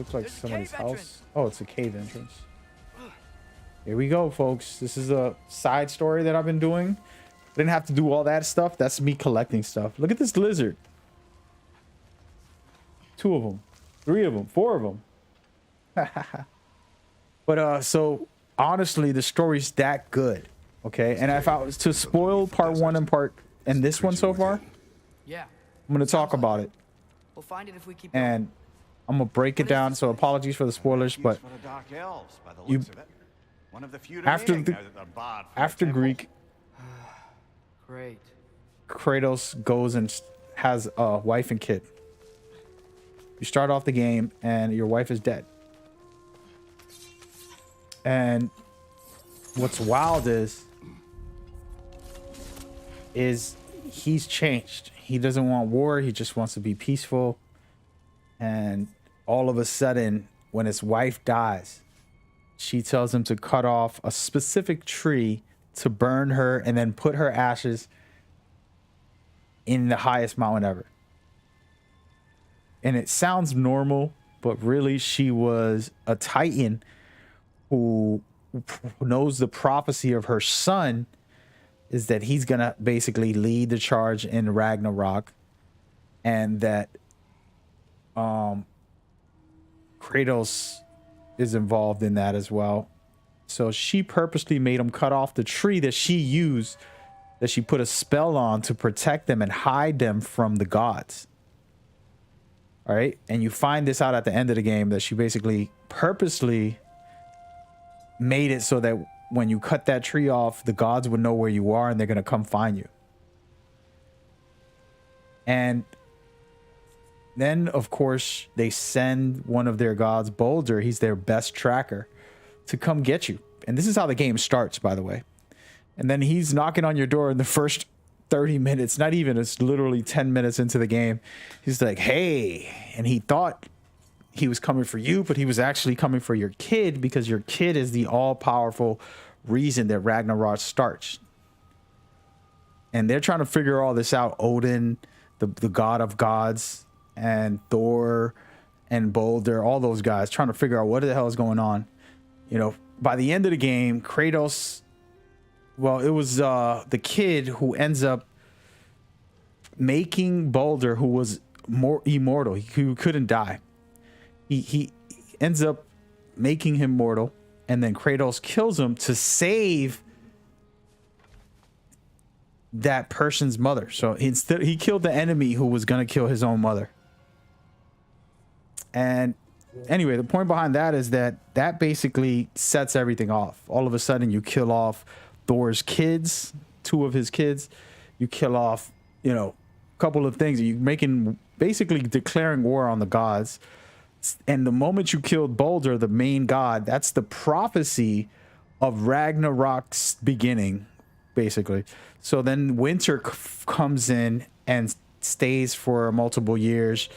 Looks like There's a somebody's cave house. entrance. Oh, it's a cave entrance. Here we go, folks. This is a side story that I've been doing. I didn't have to do all that stuff. That's me collecting stuff. Look at this lizard. 2 of them, 3 of them, 4 of them. But so honestly, the story's that good. Okay, and if I was to spoil part 1 and this one so far, Yeah. I'm gonna talk about it, We'll find it if we keep going. and I'm gonna break it down. So apologies for the spoilers, but For the Dark Elves, by the you- looks of it. One of the few after remaining the- now that they're barred from the after temple. Greek, Great. Kratos goes and has a wife and kid. You start off the game and your wife is dead. And what's wild is he's changed. He doesn't want war. He just wants to be peaceful. And all of a sudden, when his wife dies, she tells him to cut off a specific tree to burn her and then put her ashes in the highest mountain ever. And it sounds normal, but really she was a Titan who knows the prophecy of her son is that he's gonna basically lead the charge in Ragnarok, and that Kratos is involved in that as well. So she purposely made him cut off the tree that she used, that she put a spell on to protect them and hide them from the gods. All right, and you find this out at the end of the game, that she basically purposely made it so that when you cut that tree off, the gods would know where you are and they're going to come find you. And then, of course, they send one of their gods, Boulder, he's their best tracker, to come get you. And this is how the game starts, by the way. And then he's knocking on your door in the first 30 minutes, not even, it's literally 10 minutes into the game. He's like, hey, and he thought he was coming for you, but he was actually coming for your kid, because your kid is the all-powerful reason that Ragnarok starts. And they're trying to figure all this out. Odin, the god of gods, and Thor and Boulder, all those guys trying to figure out what the hell is going on. You know, by the end of the game, Kratos, well, it was the kid who ends up making Boulder, who was more immortal, who couldn't die. He ends up making him mortal, and then Kratos kills him to save that person's mother. So instead, he killed the enemy who was gonna kill his own mother. And anyway, the point behind that is that basically sets everything off. All of a sudden, you kill off Thor's kids, 2 of his kids. You kill off, you know, a couple of things. You're basically declaring war on the gods. And the moment you killed Boulder, the main god, that's the prophecy of Ragnarok's beginning, basically. So then winter comes in and stays for multiple years,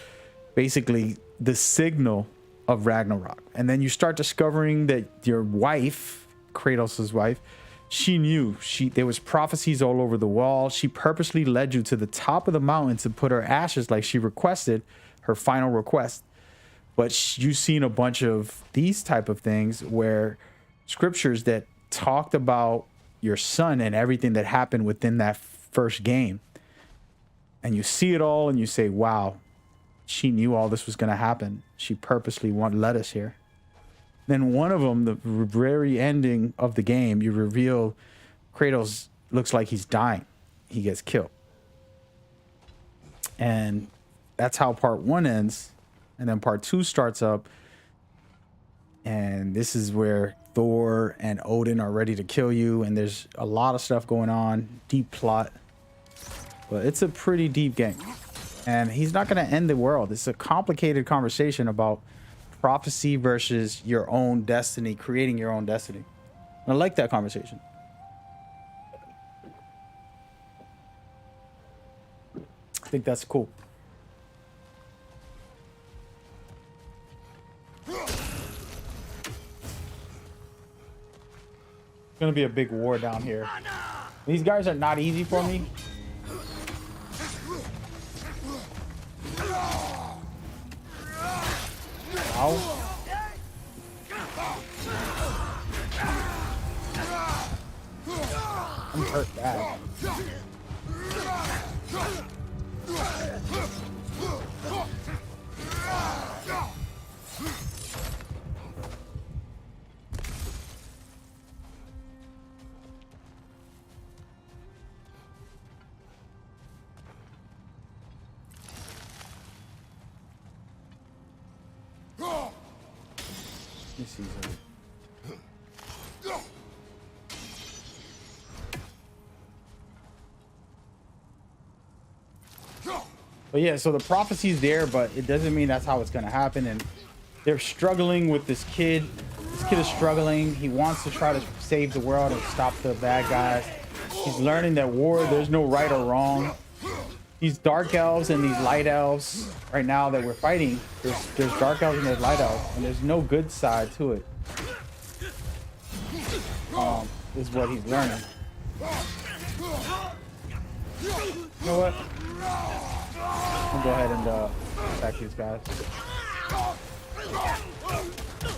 basically the signal of Ragnarok. And then you start discovering that your wife, Kratos' wife, she knew. There was prophecies all over the wall. She purposely led you to the top of the mountain to put her ashes, like she requested, her final request. But you've seen a bunch of these type of things where scriptures that talked about your son and everything that happened within that first game. And you see it all and you say, wow, she knew all this was going to happen. She purposely led us here. Then one of them, the very ending of the game, you reveal Kratos looks like he's dying. He gets killed. And that's how part 1 ends. And then part 2 starts up. And this is where Thor and Odin are ready to kill you. And there's a lot of stuff going on. Deep plot. But it's a pretty deep game. And he's not going to end the world. It's a complicated conversation about prophecy versus your own destiny, creating your own destiny. And I like that conversation. I think that's cool. It's gonna be a big war down here. These guys are not easy for me. Ow. I'm hurt bad. This is But yeah, so the prophecy's there, but it doesn't mean that's how it's gonna happen. And they're struggling with this kid. This kid is struggling. He wants to try to save the world and stop the bad guys. He's learning that war, there's no right or wrong. These dark elves and these light elves right now that we're fighting, there's dark elves and there's light elves, and there's no good side to it. Is what he's learning. You know what? I'll go ahead and attack these guys.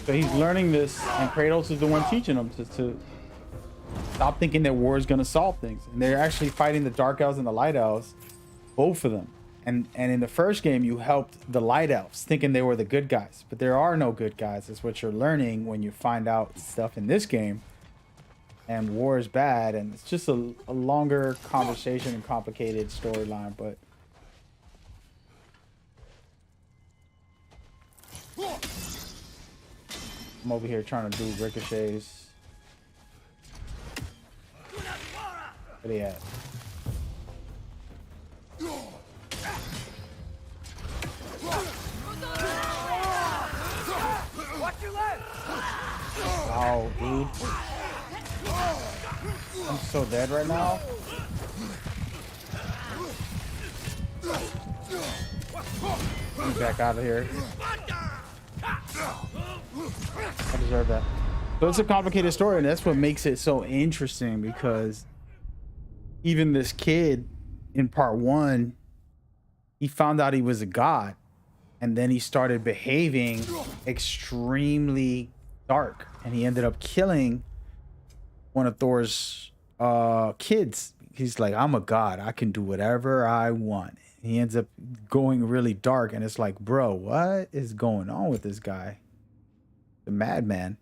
So he's learning this, and Kratos is the one teaching him to stop thinking that war is going to solve things. And they're actually fighting the dark elves and the light elves, both of them. And in the first game, you helped the light elves, thinking they were the good guys. But there are no good guys. It's what you're learning when you find out stuff in this game. And war is bad, and it's just a longer conversation and complicated storyline, but I'm over here trying to do ricochets. Where they at? Watch your left! Wow, dude. I'm so dead right now. Get back out of here. I deserve that. So it's a complicated story, and that's what makes it so interesting, because even this kid in part 1, he found out he was a god, and then he started behaving extremely dark, and he ended up killing one of Thor's kids. He's like, I'm a god, I can do whatever I want. He ends up going really dark, and it's like, bro, what is going on with this guy? The madman.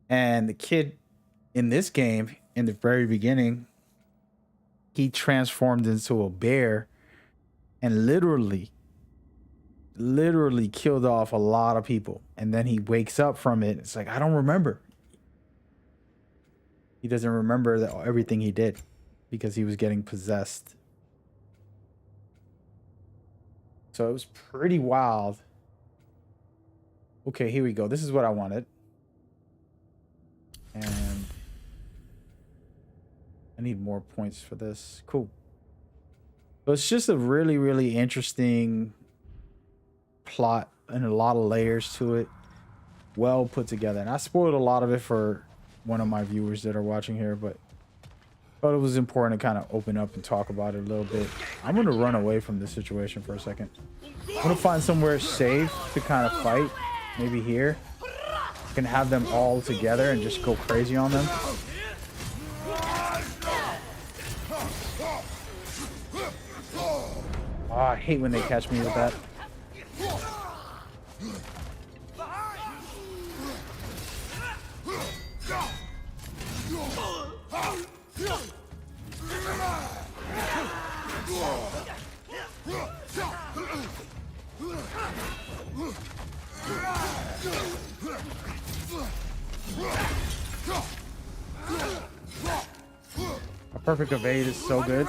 And the kid in this game, in the very beginning, he transformed into a bear and literally killed off a lot of people. And then he wakes up from it. It's like, I don't remember. He doesn't remember everything he did because he was getting possessed. So it was pretty wild. Okay, here we go. This is what I wanted. And I need more points for this. Cool. So it's just a really, really interesting plot and a lot of layers to it. Well put together. And I spoiled a lot of it for one of my viewers that are watching here, but thought it was important to kind of open up and talk about it a little bit. I'm going to run away from this situation for a second. I'm going to find somewhere safe to kind of fight. Maybe here. I can have them all together and just go crazy on them. Oh, I hate when they catch me with that. A perfect evade is so good.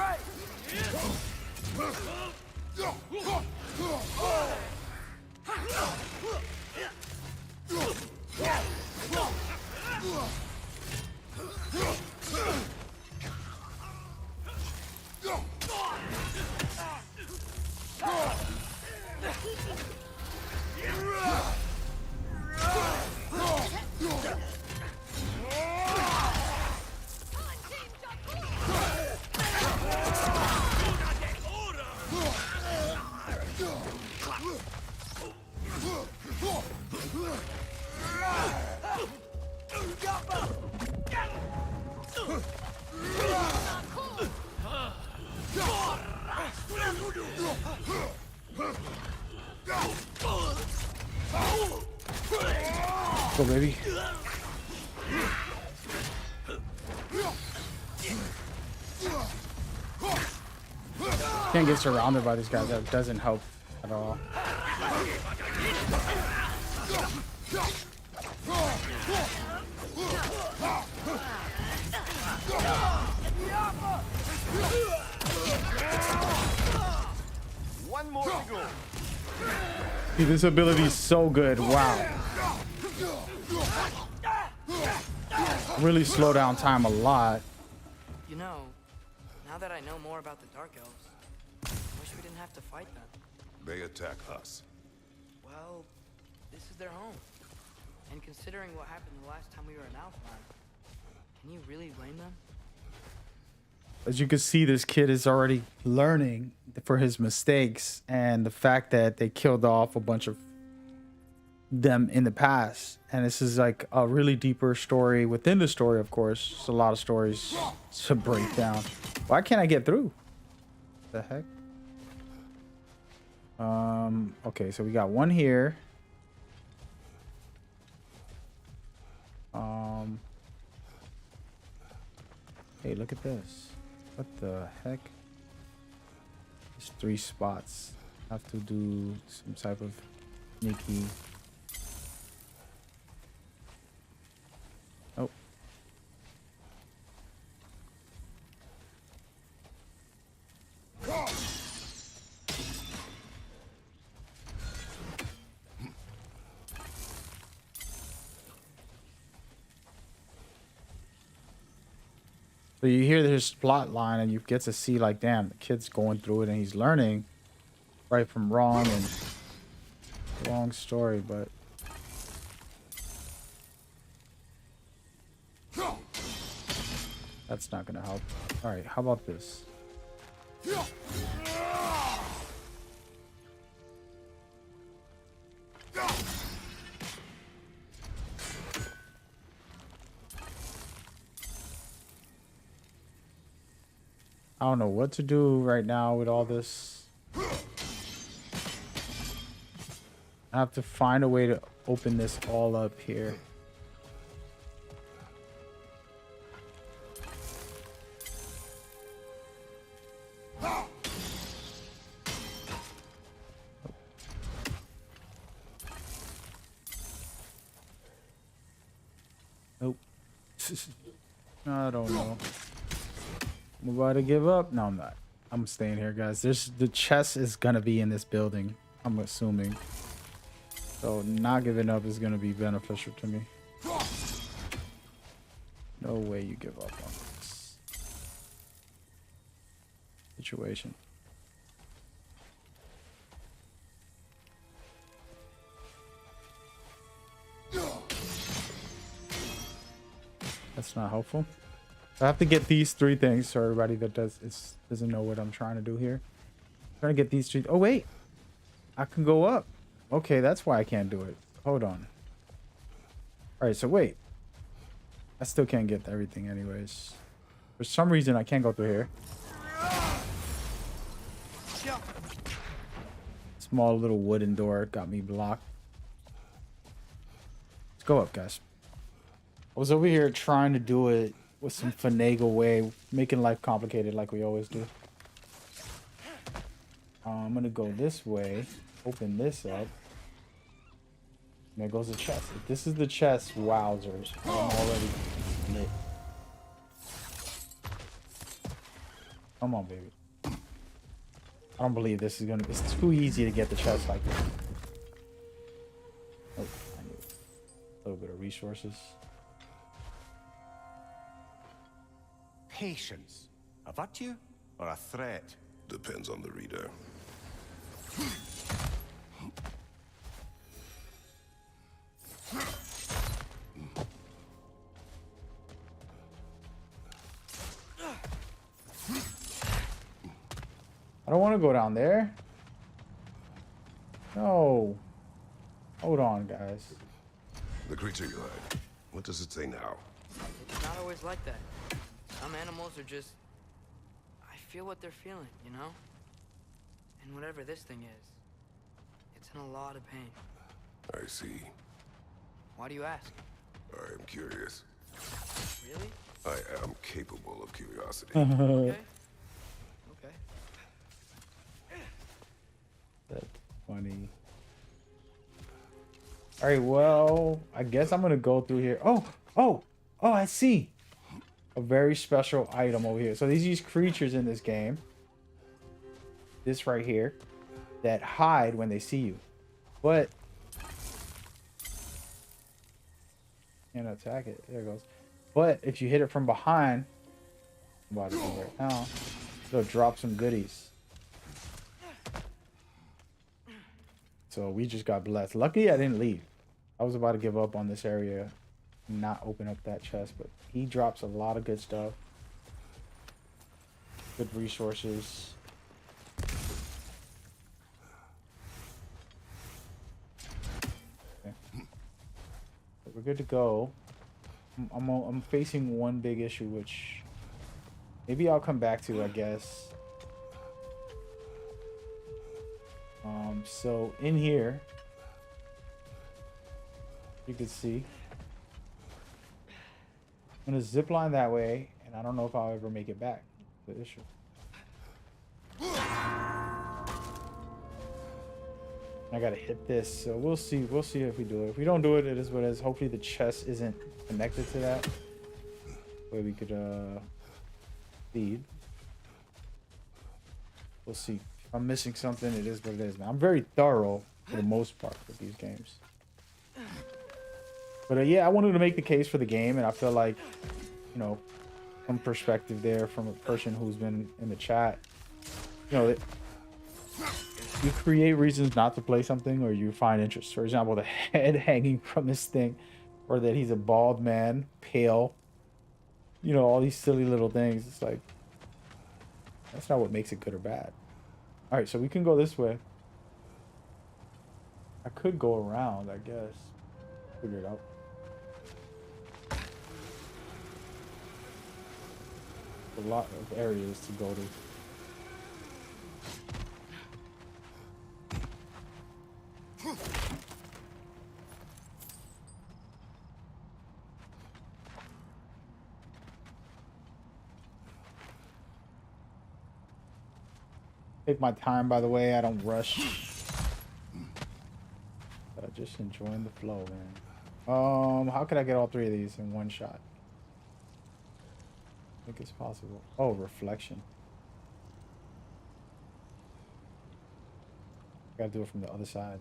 Go, baby. Can't get surrounded by these guys. That doesn't help at all. One more to go. Dude, this ability is so good. Wow. Really slow down time a lot. You know, now that I know more about the Dark Elves, I wish we didn't have to fight them. They attack us. Well, this is their home. And considering what happened the last time we were in Alfheim, can you really blame them? As you can see, this kid is already learning for his mistakes, and the fact that they killed off a bunch of them in the past. And this is like a really deeper story within the story, of course. It's a lot of stories to break down. Why can't I get through? The heck? Okay, so we got one here. Hey, look at this. What the heck? There's 3 spots. I have to do some type of sneaky. Oh. So you hear this plot line and you get to see like, damn, the kid's going through it and he's learning right from wrong, and long story, but that's not gonna help. All right, how about this? I don't know what to do right now with all this. I have to find a way to open this all up here. Nope. I don't know. I'm about to give up. No, I'm not. I'm staying here, guys. The chest is gonna be in this building, I'm assuming. So not giving up is gonna be beneficial to me. No way you give up on this situation. That's not helpful. I have to get these 3 things, so everybody that doesn't know what I'm trying to do here. I'm trying to get these 3. Oh wait, I can go up. Okay, that's why I can't do it. Hold on. All right, so wait. I still can't get everything anyways. For some reason, I can't go through here. Small little wooden door got me blocked. Let's go up, guys. I was over here trying to do it with some finagle way, making life complicated like we always do. I'm gonna go this way, open this up. There goes the chest. If this is the chest, wowzers. I'm already lit. Come on, baby. I don't believe this is gonna. It's too easy to get the chest like this. Oh, I need a little bit of resources. Patience. A virtue or a threat? Depends on the reader. I don't want to go down there. No. Hold on, guys. The creature you had. What does it say now? It's not always like that. Some animals are just... I feel what they're feeling, you know? And whatever this thing is, it's in a lot of pain. I see. Why do you ask? I am curious. Really? I am capable of curiosity. Okay. Okay. That's funny. All right, well, I guess I'm gonna go through here. Oh, I see a very special item over here. So these creatures in this game, this right here, that hide when they see you, but can't attack it. There it goes. But if you hit it from behind, I'm about to do right now, it'll drop some goodies. So we just got blessed. Lucky I didn't leave. I was about to give up on this area and not open up that chest, but he drops a lot of good stuff. Good resources. Okay. But we're good to go. I'm facing one big issue, which maybe I'll come back to, I guess. So in here, you can see I'm gonna zip line that way, and I don't know if I'll ever make it back. The issue. I gotta hit this, so we'll see. We'll see if we do it. If we don't do it, it is what it is. Hopefully the chest isn't connected to that, where we could feed. We'll see. If I'm missing something, it is what it is, man. I'm very thorough for the most part with these games. But yeah, I wanted to make the case for the game, and I feel like, you know, some perspective there from a person who's been in the chat. You know, you create reasons not to play something, or you find interest. For example, the head hanging from this thing, or that he's a bald man, pale. You know, all these silly little things. It's like, that's not what makes it good or bad. All right, so we can go this way. I could go around, I guess. Figure it out. A lot of areas to go to. Take my time, by the way. I don't rush. But I'm just enjoying the flow, man. How can I get all three of these in one shot? I think it's possible. Oh, reflection. Gotta do it from the other side.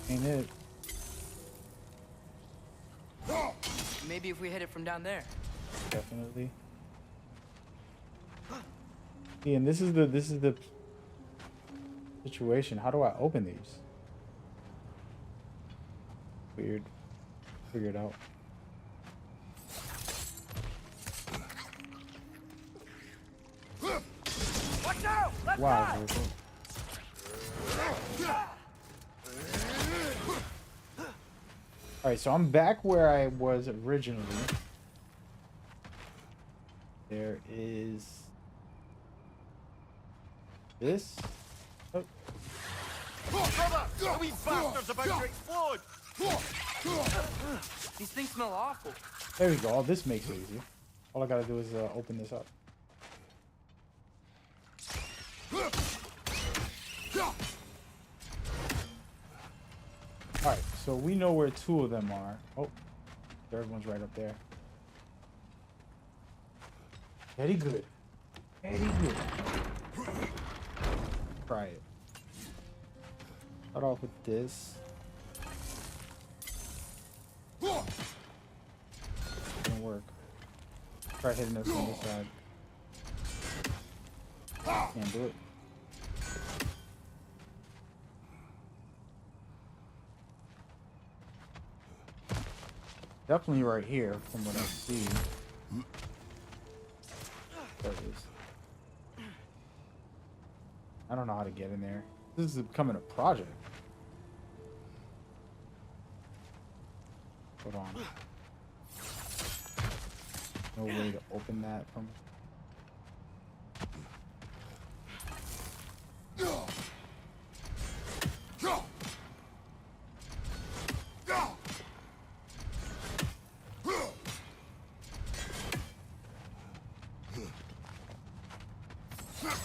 Ain't it? Maybe if we hit it from down there. Definitely. Yeah, and this is the situation. How do I open these? Weird. Figure it out. Watch out! Let's Wow. go! All right, so I'm back where I was originally. There is this. Oh. Brother! Are we bastards about to explode? These things smell awful. There we go. Oh, this makes it easy. All I gotta do is open this up. Alright, so we know where two of them are. Oh, the third one's right up there. Very good. Very good. Try it. Start off with this. Didn't work. Try hitting us on this side. Can't do it. Definitely right here from what I see. There it is. I don't know how to get in there. This is becoming a project. Hold on. No way to open that from.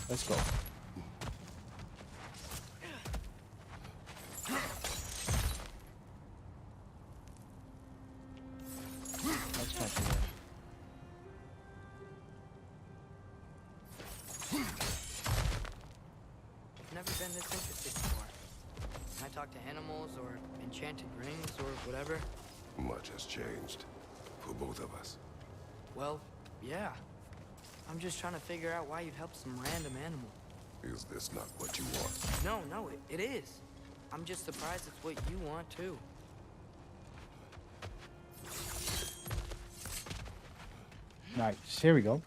Let's go. Let's catch it. I've never been this interested before. When I talk to animals or enchanted rings or whatever, Much has changed for both of us. well, yeah. I'm just trying to figure out why you'd help some random animal. Is this not what you want? No, it is. I'm just surprised it's what you want, too. Nice. Here we go.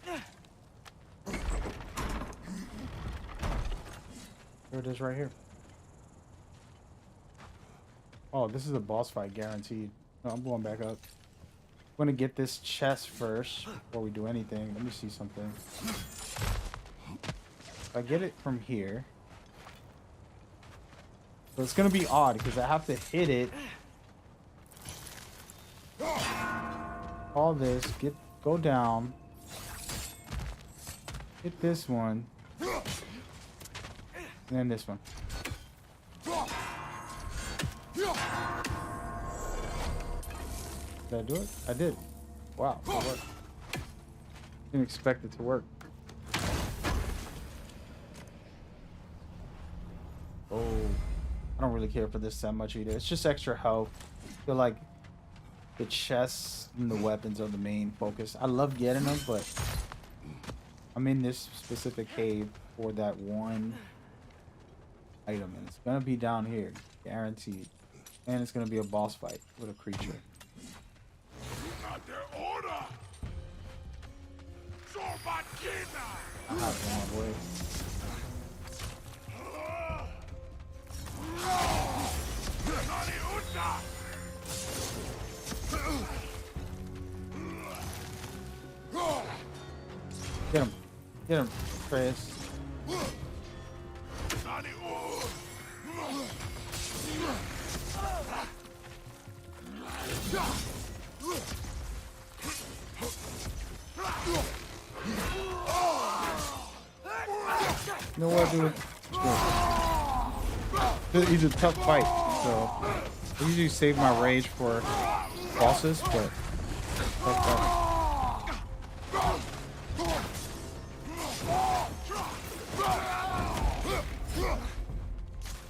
Here it is right here. Oh, this is a boss fight guaranteed. No, I'm going back up. I'm gonna get this chest first before we do anything. Let me see something. If I get it from here. So it's gonna be odd because I have to hit it. All this, go down. Hit this one. And then this one. Did I do it? I did. Wow, it worked. Didn't expect it to work. Oh, I don't really care for this that much either. It's just extra health. I feel like the chests and the weapons are the main focus. I love getting them, but I'm in this specific cave for that one item, and it's gonna be down here, guaranteed. And it's gonna be a boss fight with a creature. Not their order. I have one way. Get him, Chris. You know what, dude? He's a tough fight, so I usually save my rage for bosses, but tough fight.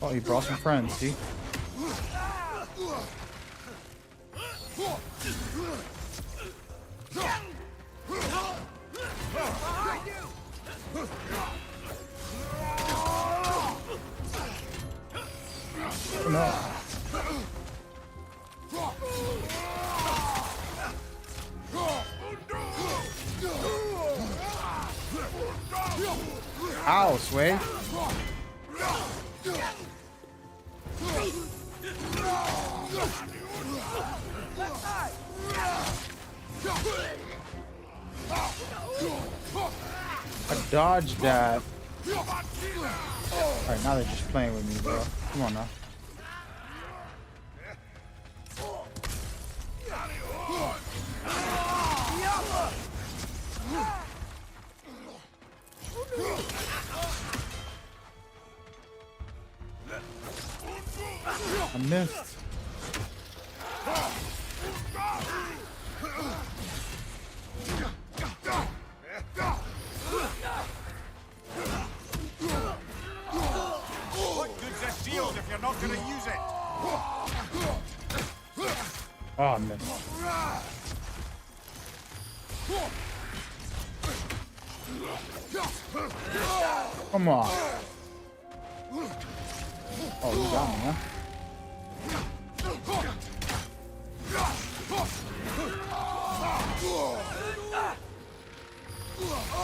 Oh, he brought some friends, see? Oh, no. Ow, Sway. I dodged that. Alright, now they're just playing with me, bro. Come on now. I missed. What good's a shield if you're not gonna use it? Oh, I missed. Come on. Oh, you got me, huh?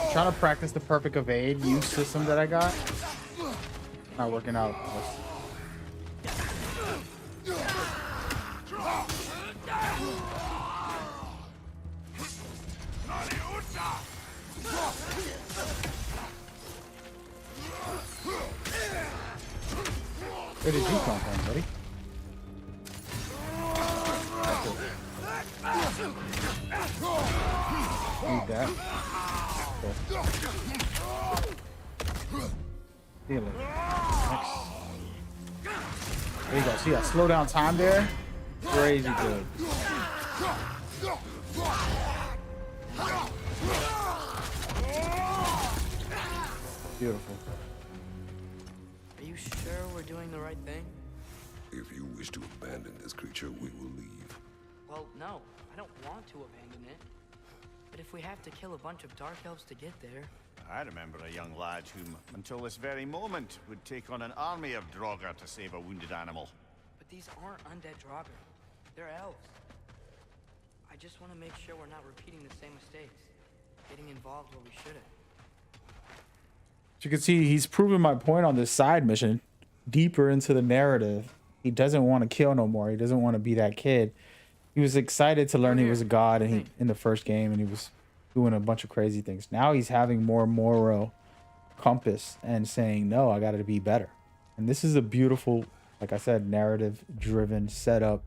I'm trying to practice the perfect evade use system that I got. Not working out. Where did you come from, buddy? Need that. Cool. Feel it. Next. There you go. See that slow down time there? Crazy good. Beautiful. Are you sure we're doing the right thing? If you wish to abandon this creature, we will leave. Well, no. I don't want to abandon it. But if we have to kill a bunch of Dark Elves to get there... I remember a young lad whom, until this very moment, would take on an army of Draugr to save a wounded animal. But these aren't undead Draugr. They're elves. I just want to make sure we're not repeating the same mistakes. Getting involved where we shouldn't. As you can see, he's proven my point on this side mission. Deeper into the narrative. He doesn't want to kill no more. He doesn't want to be that kid. He was excited to learn he was a god and he in the first game, and he was doing a bunch of crazy things. Now he's having more moral compass and saying, no, I got to be better. And this is a beautiful, like I said, narrative driven setup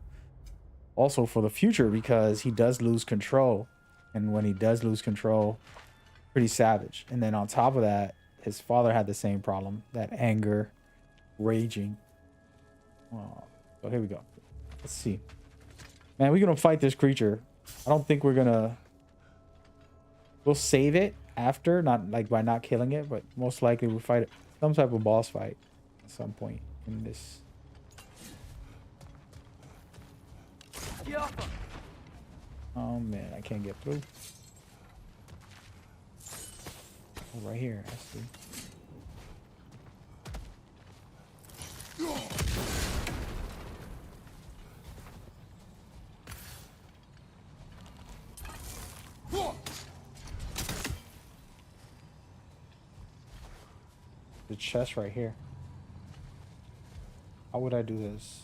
also for the future, because he does lose control. And when he does lose control, pretty savage. And then on top of that, his father had the same problem, that anger, raging. Oh, so here we go. Let's see. Man, we're going to fight this creature. I don't think we're going to... We'll save it after, not like by not killing it, but most likely we'll fight it, some type of boss fight at some point in this. Oh man, I can't get through. Oh, right here, I see. The chest right here. How would I do this?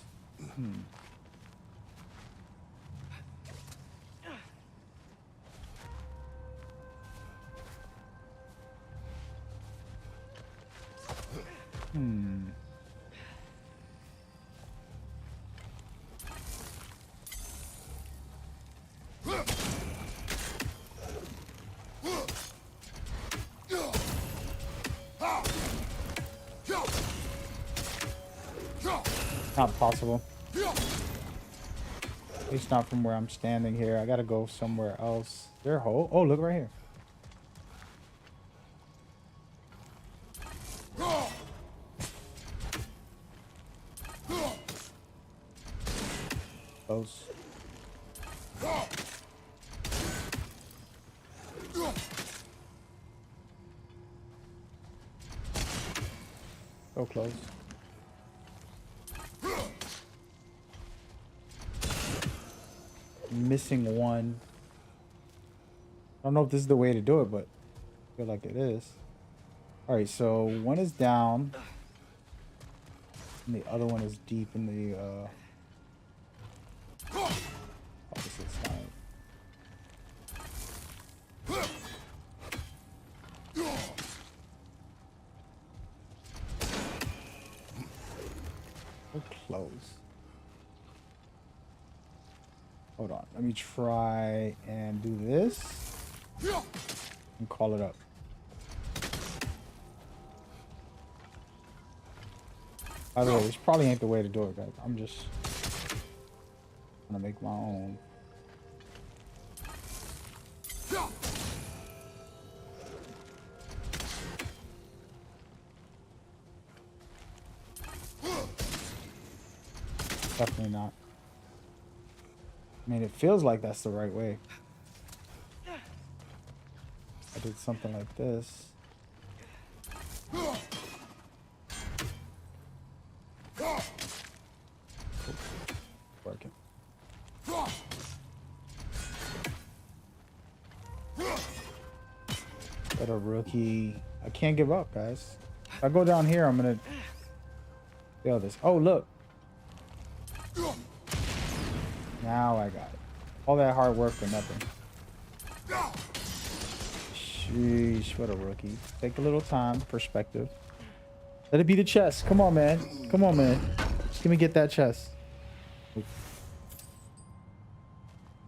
Not possible. At least not from where I'm standing here. I gotta go somewhere else. Is there a hole? Oh, look right here. Close. So close. Missing one. I don't know if this is the way to do it, but I feel like it is. All right, so one is down, and the other one is deep in the opposite side. So close. Hold on, let me try and do this and call it up. By the way, this probably ain't the way to do it, guys. I'm just gonna make my own. Definitely not. I mean, it feels like that's the right way. I did something like this. Working. Got a rookie. I can't give up, guys. If I go down here, I'm gonna fail this. Oh, look. Now I got it. All that hard work for nothing. Sheesh, what a rookie. Take a little time, perspective. Let it be the chest. Come on, man. Come on, man. Just let me get that chest.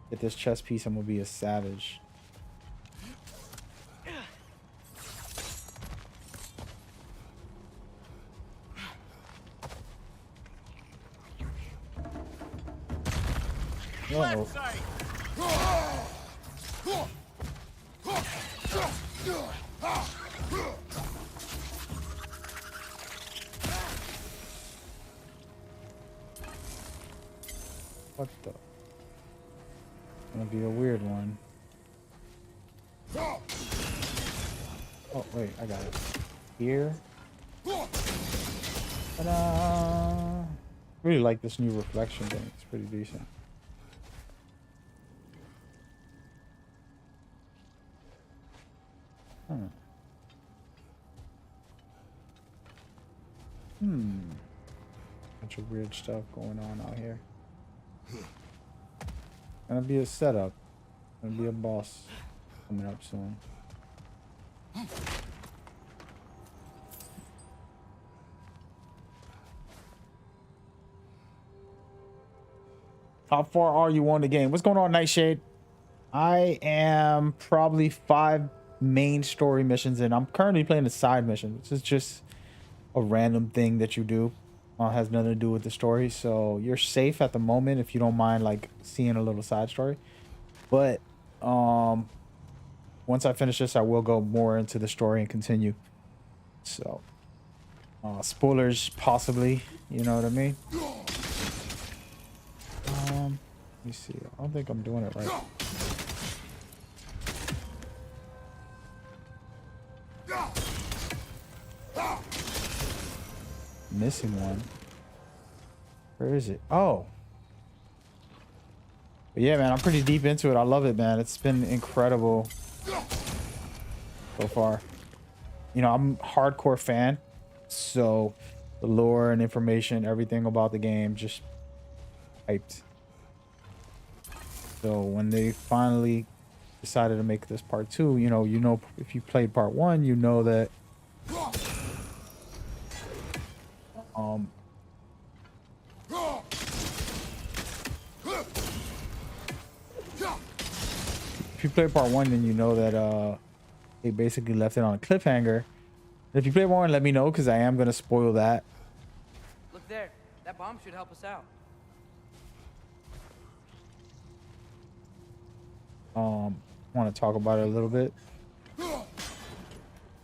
Get this chest piece, I'm gonna be a savage. Uh-oh. What the? Gonna be a weird one. Oh wait, I got it. Here. Ta-da! Really like this new reflection thing. It's pretty decent. Bunch of weird stuff going on out here. Gonna be a setup. Gonna be a boss coming up soon. How far are you on the game? What's going on, Nightshade? I am probably 5 main story missions in. I'm currently playing a side mission. This is just a random thing that you do. Has nothing to do with the story, so you're safe at the moment if you don't mind like seeing a little side story. But once I finish this, I will go more into the story and continue. So spoilers possibly, you know what I mean. Let me see. I don't think I'm doing it right. Missing one. Where is it? Oh. But yeah, man, I'm pretty deep into it. I love it, man. It's been incredible so far. You know, I'm a hardcore fan. So the lore and information, everything about the game, just hyped. So when they finally decided to make this part 2, you know, if you played part 1, you know that if you play part 1, then you know that they basically left it on a cliffhanger. If you play part 1, let me know, because I am going to spoil that. Look there. That bomb should help us out. Want to talk about it a little bit.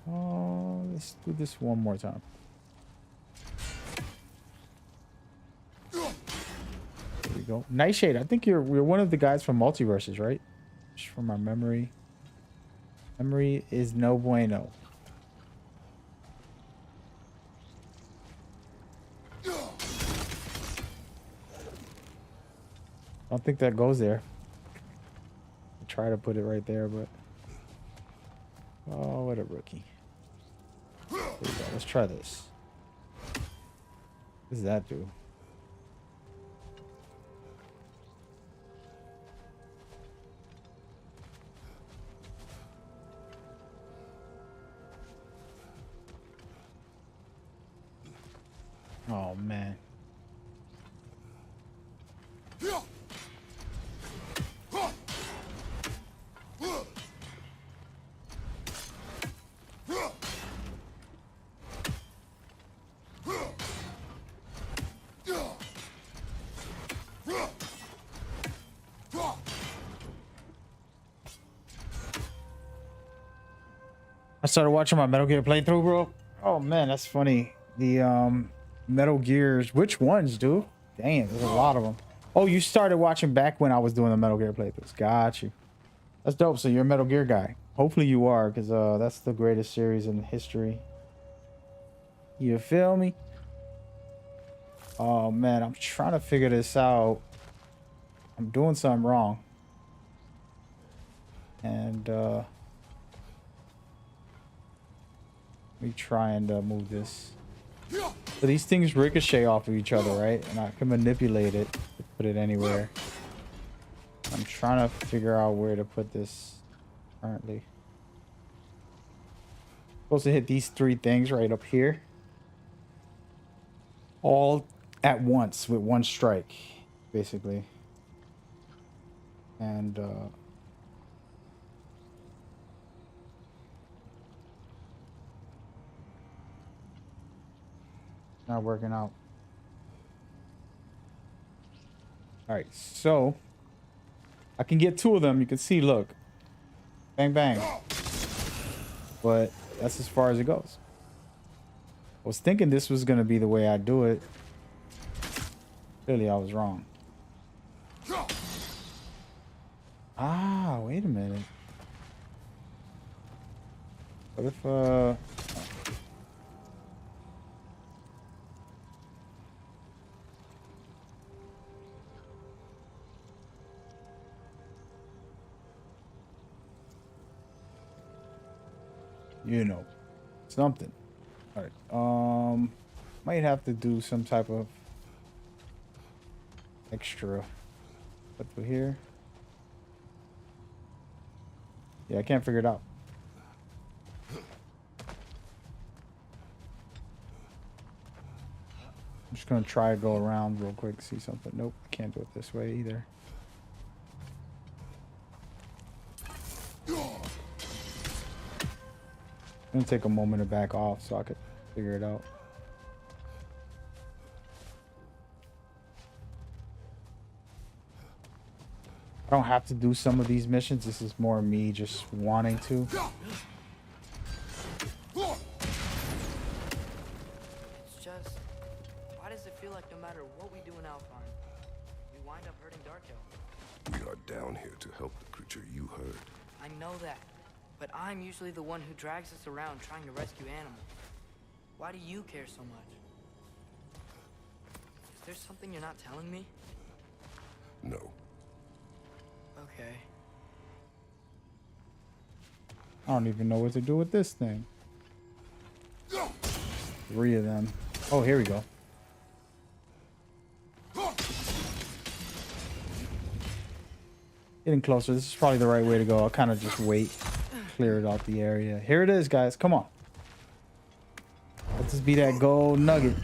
Let's do this one more time. There we go. Nightshade, I think you're one of the guys from Multiverses, right? Just from my memory. Memory is no bueno. I don't think that goes there. I try to put it right there, but oh, what a rookie. There we go. Let's try this. What does that do? Oh man. I started watching my Metal Gear playthrough, bro. Oh man, that's funny. The Metal Gears, which ones, dude? Damn, there's a lot of them. Oh, you started watching back when I was doing the Metal Gear playthroughs. Got you. That's dope. So you're a Metal Gear guy. Hopefully you are, because that's the greatest series in history. You feel me? Oh man, I'm trying to figure this out. I'm doing something wrong. And let me try and move this. So these things ricochet off of each other, right? And I can manipulate it to put it anywhere. I'm trying to figure out where to put this currently. Supposed to hit these three things right up here. All at once with one strike, basically. And not working out. All right, so I can get two of them. You can see, look, bang, bang. But that's as far as it goes. I was thinking this was going to be the way I do it. Clearly, I was wrong. Ah, wait a minute. What if, you know, something. All right. Might have to do some type of extra. Put through here. Yeah, I can't figure it out. I'm just gonna try to go around real quick, see something. Nope, I can't do it this way either. I'm gonna take a moment to back off so I could figure it out. I don't have to do some of these missions. This is more me just wanting to. It's just, why does it feel like no matter what we do in Alpine, we wind up hurting Dark Hill? We are down here to help the creature you heard. I know that, but I'm usually the one who drags us around trying to rescue animals. Why do you care so much? Is there something you're not telling me? No. Okay. I don't even know what to do with this thing. 3 of them. Oh, here we go. Getting closer. This is probably the right way to go. I'll kind of just wait. Clear it out the area. Here it is, guys. Come on. Let this be that gold nugget.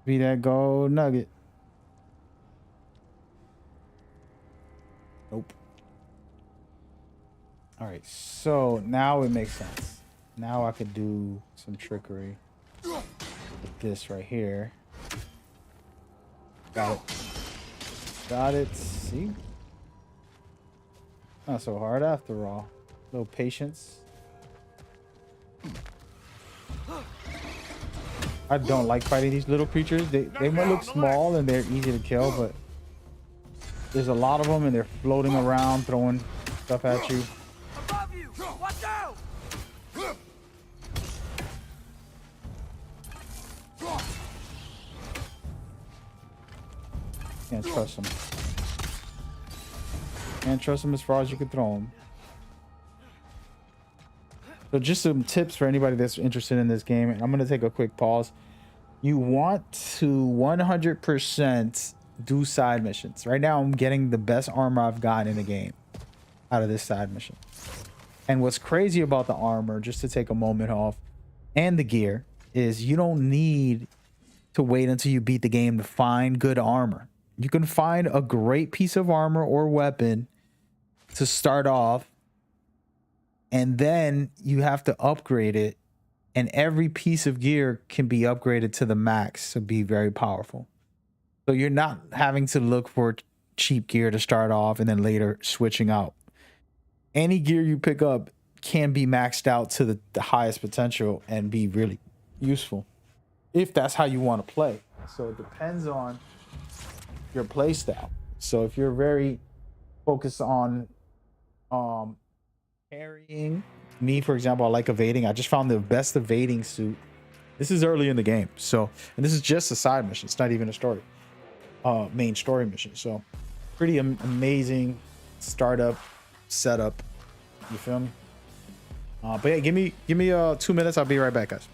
Be that gold nugget. Nope. All right, so now it makes sense. Now I could do some trickery with this right here. Got it. Got it. See? Not so hard after all. A little patience. I don't like fighting these little creatures. They might look small and they're easy to kill, but there's a lot of them and they're floating around, throwing stuff at you. Above you! Watch out! Can't trust them. Can't trust them as far as you can throw them. So just some tips for anybody that's interested in this game. And I'm going to take a quick pause. You want to 100% do side missions. Right now, I'm getting the best armor I've gotten in the game out of this side mission. And what's crazy about the armor, just to take a moment off, and the gear, is you don't need to wait until you beat the game to find good armor. You can find a great piece of armor or weapon to start off, and then you have to upgrade it, and every piece of gear can be upgraded to the max to be very powerful. So you're not having to look for cheap gear to start off and then later switching out. Any gear you pick up can be maxed out to the highest potential and be really useful. if that's how you want to play. So it depends on your play style. So if you're very focused on parrying, me for example, I like evading. I just found the best evading suit. This is early in the game, so, and this is just a side mission. It's not even a story, main story mission. So pretty amazing startup setup. You feel me? But yeah, give me 2 minutes. I'll be right back, guys.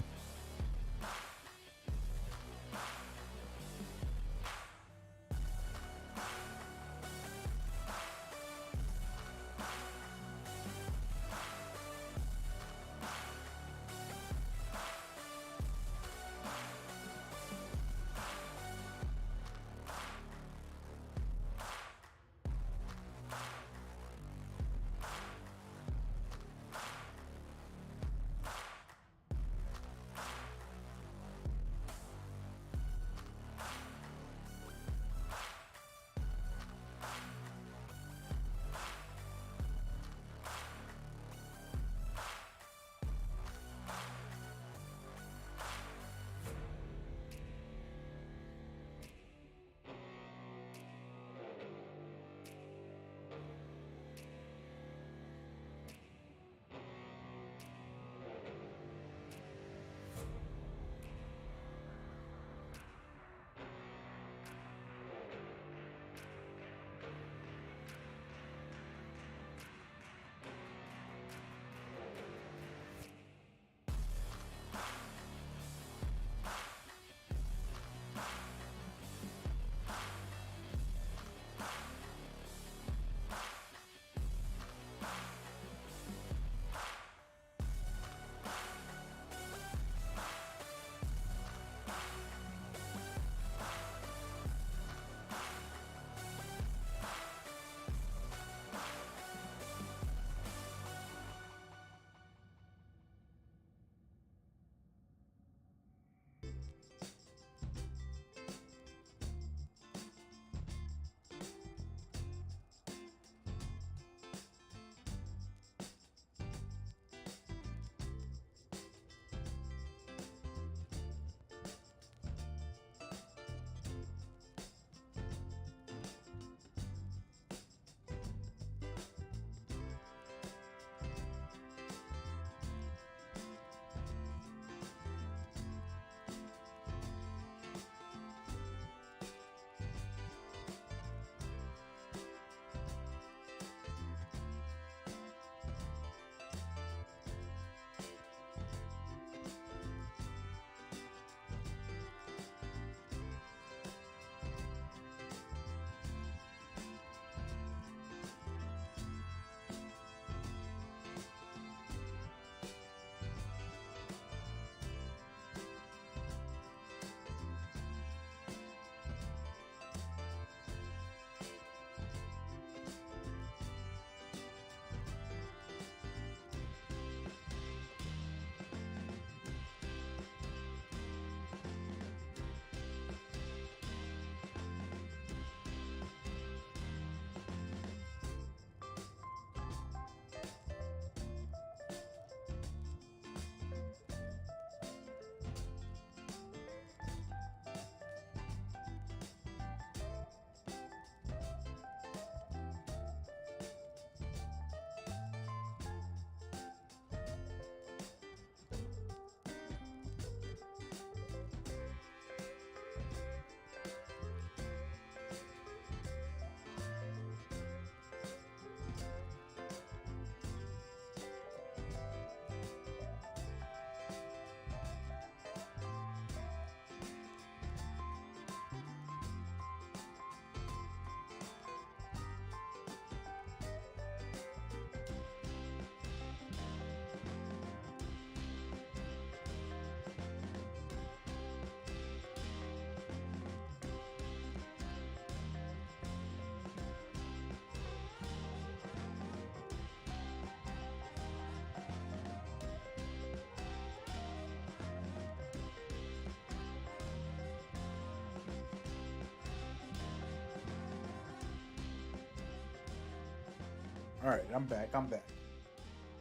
All right, I'm back.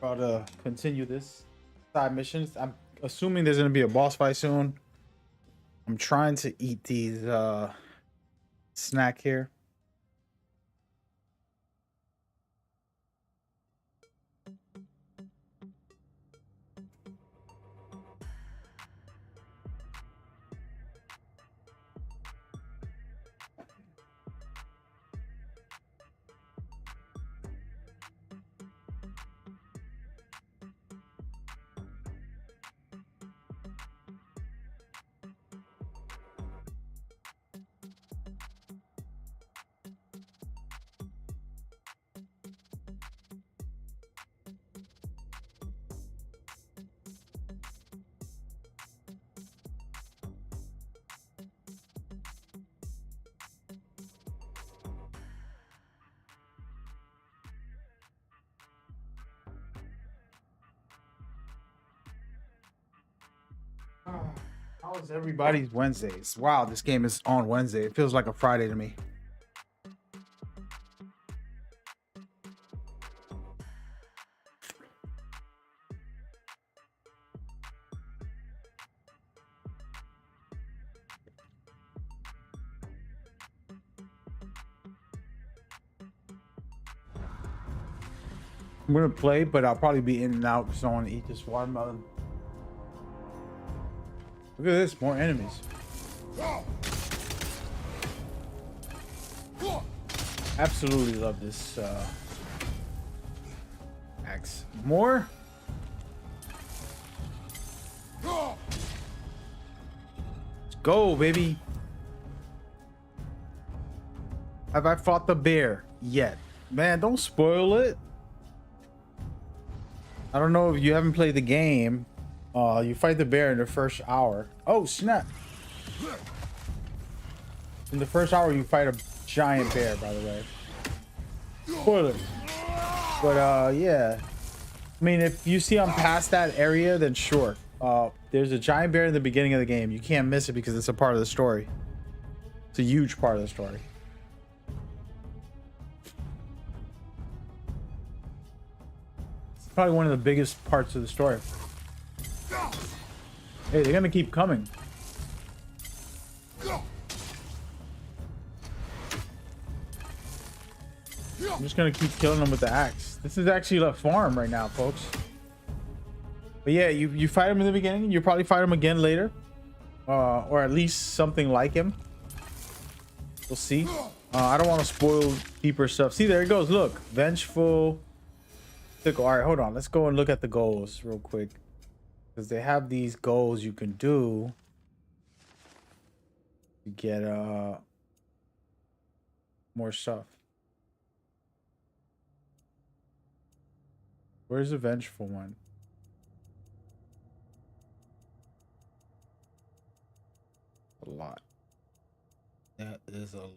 About to continue this side missions. I'm assuming there's gonna be a boss fight soon. I'm trying to eat these snack here. How is everybody's Wednesdays? Wow, this game is on Wednesday. It feels like a Friday to me. I'm gonna play, but I'll probably be in and out because I want to eat this watermelon. Look at this, more enemies. Absolutely love this axe. More? Let's go, baby. Have I fought the bear yet? Man, don't spoil it. I don't know if you haven't played the game. You fight the bear in the first hour. Oh, snap. In the first hour, you fight a giant bear, by the way. Spoiler. But, yeah. I mean, if you see I'm past that area, then sure. There's a giant bear in the beginning of the game. You can't miss it because it's a part of the story. It's a huge part of the story. It's probably one of the biggest parts of the story. Hey, they're gonna keep coming. I'm just gonna keep killing them with the axe. This is actually a farm right now, folks. But yeah, you fight him in the beginning. You probably fight him again later, or at least something like him. We'll see. I don't want to spoil deeper stuff. See, there it goes. Look, vengeful. All right, hold on. Let's go and look at the goals real quick, because they have these goals you can do to get more stuff. Where's the vengeful one? A lot. That is a.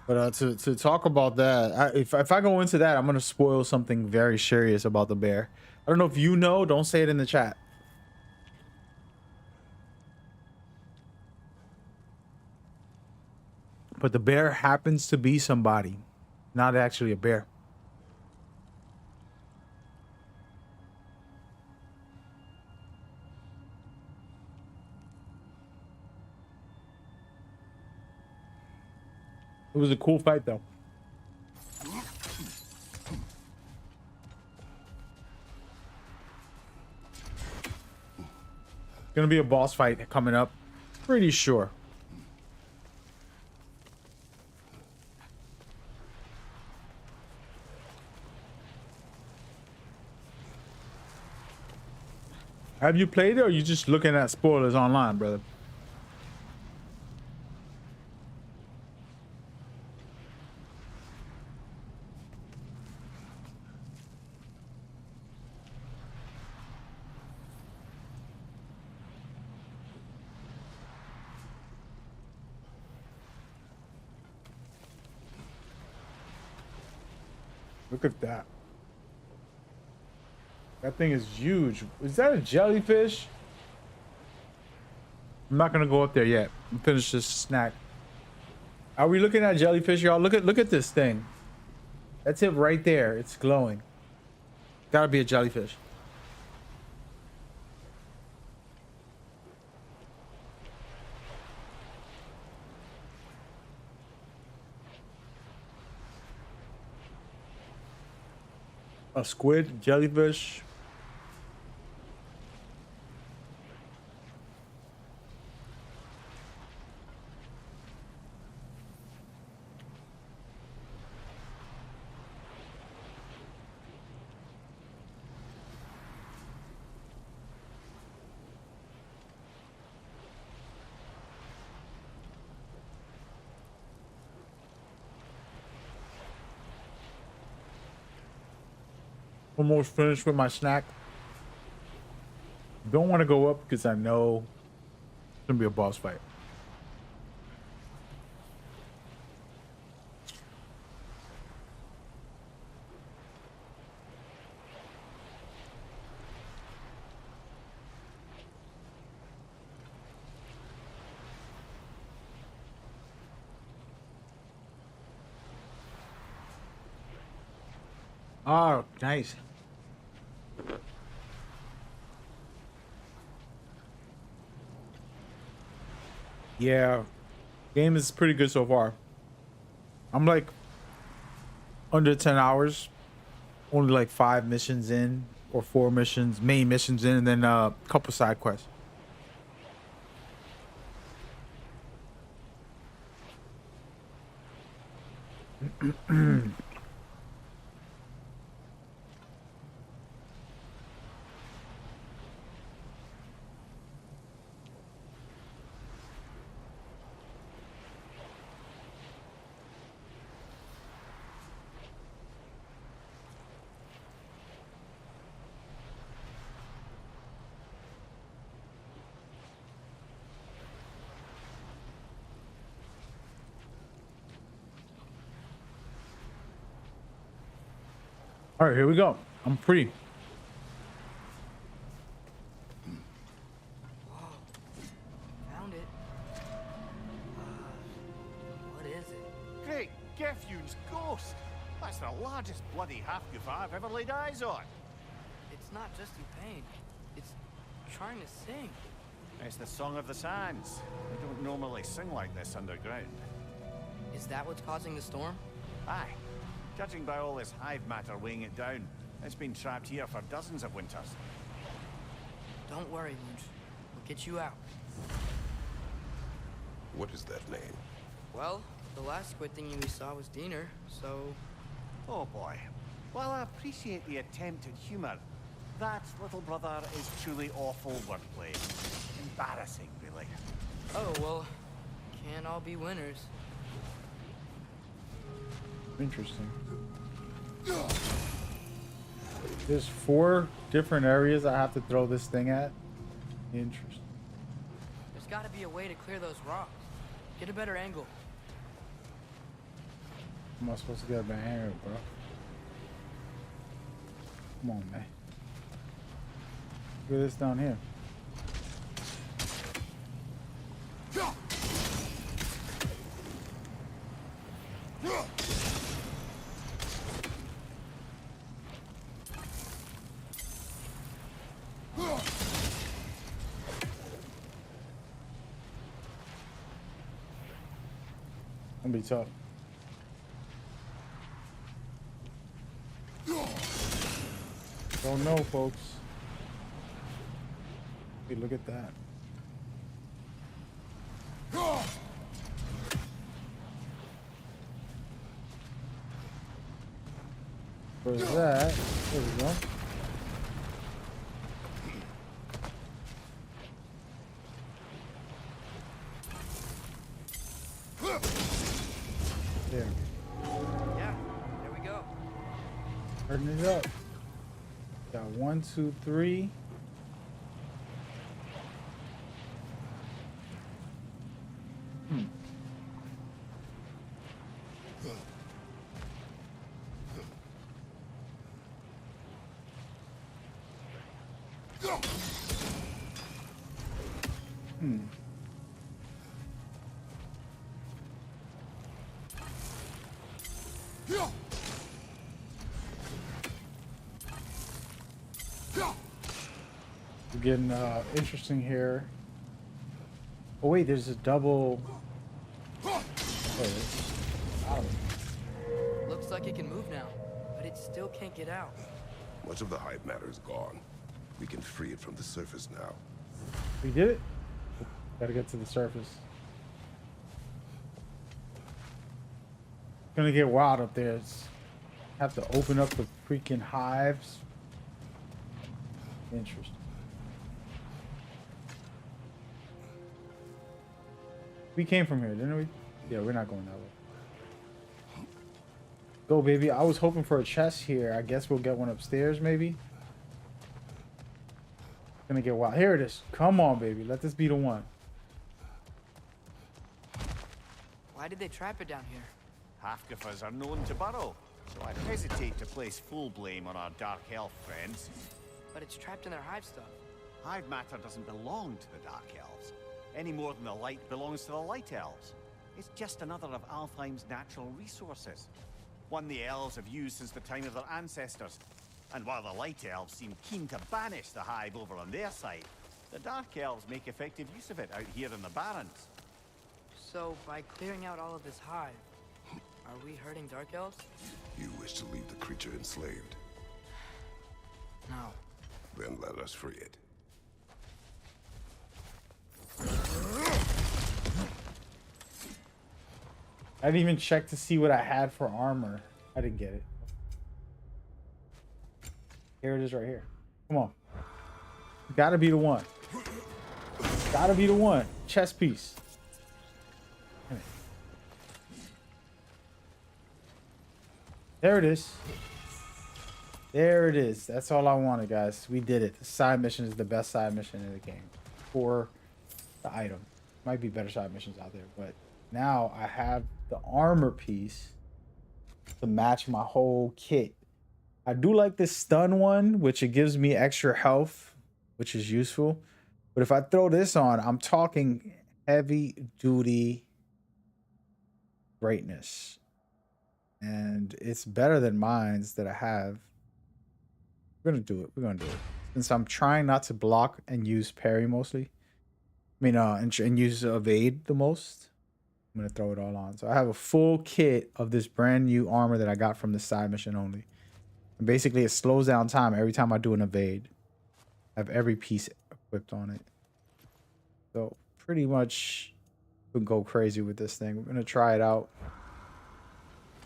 But to talk about that, if I go into that, I'm gonna spoil something very serious about the bear. I don't know if you know. Don't say it in the chat. But the bear happens to be somebody, not actually a bear. It was a cool fight, though. Gonna be a boss fight coming up. Pretty sure. Have you played it, or are you just looking at spoilers online, brother? Look at that. That thing is huge. Is that a jellyfish? I'm not gonna go up there yet. I'm finish this snack. Are we looking at jellyfish, y'all? Look at this thing. That's it right there. It's glowing. Gotta be a jellyfish. A squid, jellyfish. Almost finished with my snack. Don't want to go up because I know it's gonna be a boss fight. Oh, nice. Yeah, game is pretty good so far. I'm like under 10 hours, only like 5 missions in, or 4 missions, main missions in, and then a couple side quests. All right, here we go. I'm free. Found it. What is it? Great Geffune's ghost! That's the largest bloody half-goof I've ever laid eyes on. It's not just in pain. It's trying to sing. It's the Song of the Sands. They don't normally sing like this underground. Is that what's causing the storm? Aye. Judging by all this hive matter weighing it down, it's been trapped here for dozens of winters. Don't worry, Lunch. We'll get you out. What is that name? Well, the last squid thingy we saw was Diener, so... Oh boy. While I appreciate the attempt at humor, that, little brother, is truly awful wordplay. Embarrassing, really. Oh, well, can't all be winners. Interesting. There's 4 different areas I have to throw this thing at. Interesting. There's got to be a way to clear those rocks. Get a better angle. Am I supposed to get a bad hair, bro? Come on, man. Look at this down here. Gonna be tough. Don't know, folks. Hey, look at that. Where's that? There we go. There. Yeah, there we go. Turn it up. Got 1, 2, 3. We're getting interesting here. Oh wait, there's a double. There it is. Out of it. Looks like it can move now, but it still can't get out. Much of the hive matter is gone. We can free it from the surface now. We did it. Gotta get to the surface. Gonna get wild up there. Have to open up the freaking hives. Interesting. We came from here, didn't we? Yeah, we're not going that way. Go, baby. I was hoping for a chest here. I guess we'll get one upstairs, maybe. Gonna get wild. Here it is. Come on, baby. Let this be the one. Why did they trap it down here? Half-Gophers are known to burrow, so I'd hesitate to place full blame on our Dark Elf friends. But it's trapped in their hive stuff. Hive matter doesn't belong to the Dark Elves, any more than the light belongs to the Light Elves. It's just another of Alfheim's natural resources. One the elves have used since the time of their ancestors. And while the Light Elves seem keen to banish the hive over on their side, the Dark Elves make effective use of it out here in the Barrens. So, by clearing out all of this hive, are we hurting Dark Elves? You wish to leave the creature enslaved? No. Then let us free it. I didn't even check to see what I had for armor. I didn't get it. Here it is right here. Come on. Gotta be the one. Gotta be the one. Chest piece. There it is. There it is. That's all I wanted, guys. We did it. The side mission is the best side mission in the game. For the item. Might be better side missions out there, but now I have the armor piece to match my whole kit. I do like this stun one, which it gives me extra health, which is useful. But if I throw this on, I'm talking heavy duty greatness. And it's better than mine's that I have. We're gonna do it. We're gonna do it. Since I'm trying not to block and use parry mostly. I mean, and use evade the most. I'm gonna throw it all on. So I have a full kit of this brand new armor that I got from the side mission only. And basically, it slows down time every time I do an evade. I have every piece equipped on it. So pretty much, we can go crazy with this thing. We're gonna try it out.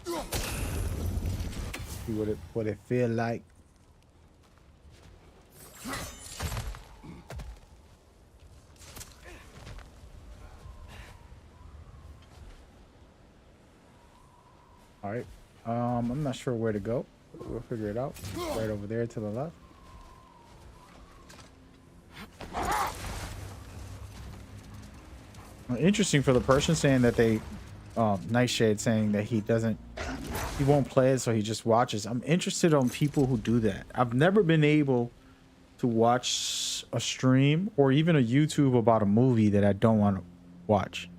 See what it feel like. All right. I'm not sure where to go. We'll figure it out. Right over there to the left. Interesting for the person saying that they Nightshade saying that he won't play it, so he just watches. I'm interested on people who do that. I've never been able to watch a stream or even a YouTube about a movie that I don't want to watch,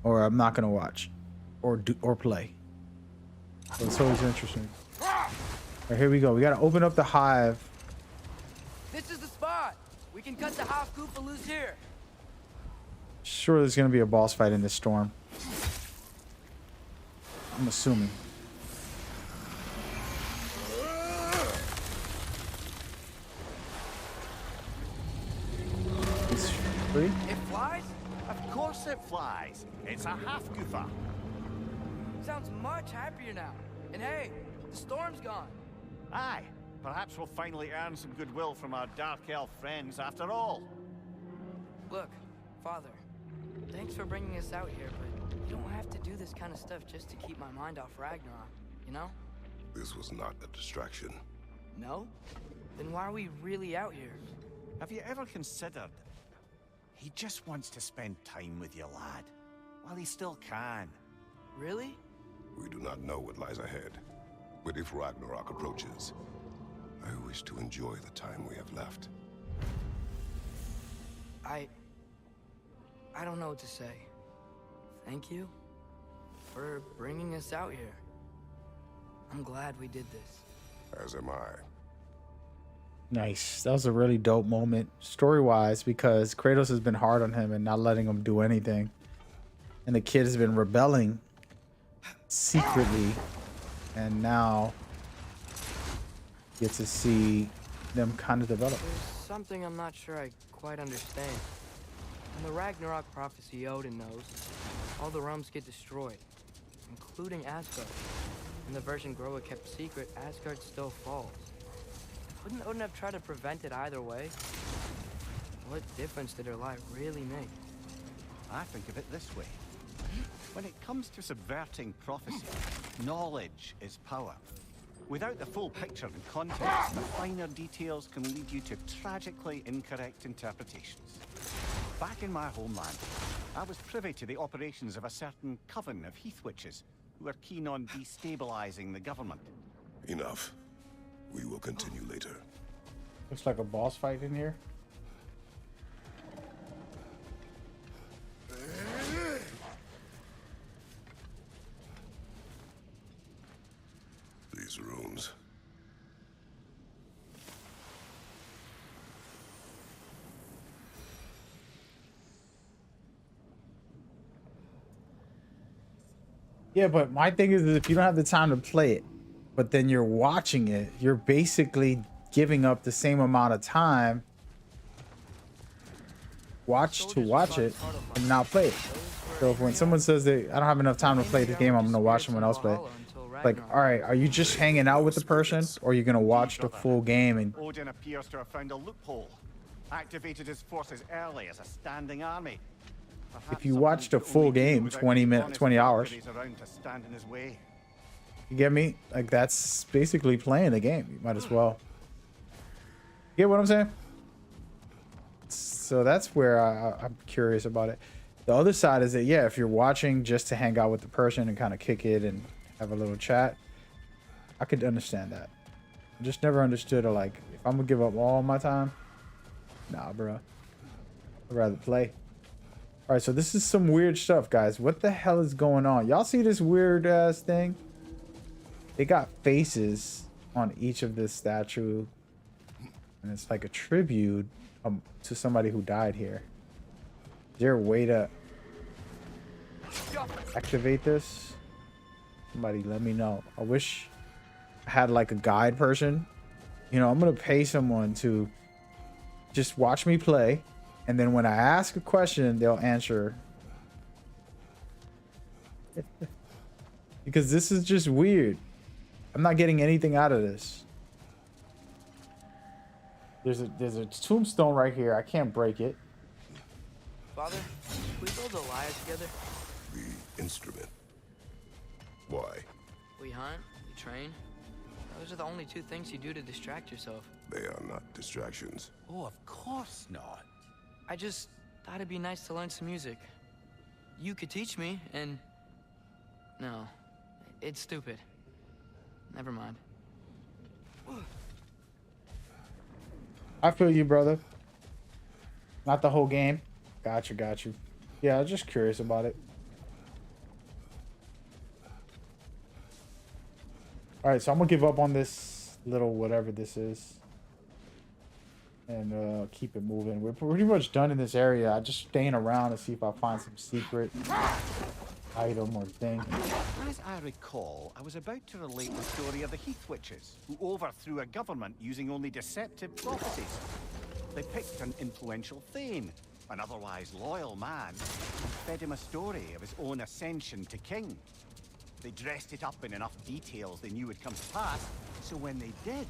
or I'm not gonna watch, or play. So it's always interesting. All right, here we go. We gotta open up the hive. This is the spot. We can cut the half Goofa loose here. Sure, there's gonna be a boss fight in this storm. I'm assuming. It's free? It flies? Of course it flies. It's a half-Goofa. Sounds much happier now. And hey, the storm's gone. Aye, perhaps we'll finally earn some goodwill from our Dark Elf friends after all. Look, Father, thanks for bringing us out here, but you don't have to do this kind of stuff just to keep my mind off Ragnarok, you know? This was not a distraction. No? Then why are we really out here? Have you ever considered he just wants to spend time with you, lad, while he still can? Really? We do not know what lies ahead. But if Ragnarok approaches, I wish to enjoy the time we have left. I don't know what to say. Thank you for bringing us out here. I'm glad we did this. As am I. Nice. That was a really dope moment, story-wise, because Kratos has been hard on him and not letting him do anything. And the kid has been rebelling secretly. And now get to see them kind of develop. There's something I'm not sure I quite understand. In the Ragnarok prophecy Odin knows, all the realms get destroyed, including Asgard. In the version Groa kept secret, Asgard still falls. Wouldn't Odin have tried to prevent it either way? What difference did her lie really make? I think of it this way. When it comes to subverting prophecy, knowledge is power. Without the full picture and context, the finer details can lead you to tragically incorrect interpretations. Back in my homeland, I was privy to the operations of a certain coven of heath witches who are keen on destabilizing the government. Enough. We will continue later. Looks like a boss fight in here. These rooms. Yeah, but my thing is if you don't have the time to play it, but then you're watching it, you're basically giving up the same amount of time to watch it and not play it. So if when someone says that I don't have enough time to play this game, I'm gonna watch someone else play. Like, all right, are you just hanging out with the person, or are you gonna watch the full game? And Odin appears to have found a loophole, activated his forces early as a standing army. if you watch the full game, 20 hours, Around to stand in his way. you get me? Like that's basically playing the game. You might as well. Get what I'm saying? So that's where I'm curious about it. The other side is that, yeah, if you're watching just to hang out with the person and kind of kick it and have a little chat, I could understand that. I just never understood, like, if I'm gonna give up all my time, nah, bro. I'd rather play. All right, so this is some weird stuff, guys. What the hell is going on? Y'all see this weird ass thing? They got faces on each of this statue, and it's like a tribute to somebody who died here. Is there a way to activate this? Somebody let me know. I wish I had like a guide person. You know, I'm gonna pay someone to just watch me play, and then when I ask a question, they'll answer. Because this is just weird. I'm not getting anything out of this. There's a tombstone right here. I can't break it. Father, we build a lyre together. The instrument. Why? We hunt, we train. Those are the only two things you do to distract yourself. They are not distractions. Oh, of course not. I just thought it'd be nice to learn some music. You could teach me, and... No, it's stupid. Never mind. I feel you, brother. Not the whole game. Got you. Yeah, I was just curious about it. All right, so I'm gonna give up on this little whatever this is, and keep it moving. We're pretty much done in this area. I'm just staying around to see if I find some secret item or thing. As I recall, I was about to relate the story of the Heath Witches, who overthrew a government using only deceptive prophecies. They picked an influential Thane, an otherwise loyal man, and fed him a story of his own ascension to king. They dressed it up in enough details they knew would come to pass, so when they did,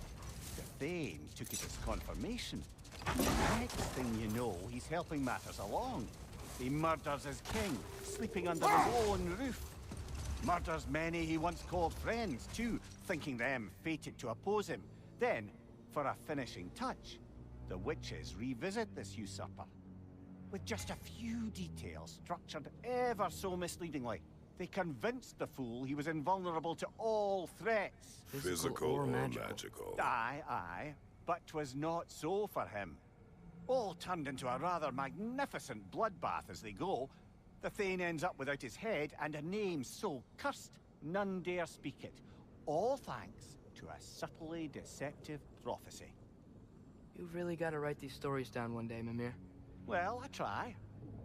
the Thane took it as confirmation. Next thing you know, he's helping matters along. He murders his king, sleeping under his own roof. Murders many he once called friends, too, thinking them fated to oppose him. Then, for a finishing touch, the witches revisit this usurper. With just a few details structured ever so misleadingly, they convinced the fool he was invulnerable to all threats. Physical or magical? Aye, but 'twas not so for him. All turned into a rather magnificent bloodbath as they go. The Thane ends up without his head and a name so cursed none dare speak it. All thanks to a subtly deceptive prophecy. You've really got to write these stories down one day, Mimir. Well, I try.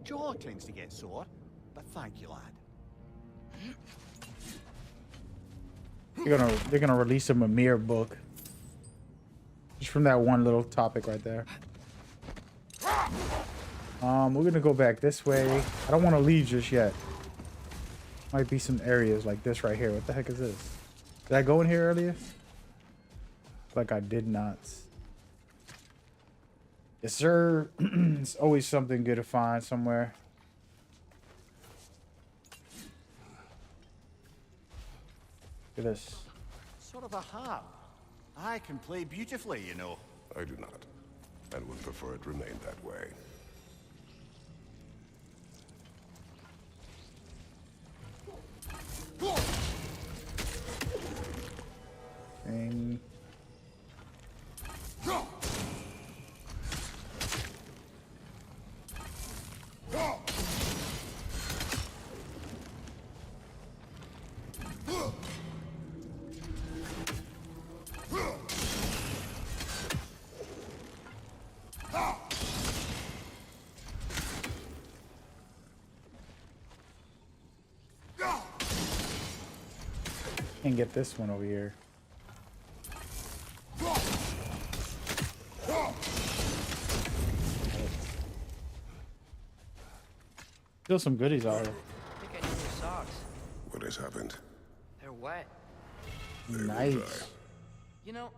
Jaw tends to get sore, but thank you, lad. They're gonna release a Mimir book. Just from that one little topic right there. We're gonna go back this way. I don't want to leave just yet. Might be some areas like this right here. What the heck is this? Did I go in here earlier? Like I did not. Yes, sir. It's always something good to find somewhere. Look at this. Sort of a harp. I can play beautifully, you know. I do not, and would prefer it remain that way. And and get this one over here. Still some goodies out here. I think I need your socks. What has happened? They're wet. They will Nice. dry. You know,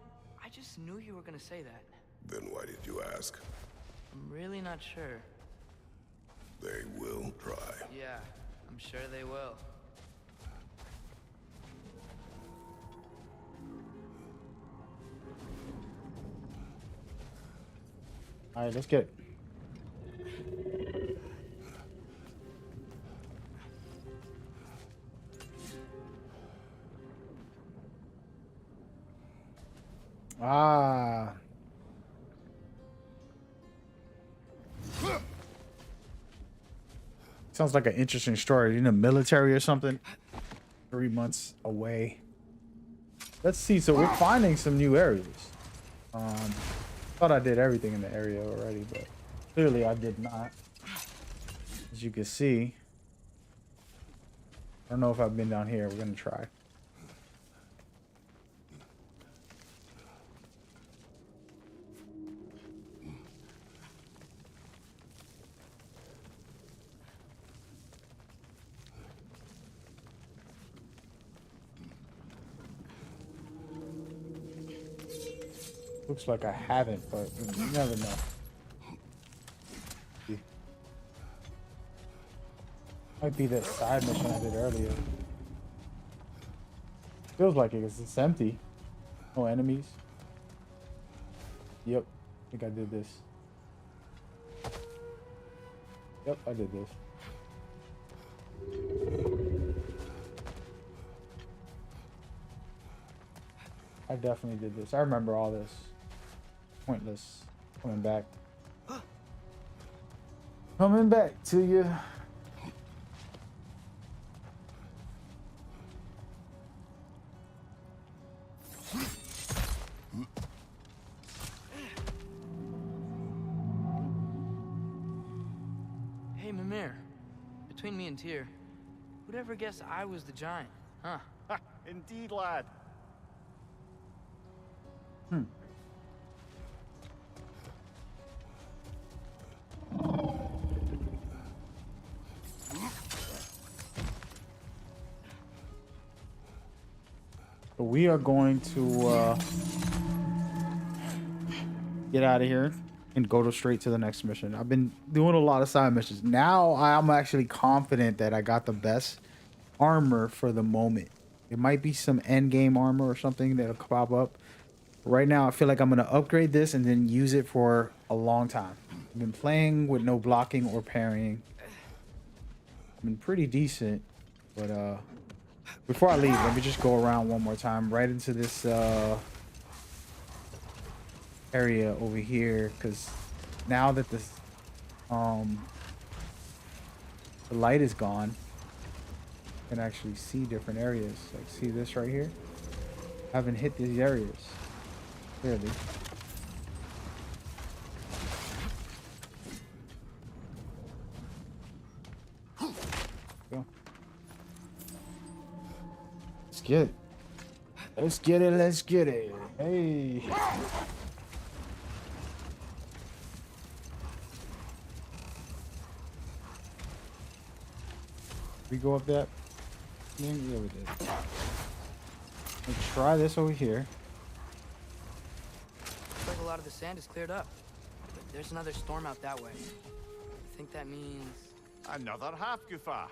I just knew you were gonna say that. Then why did you ask? I'm really not sure. They will dry. Yeah, I'm sure they will. All right, let's get it. Ah. Sounds like an interesting story. In the military or something. 3 months away. Let's see. So we're finding some new areas. Thought I did everything in the area already, but clearly I did not. As you can see. I don't know if I've been down here. We're gonna try. Looks like I haven't, but you never know. Might be that side mission I did earlier. Feels like it 'cause it's empty. No enemies. Yep, I think I did this. Yep, I did this. I definitely did this. I remember all this. Pointless coming back. Coming back to you. Hey, Mimir. Between me and Tyr, who'd ever guess I was the giant, huh? Indeed, lad. So we are going to get out of here and go straight to the next mission. I've been doing a lot of side missions. Now I'm actually confident that I got the best armor for the moment. It might be some end game armor or something that'll pop up. Right now, I feel like I'm going to upgrade this and then use it for a long time. I've been playing with no blocking or parrying. I've been pretty decent, but before I leave, let me just go around one more time right into this area over here, because now that the light is gone, I can actually see different areas. Like, see this right here? I haven't hit these areas clearly. get it. Let's get it. Let's get it. Hey. We go up that. Yeah, we did. Let's try this over here. Looks like a lot of the sand is cleared up. But there's another storm out that way. I think that means... Another half Gufa.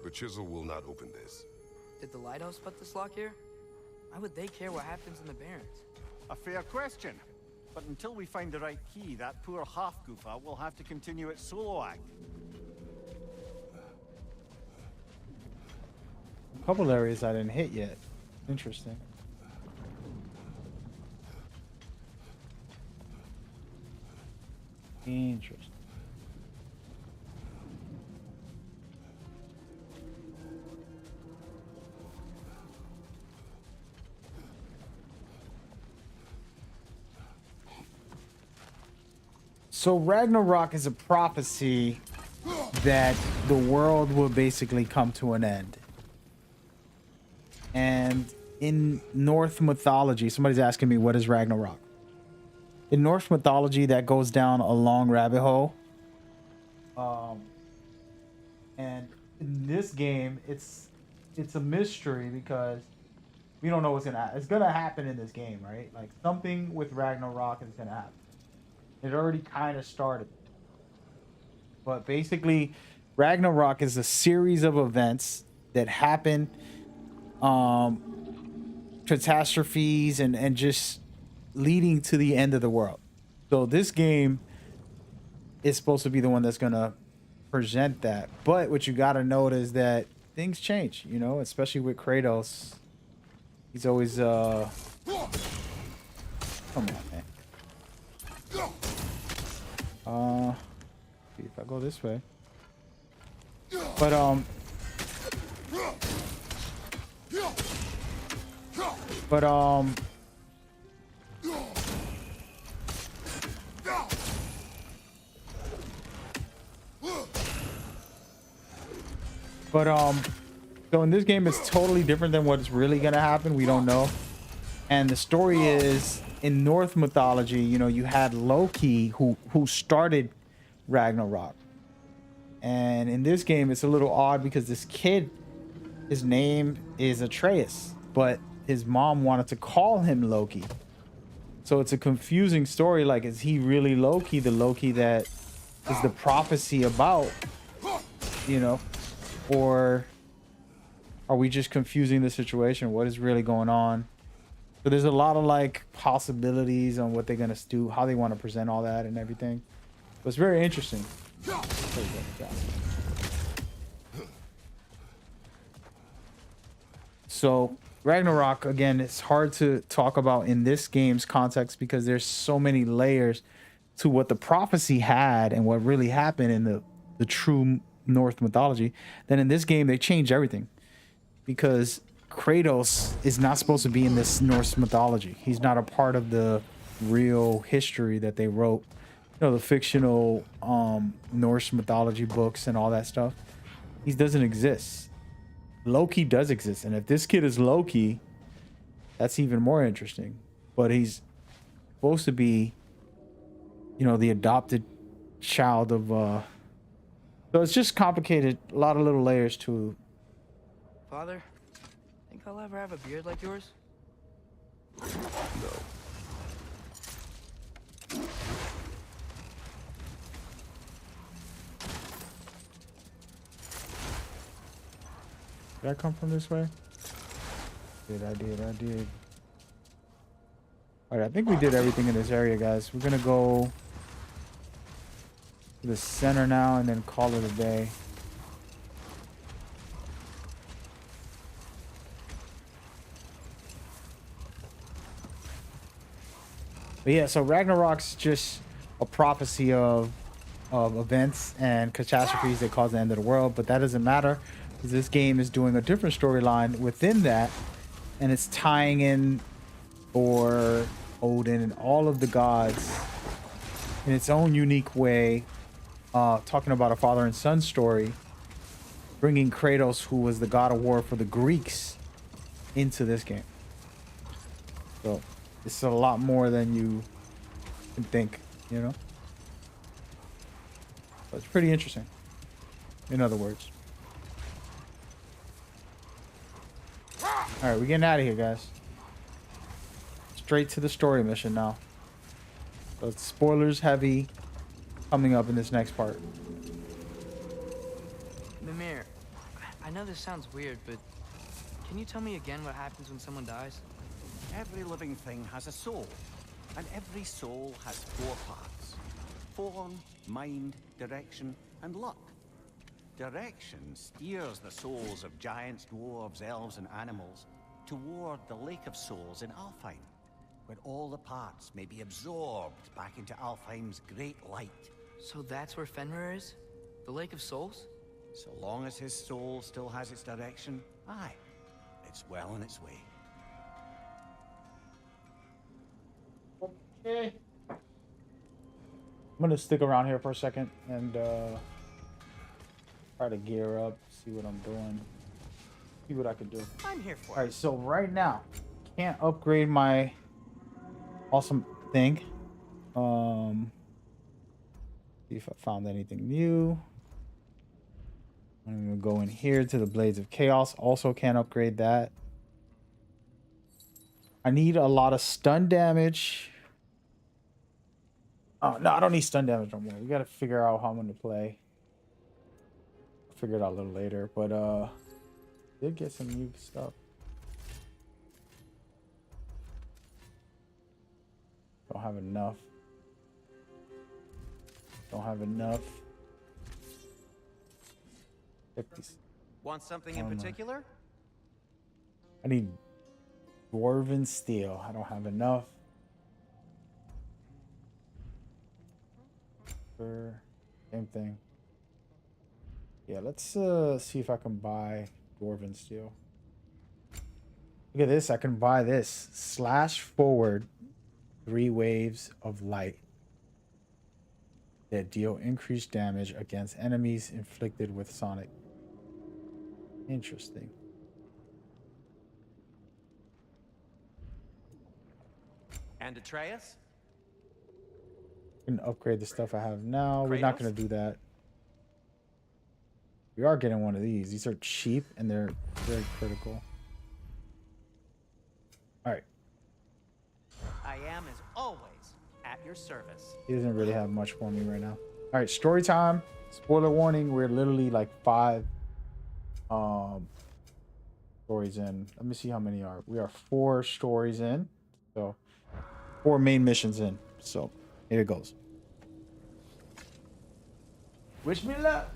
The chisel will not open this. Did the lighthouse put this lock here? Why would they care what happens in the Barrens? A fair question. But until we find the right key, that poor half Gufa will have to continue its solo act. A couple areas I didn't hit yet. Interesting. Interesting. So Ragnarok is a prophecy that the world will basically come to an end. And in Norse mythology, somebody's asking me, what is Ragnarok? In Norse mythology, that goes down a long rabbit hole. And in this game, it's a mystery because we don't know what's gonna happen. It's gonna happen in this game, right? Like something with Ragnarok is gonna happen. It already kind of started. But basically, Ragnarok is a series of events that happen, catastrophes and just leading to the end of the world. So this game is supposed to be the one that's gonna present that. But what you gotta note is that things change, you know, especially with Kratos. He's always come on, man. See if I go this way. But so in this game it's totally different than what's really gonna happen. We don't know. And the story is, in Norse mythology, you know, you had Loki who started Ragnarok. And in this game it's a little odd because this kid, his name is Atreus, but his mom wanted to call him Loki. So it's a confusing story. Like, is he really Loki, the Loki that is the prophecy about, you know, or are we just confusing the situation? What is really going on? So there's a lot of like possibilities on what they're gonna do, how they want to present all that and everything. But it's very interesting. So Ragnarok, again, it's hard to talk about in this game's context because there's so many layers to what the prophecy had and what really happened in the true Norse mythology. Then in this game they change everything because Kratos is not supposed to be in this Norse mythology. He's not a part of the real history that they wrote. You know, the fictional Norse mythology books and all that stuff. He doesn't exist. Loki does exist. And if this kid is Loki, that's even more interesting. But he's supposed to be, you know, the adopted child of... So it's just complicated. A lot of little layers to... Father? Think I'll ever have a beard like yours? No. Did I come from this way? I did. Alright, I think we did everything in this area, guys. We're gonna go to the center now and then call it a day. But yeah, so Ragnarok's just a prophecy of events and catastrophes that cause the end of the world, but that doesn't matter because this game is doing a different storyline within that, and it's tying in Thor, Odin, and all of the gods in its own unique way, talking about a father and son story, bringing Kratos, who was the god of war for the Greeks, into this game. So it's a lot more than you can think, you know? But it's pretty interesting, in other words. Alright, we're getting out of here, guys. Straight to the story mission now. So it's spoilers heavy coming up in this next part. Mimir, I know this sounds weird, but can you tell me again what happens when someone dies? Every living thing has a soul, and every soul has 4 parts: form, mind, direction, and luck. Direction steers the souls of giants, dwarves, elves, and animals toward the Lake of Souls in Alfheim, where all the parts may be absorbed back into Alfheim's great light. So that's where Fenrir is? The Lake of Souls? So long as his soul still has its direction, aye, it's well on its way. Okay. I'm gonna stick around here for a second and try to gear up, see what I'm doing, see what I can do. I'm here for it. Alright, so right now, can't upgrade my awesome thing. See if I found anything new. I'm gonna go in here to the Blades of Chaos. Also can't upgrade that. I need a lot of stun damage. Oh no, I don't need stun damage no more. We gotta figure out how I'm gonna play. I'll figure it out a little later, but did get some new stuff. Don't have enough. Don't have enough. 50. Want something in particular? I need dwarven steel. I don't have enough. Same thing. Yeah, let's see if I can buy dwarven steel. Look at this. I can buy this. Slash forward 3 waves of light that deal increased damage against enemies inflicted with Sonic. Interesting. And Atreus? I can upgrade the stuff I have now. We're not Kratos? going to do that. We are getting one of these. These are cheap and they're very critical. All right. I am, as always, at your service. He doesn't really have much for me right now. All right, story time. Spoiler warning. We're literally like 5 stories in. Let me see how many are. We are 4 stories in. So 4 main missions in. So here it goes. Wish me luck.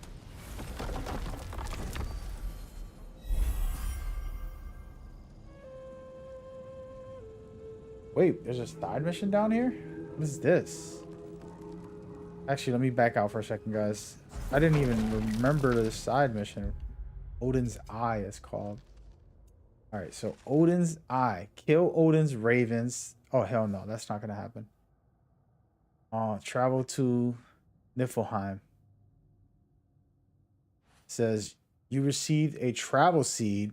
Wait, there's a side mission down here? What is this? Actually, let me back out for a second, guys. I didn't even remember the side mission. Odin's Eye is called. Alright, so Odin's Eye. Kill Odin's ravens. Oh, hell no. That's not going to happen. Travel to Niflheim. It says, you received a travel seed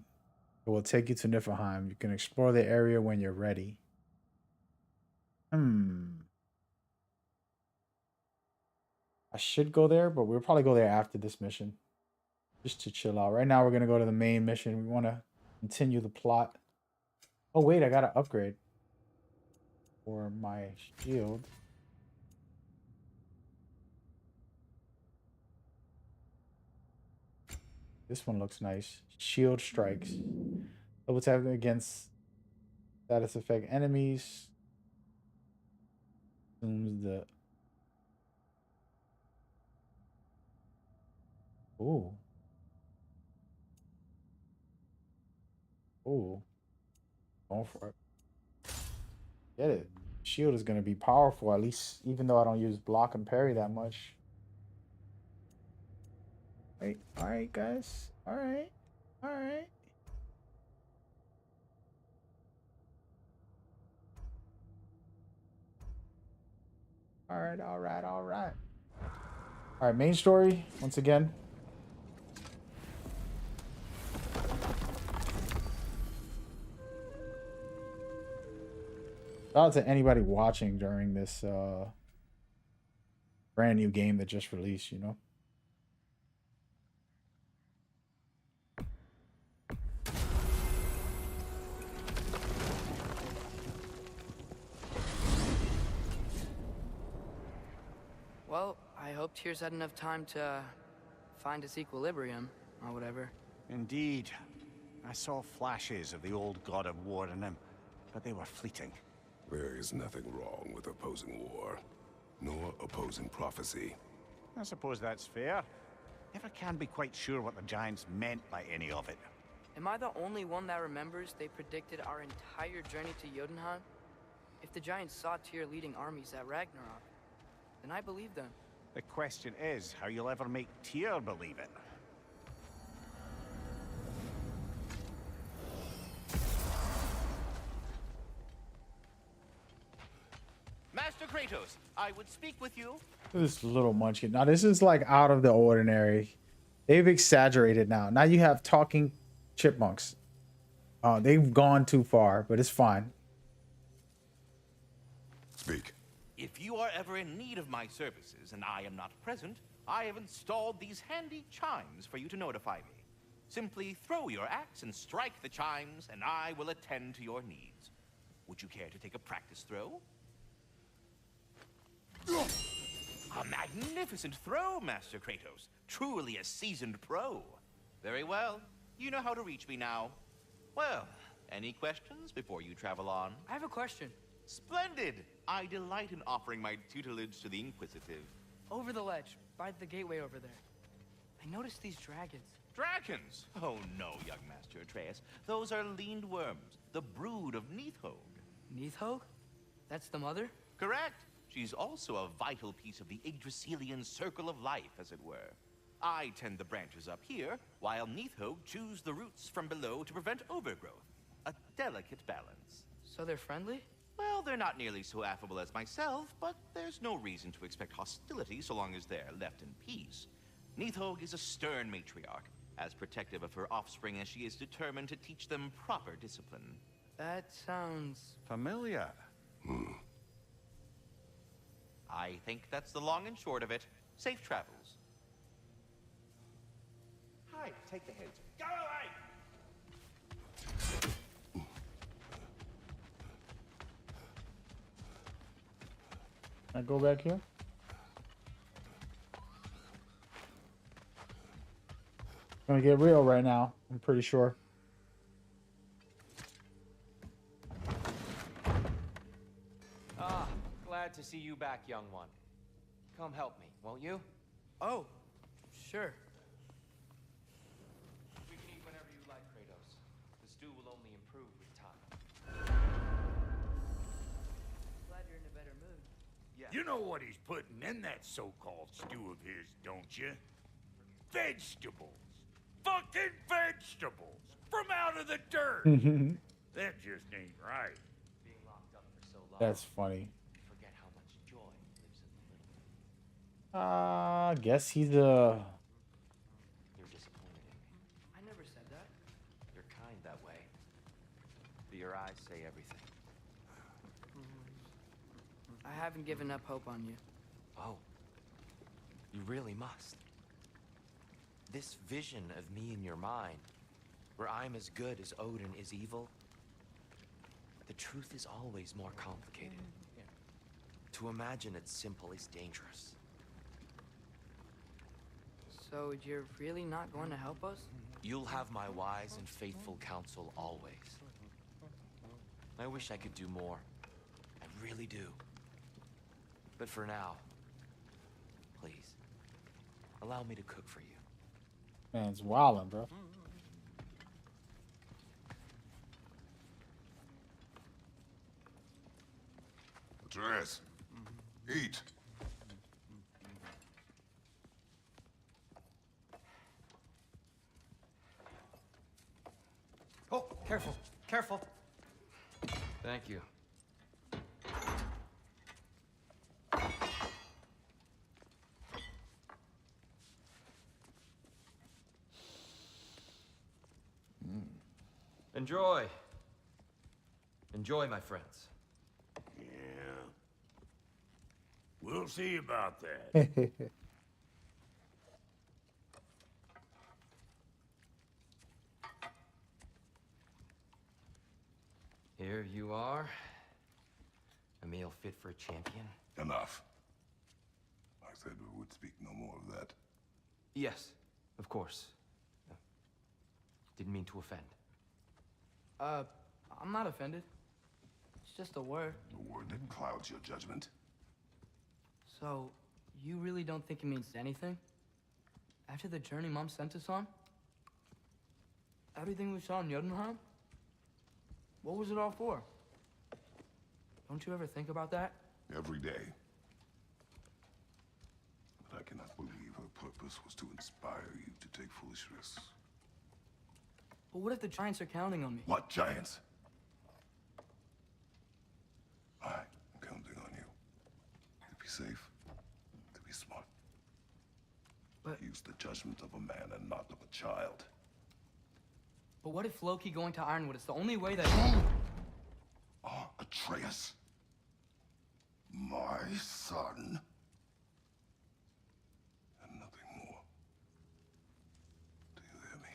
that will take you to Niflheim. You can explore the area when you're ready. I should go there, but we'll probably go there after this mission. Just to chill out. Right now, we're going to go to the main mission. We want to continue the plot. Oh, wait, I got to upgrade for my shield. This one looks nice. Shield strikes. Double tap against status effect enemies. The oh going for it. Get it. Shield is going to be powerful, at least, even though I don't use block and parry that much. Wait, all right, guys. All right. All right, main story, once again. Shout out to anybody watching during this brand new game that just released, you know? Well, I hope Tears had enough time to find its equilibrium, or whatever. Indeed. I saw flashes of the old god of war in him, but they were fleeting. There is nothing wrong with opposing war, nor opposing prophecy. I suppose that's fair. Never can be quite sure what the Giants meant by any of it. Am I the only one that remembers they predicted our entire journey to Jotunheim? If the Giants saw Tyr leading armies at Ragnarok, then I believe them. The question is how you'll ever make Tyr believe it. Master Kratos, I would speak with you. This little munchkin. Now this is like out of the ordinary. They've exaggerated now. Now you have talking chipmunks. They've gone too far, but it's fine. Speak. If you are ever in need of my services and I am not present, I have installed these handy chimes for you to notify me. Simply throw your axe and strike the chimes, and I will attend to your needs. Would you care to take a practice throw? A magnificent throw, Master Kratos. Truly a seasoned pro. Very well. You know how to reach me now. Well, any questions before you travel on? I have a question. Splendid! I delight in offering my tutelage to the inquisitive. Over the ledge, by the gateway over there. I noticed these dragons. Dragons? Oh no, young Master Atreus. Those are leaned worms, the brood of Neithhog. Neithhog? That's the mother? Correct. She's also a vital piece of the Yggdrasilian circle of life, as it were. I tend the branches up here, while Neithhog chews the roots from below to prevent overgrowth. A delicate balance. So they're friendly? Well, they're not nearly so affable as myself, but there's no reason to expect hostility so long as they're left in peace. Neithhog is a stern matriarch, as protective of her offspring as she is determined to teach them proper discipline. That sounds... Familiar. I think that's the long and short of it. Safe travels. Hi, take the hint. Go away! Can I go back here? Gonna get real right now, I'm pretty sure. Ah, glad to see you back, young one. Come help me, won't you? Oh, sure. We can eat whenever you like, Kratos. The stew will only improve with time. Glad you're in a better mood. Yeah. You know what he's putting in that so-called stew of his, don't you? Vegetables. Fucking vegetables. From out of the dirt. That just ain't right. Being locked up for so long, That's funny. you forget how much joy lives in the little. I guess he's a... You're disappointed in me. I never said that. You're kind that way. But your eyes say everything. I haven't given up hope on you. Oh. You really must. This vision of me in your mind, where I'm as good as Odin is evil, the truth is always more complicated. To imagine it's simple is dangerous. So you're really not going to help us? You'll have my wise and faithful counsel always. I wish I could do more. I really do. But for now, please, allow me to cook for you. Man's wildin', bro. Atreus, eat. Oh, careful, careful. Thank you. Enjoy. Enjoy, my friends. We'll see about that. Here you are. A meal fit for a champion. Enough. I said we would speak no more of that. Yes, of course. Didn't mean to offend. I'm not offended. It's just a word. A word that clouds your judgment. So, you really don't think it means anything? After the journey Mom sent us on? Everything we saw in Jotunheim? What was it all for? Don't you ever think about that? Every day. But I cannot believe her purpose was to inspire you to take foolish risks. But what if the Giants are counting on me? What giants? I am counting on you. To be safe, to be smart. But- Use the judgment of a man and not of a child. But what if Loki going to Ironwood is the only way that... Atreus, my son, and nothing more. Do you hear me?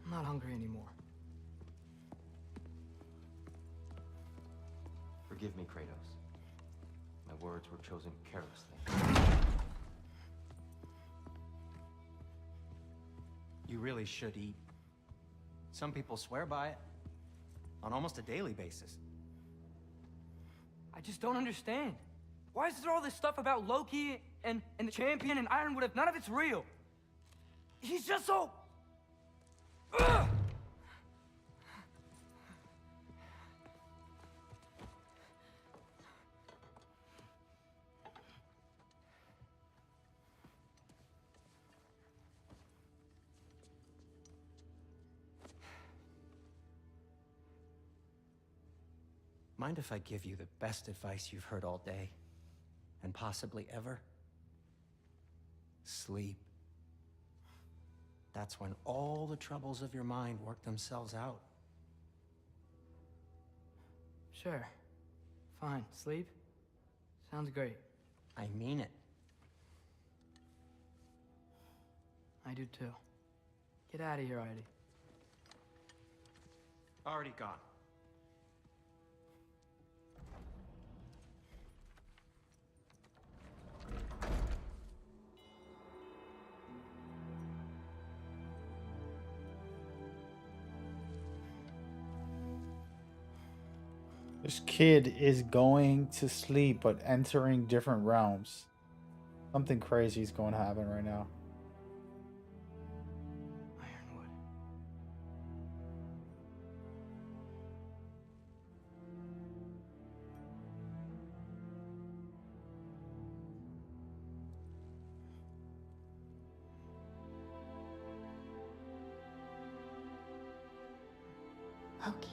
I'm not hungry anymore. Forgive me, Kratos. My words were chosen carelessly. You really should eat. Some people swear by it. On almost a daily basis. I just don't understand. Why is there all this stuff about Loki and the champion and Ironwood if none of it's real? He's just so... Ugh! Mind if I give you the best advice you've heard all day? And possibly ever? Sleep. That's when all the troubles of your mind work themselves out. Sure. Fine. Sleep? Sounds great. I mean it. I do too. Get out of here already. Already gone. This kid is going to sleep, but entering different realms. Something crazy is going to happen right now. Ironwood. Loki.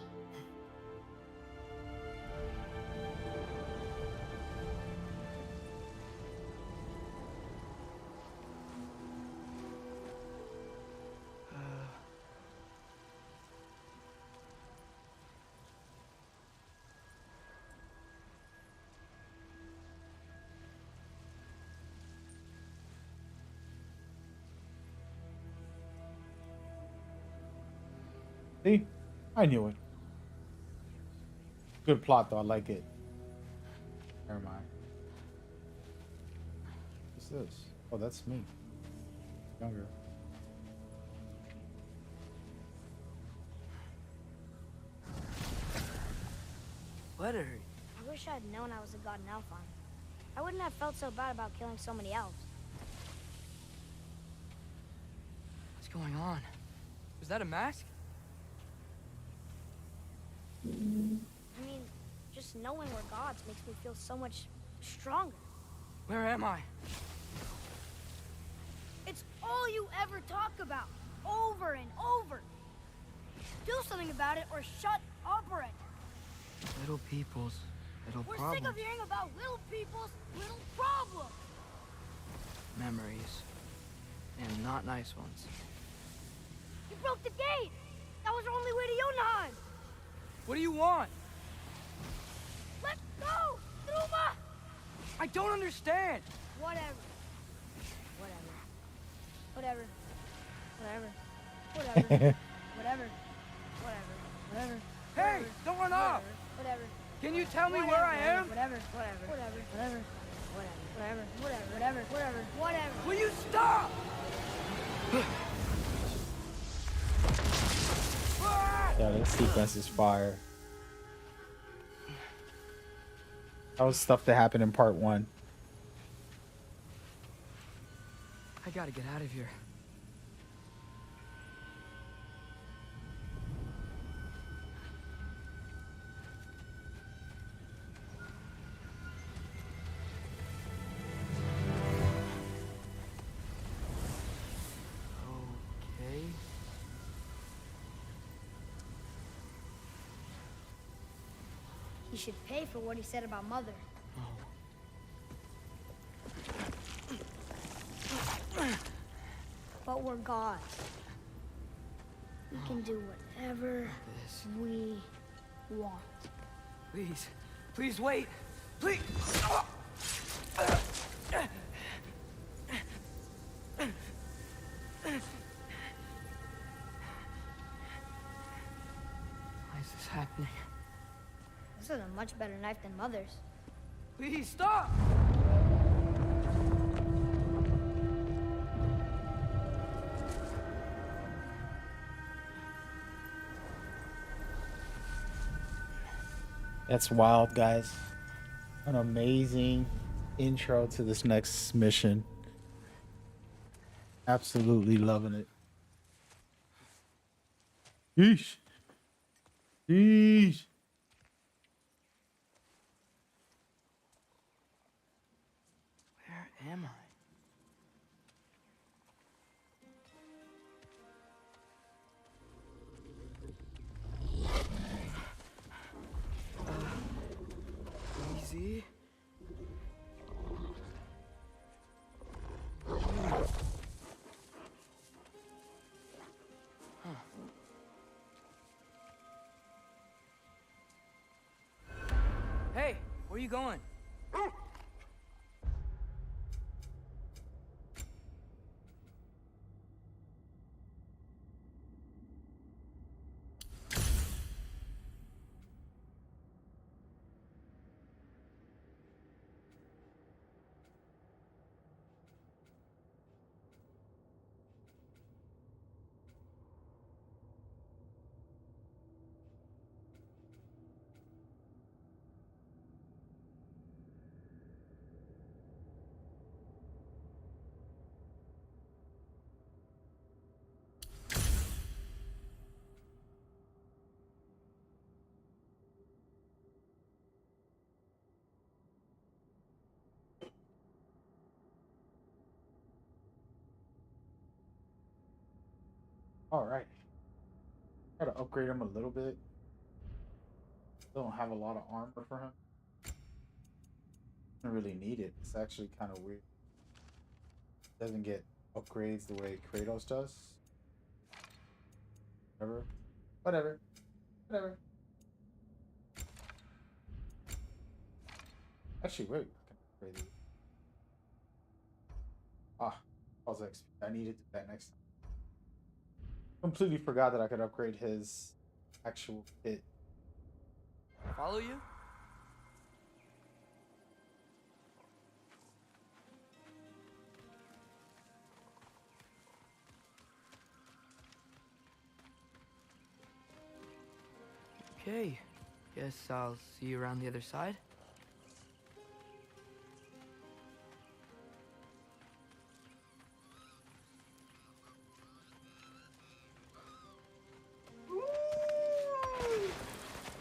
See? I knew it. Good plot though, I like it. Never mind. What's this? Oh, that's me. Younger. Letter. I wish I had known I was a god in Alphon. I wouldn't have felt so bad about killing so many elves. What's going on? Was that a mask? I mean, just knowing we're gods makes me feel so much stronger. Where am I? It's all you ever talk about, over and over. Do something about it or shut up already. Little people's little We're problems. sick of hearing about little people's little problems. Memories. And not nice ones. You broke the gate. That was our only way to Jotunheim. What do you want? Go! Truma! I don't understand. Whatever. Whatever. Whatever. Whatever. Whatever. Whatever. Whatever. Whatever. Hey, don't run off. Whatever. Can you tell me where I am? Whatever. Whatever. Whatever. Whatever. Whatever. Whatever. Whatever. Whatever. Whatever. Will you stop? Yeah, this sequence is fire. That was stuff that happened in part 1. I gotta get out of here. Okay. He should pay for what he said about Mother. But we're gods. We can do whatever This. we want. Please. Please wait. Please. Why is this happening? This is a much better knife than Mother's. Please stop! That's wild, guys. An amazing intro to this next mission. Absolutely loving it. Yeesh. Yeesh. Where am I? Easy. Hey, where you going? All right. Gotta upgrade him a little bit. Don't have a lot of armor for him. Don't really need it. It's actually kind of weird. Doesn't get upgrades the way Kratos does. Whatever. Whatever. Whatever. Actually, wait. I can upgrade these. Ah, I needed that next time. Completely forgot that I could upgrade his actual kit. Follow you? Okay. Guess I'll see you around the other side.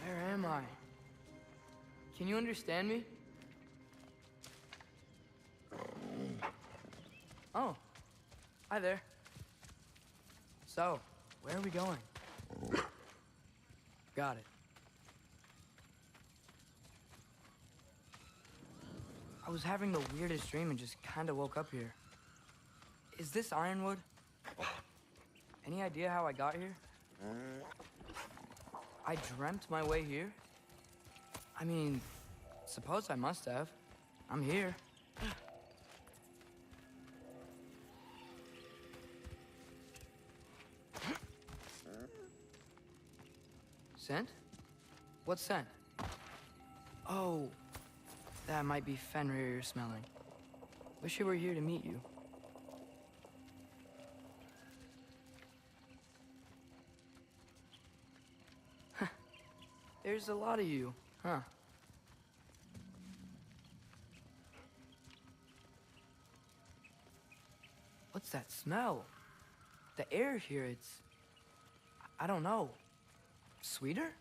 Where am I? Can you understand me? Oh. Hi there. So, where are we going? Got it. I was having the weirdest dream and just kind of woke up here. Is this Ironwood? Any idea how I got here? I dreamt my way here? I mean, suppose I must have. I'm here. Scent? What scent? Oh, that might be Fenrir you're smelling. Wish he were here to meet you. There's a lot of you, huh? What's that smell? The air here, I don't know. Sweeter?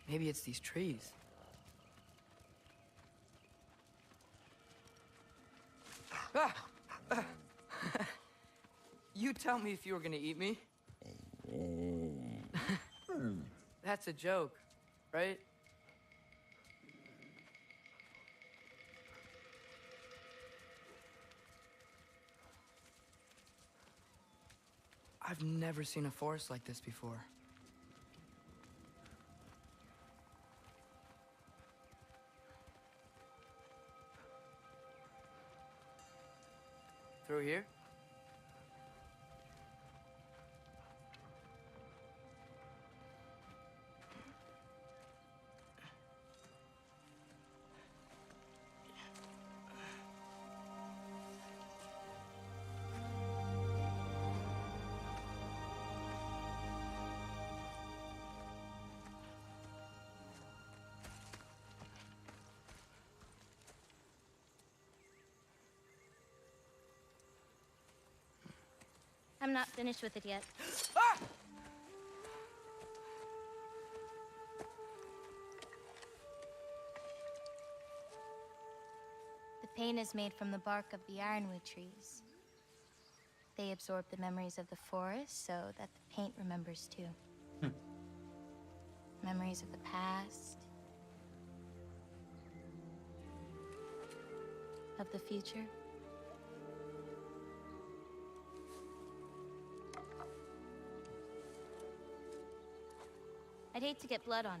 Maybe it's these trees. Ah! You tell me if you were gonna eat me. That's a joke, right? I've never seen a forest like this before. Through here? I'm not finished with it yet. Ah! The paint is made from the bark of the ironwood trees. They absorb the memories of the forest so that the paint remembers too. Memories of the past, of the future. I'd hate to get blood on it.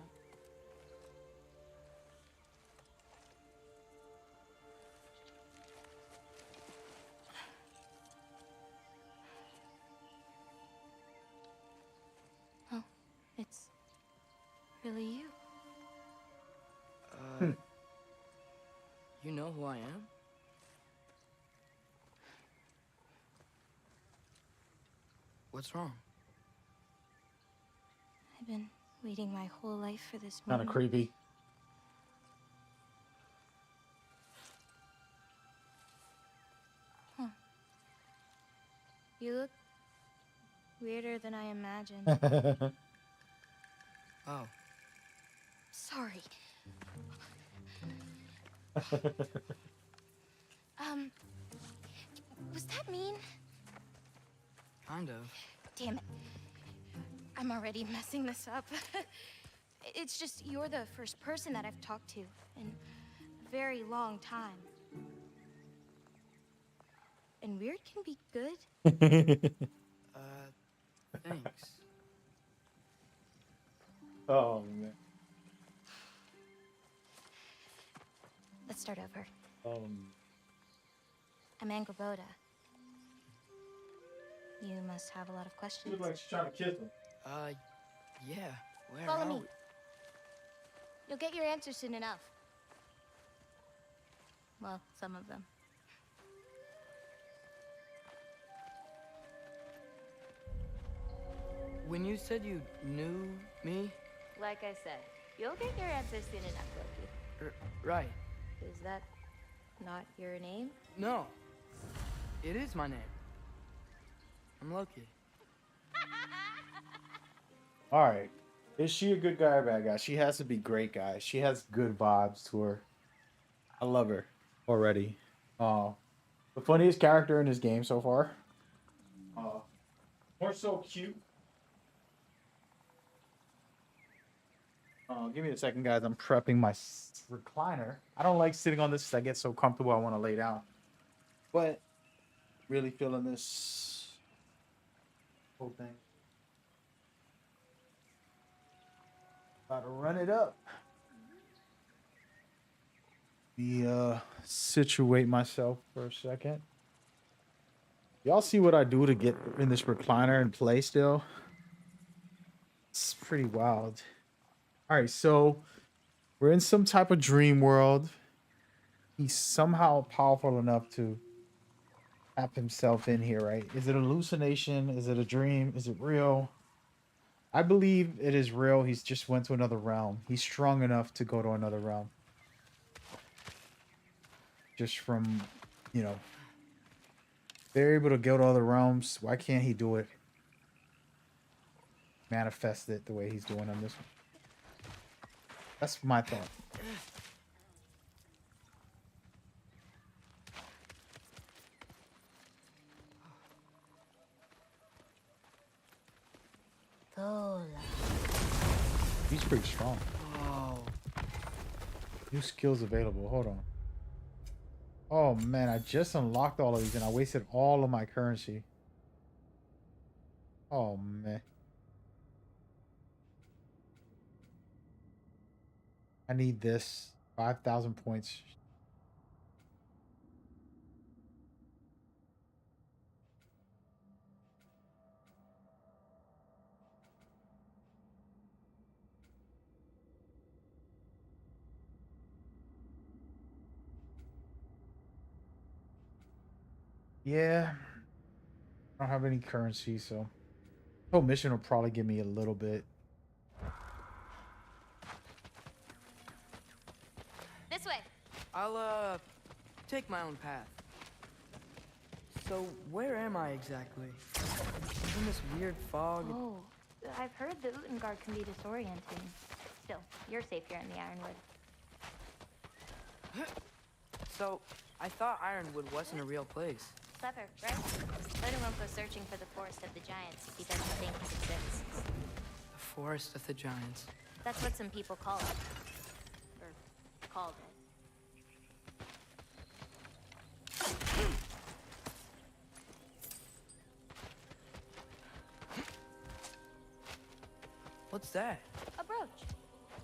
Oh, it's really you. You know who I am? What's wrong? I've been waiting my whole life for this Kind moment. of creepy. Huh. You look weirder than I imagined. Oh. Sorry. Was that mean? Kind of. Damn it. I'm already messing this up. It's just you're the first person that I've talked to in a very long time. And weird can be good. Thanks. Oh man. Let's start over. Um. I'm Angraboda. You must have a lot of questions. Looks like she's trying to kiss him. Yeah. Where Follow are me. we? You'll get your answers soon enough. Well, some of them. When you said you knew me? Like I said, you'll get your answers soon enough, Loki. Right. Is that not your name? No. It is my name. I'm Loki. All right. Is she a good guy or bad guy? She has to be great guy. She has good vibes to her. I love her already. The funniest character in this game so far. More so cute. Give me a second, guys. I'm prepping my recliner. I don't like sitting on this. I get so comfortable. I want to lay down. But really feeling this whole thing. About to run it up. Me situate myself for a second. Y'all see what I do to get in this recliner and play still? It's pretty wild. All right, so we're in some type of dream world. He's somehow powerful enough to tap himself in here, right? Is it a hallucination? Is it a dream? Is it real? I believe it is real. He's just went to another realm. He's strong enough to go to another realm. Just from, you know, they're able to go to other realms. Why can't he do it? Manifest it the way he's doing on this one. That's my thought. He's pretty strong. Oh. New skills available. Hold on. Oh man, I just unlocked all of these and I wasted all of my currency. Oh man. I need this. 5,000 points. Yeah. I don't have any currency, so whole mission will probably give me a little bit. This way. I'll take my own path. So where am I exactly? In this weird fog. Oh, I've heard the Utengard can be disorienting. Still, you're safe here in the Ironwood. So I thought Ironwood wasn't a real place. Clever, right? Let him go searching for the Forest of the Giants if he doesn't think it exists. The Forest of the Giants. That's what some people call it. Or called it. What's that? A brooch.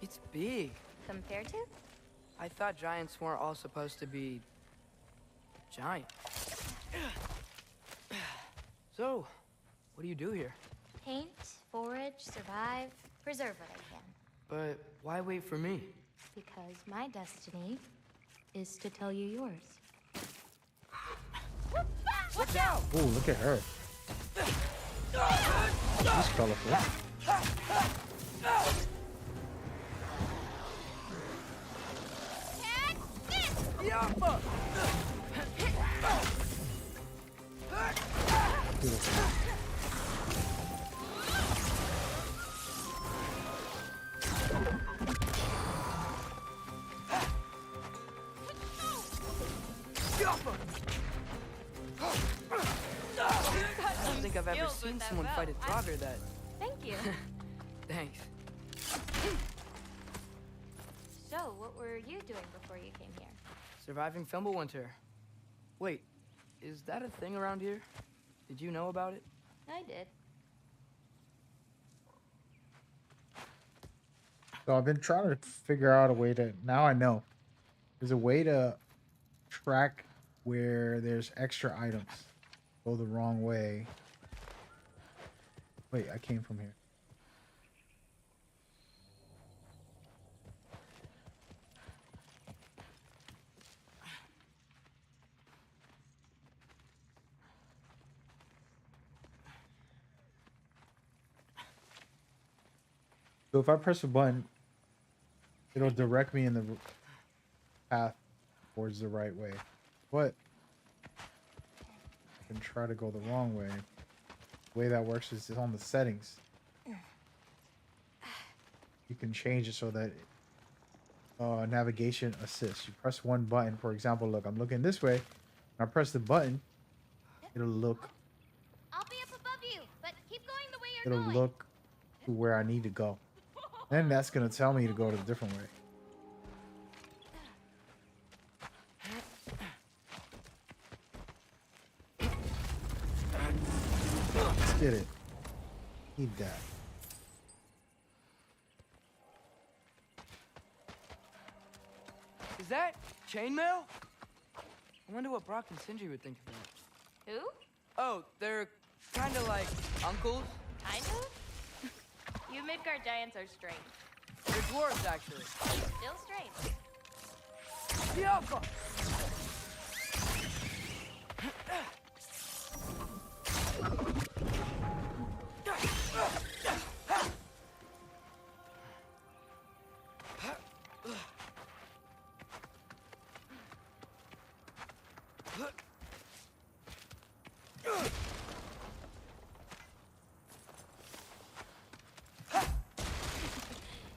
It's big. Compared to? I thought giants weren't all supposed to be giant. So, what do you do here? Paint, forage, survive, preserve what I can. But why wait for me? Because my destiny is to tell you yours. Watch out! Oh, look at her. She's colorful. Yappa! Beautiful. I don't think I've ever seen someone fight a Draugr that. Thank you. Thanks. So, what were you doing before you came here? Surviving Fimbulwinter. Wait, is that a thing around here? Did you know about it? I did. So I've been trying to figure out a way to, now I know. There's a way to track where there's extra items. Go the wrong way. Wait, I came from here. So if I press a button, it'll direct me in the path towards the right way. But I can try to go the wrong way. The way that works is on the settings. You can change it so that navigation assists. You press one button, for example, look, I'm looking this way. When I press the button, it'll look. I'll be up above you, but keep going the way you're It'll going. look to where I need to go. Then that's gonna tell me to go to a different way. Let's get it. Need that. Is that chainmail? I wonder what Brock and Sindri would think of that. Who? Oh, they're kind of like uncles. Kind of? You Midgard giants are strange. They're dwarves, actually. Still strange. Diablo!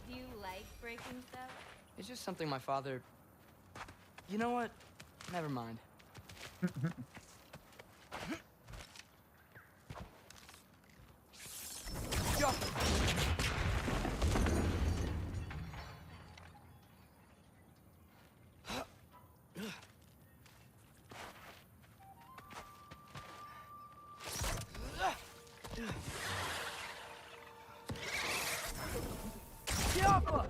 Do you like breaking stuff? It's just something my father... You know what? Never mind. Yo! Diablo!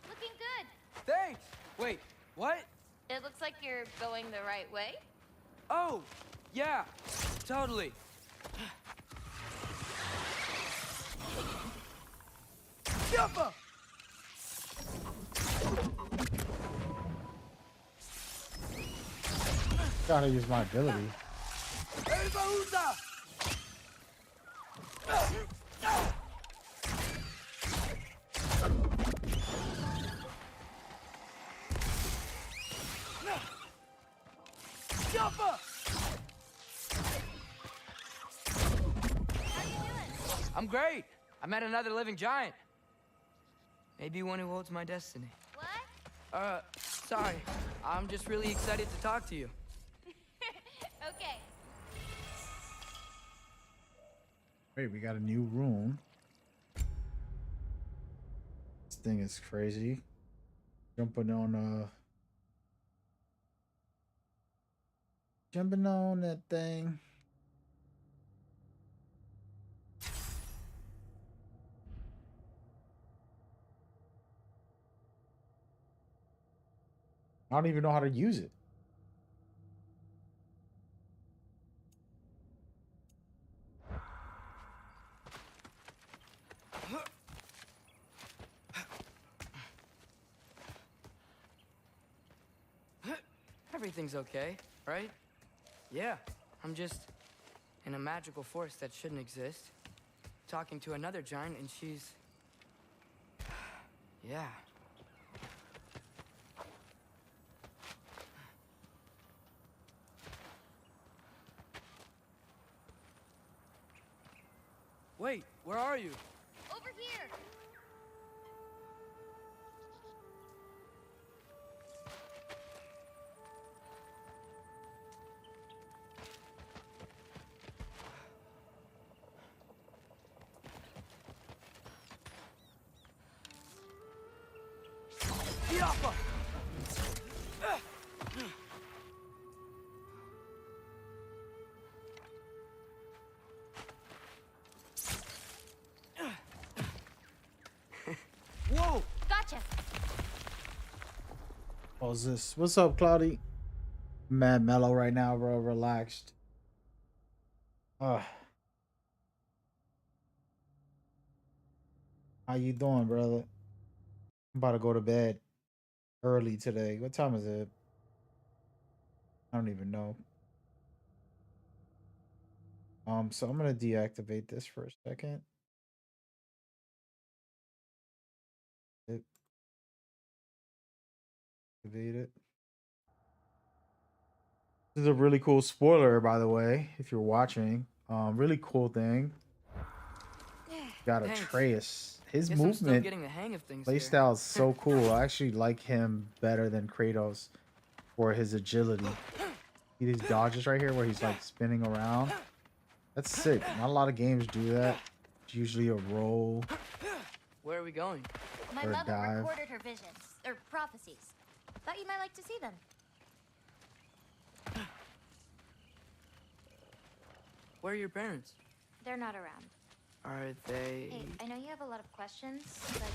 Looking good. Thanks! Wait, what? It looks like you're going the right way. Oh, yeah, totally. Jumper! Gotta use my ability. Hey, Bahuza! Jumper! How you doing? I'm great. I met another living giant. Maybe one who holds my destiny. What? Sorry. I'm just really excited to talk to you. Okay. Wait, we got a new room. This thing is crazy. Jumping on that thing. I don't even know how to use it. Everything's okay, right? Yeah, I'm just in a magical forest that shouldn't exist. Talking to another giant and she's... Yeah. Wait, where are you? Over here. Diablo! Whoa! Gotcha. What's this? What's up, Cloudy? Mad mellow right now, bro. Relaxed. How you doing, brother? I'm about to go to bed early today. What time is it? I don't even know. So I'm gonna deactivate this for a second. Activate it. This is a really cool spoiler, by the way, if you're watching. Really cool thing. Got Thanks. Atreus. His Guess I'm still movement getting the hang of things here. playstyle is so cool. I actually like him better than Kratos for his agility. See these dodges right here where he's like spinning around. That's sick. Not a lot of games do that. It's usually a roll Where are we going? My or a mother dive. recorded her visions, or prophecies. Thought you might like to see them. Where are your parents? They're not around. Are they... Hey, I know you have a lot of questions, but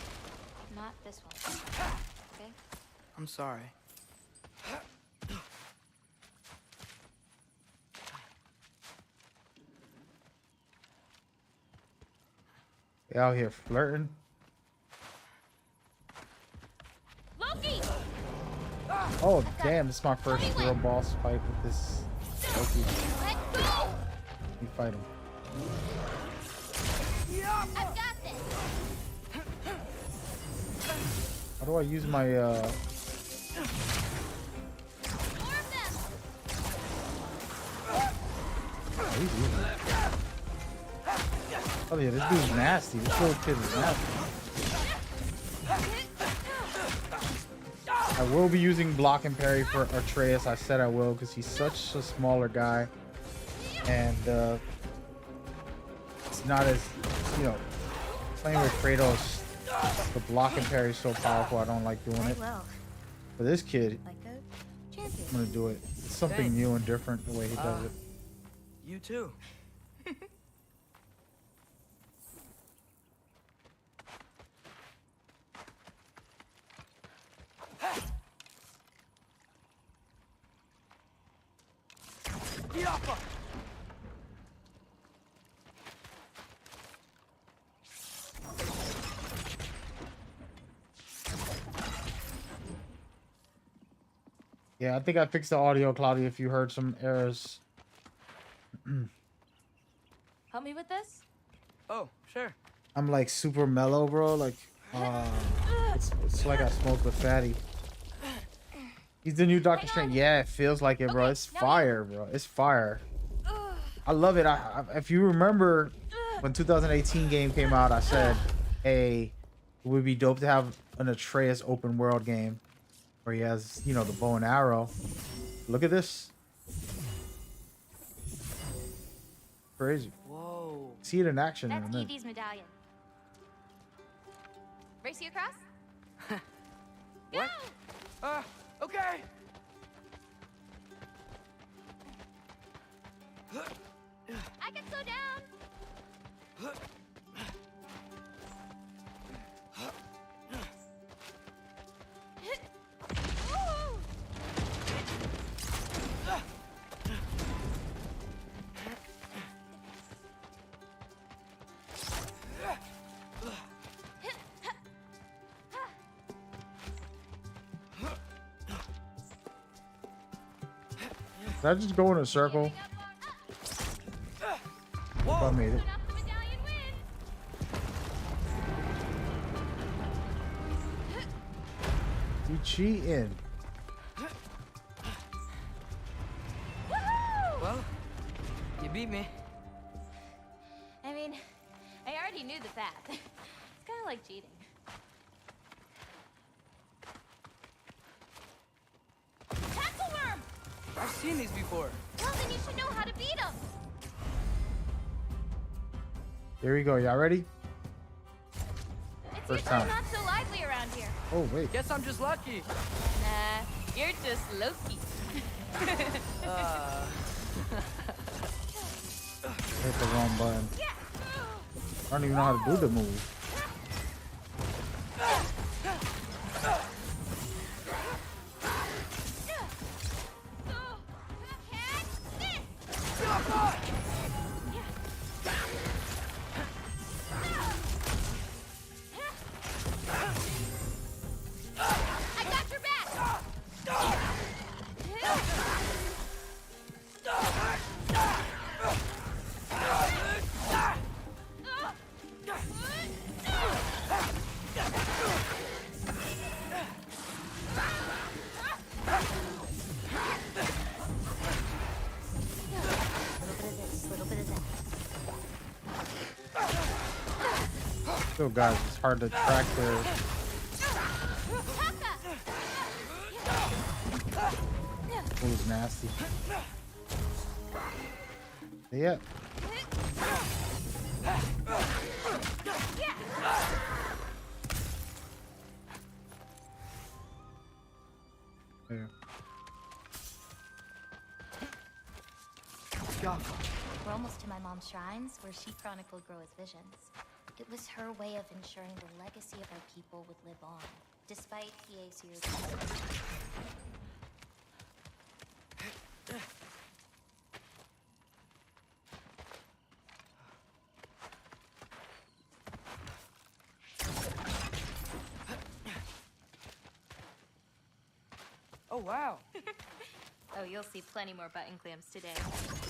not this one. Okay? I'm sorry. They out here flirting. Loki! Oh damn! This is my first real boss fight with this Loki. Let go! We fight him. I've got this! How do I use my More of them! Oh, he's using it. Oh yeah, this dude's nasty. This little kid is nasty. I will be using block and parry for Atreus. I said I will because he's such a smaller guy, and it's not as, you know, playing with Kratos. The block and parry is so powerful. I don't like doing it. Well, For this kid, like a champion. I'm gonna do it. It's something Thanks. new and different the way he does it. You too. Yeah, I think I fixed the audio, Claudia, if you heard some errors. Help me with this? Oh, sure. I'm like super mellow, bro. Like, it's like I smoked with Fatty. He's the new Doctor Strange. Yeah, it feels like it, bro. Okay, It's now fire, bro. It's fire. I love it. If you remember when 2018 game came out, I said, hey, it would be dope to have an Atreus open world game where he has, you know, the bow and arrow. Look at this. Crazy. Whoa. See it in action in a That's minute. Evie's medallion. Race you across? What? Okay. I can slow down. Did I just go in a circle? I made it. Enough the medallion win. You cheating. Well, you beat me. I mean, I already knew the path. It's kind of like cheating. Tackle worm! I've seen these before. Well, then you should know how to beat them. Here we go. Y'all ready? It's First usually time. not so lively around here. Oh, wait. Guess I'm just lucky. Nah, you're just Loki. Hit the wrong button. I don't even know how to do the move. I got your back. Little bit of that. Still, guys, it's hard to track their. It was nasty. Yeah. There. We're almost to my mom's shrines, where she chronicled Groa's visions. It was her way of ensuring the legacy of our people would live on, despite Hiesiu's. Oh, wow. Oh, you'll see plenty more button clams today.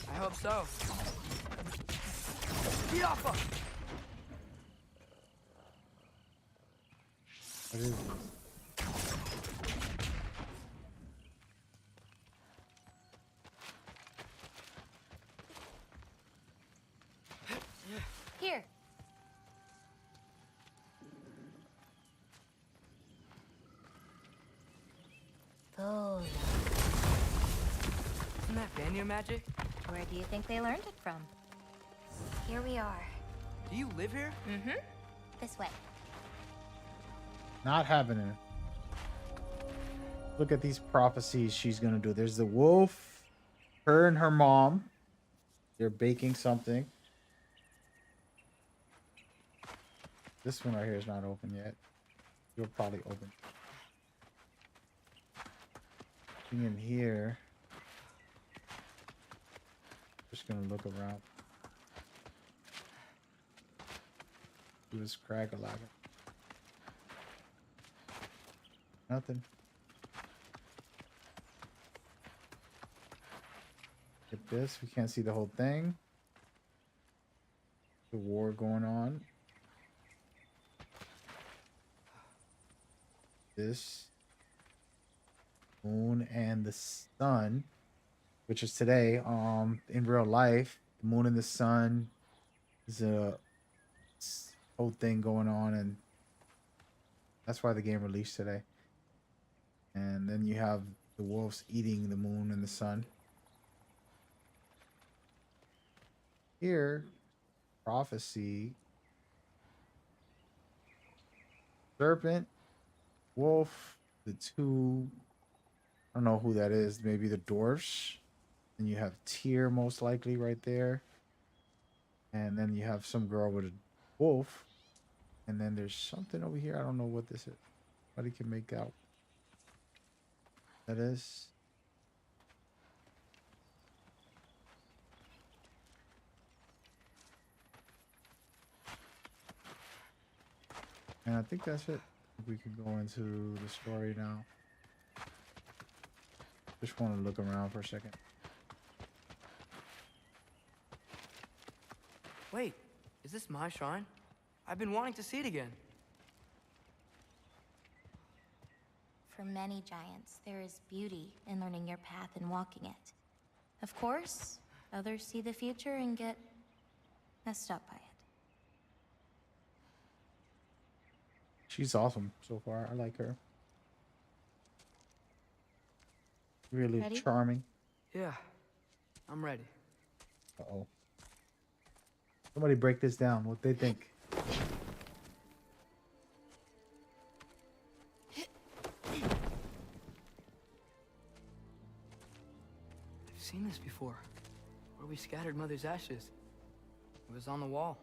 I hope so. Yaffa! What is this? Here. Oh, Isn't that Vanir magic? where do you think they learned it from? Here we are. Do you live here? Mm-hmm. This way. Not happening. Look at these prophecies she's gonna do. There's the wolf, her and her mom. They're baking something. This one right here is not open yet. You'll probably open. In here. Just gonna look around. Do this crack a lot. Nothing. Get this. We can't see the whole thing. The war going on. This. Moon and the sun, which is today. In real life, the moon and the sun is a whole thing going on, and that's why the game released today. And then you have the wolves eating the moon and the sun. Here, prophecy, serpent, wolf, the two. I don't know who that is. Maybe the dwarfs. And you have Tyr most likely right there. And then you have some girl with a wolf. And then there's something over here. I don't know what this is. Nobody can make out. That is. And I think that's it. We can go into the story now. Just want to look around for a second. Wait, is this my shrine? I've been wanting to see it again. For many giants, there is beauty in learning your path and walking it. Of course, others see the future and get messed up by it. She's awesome so far. I like her. Really Ready? charming. Yeah, I'm ready. Uh-oh. Somebody break this down. What they think. I've seen this before. Where we scattered Mother's ashes. It was on the wall.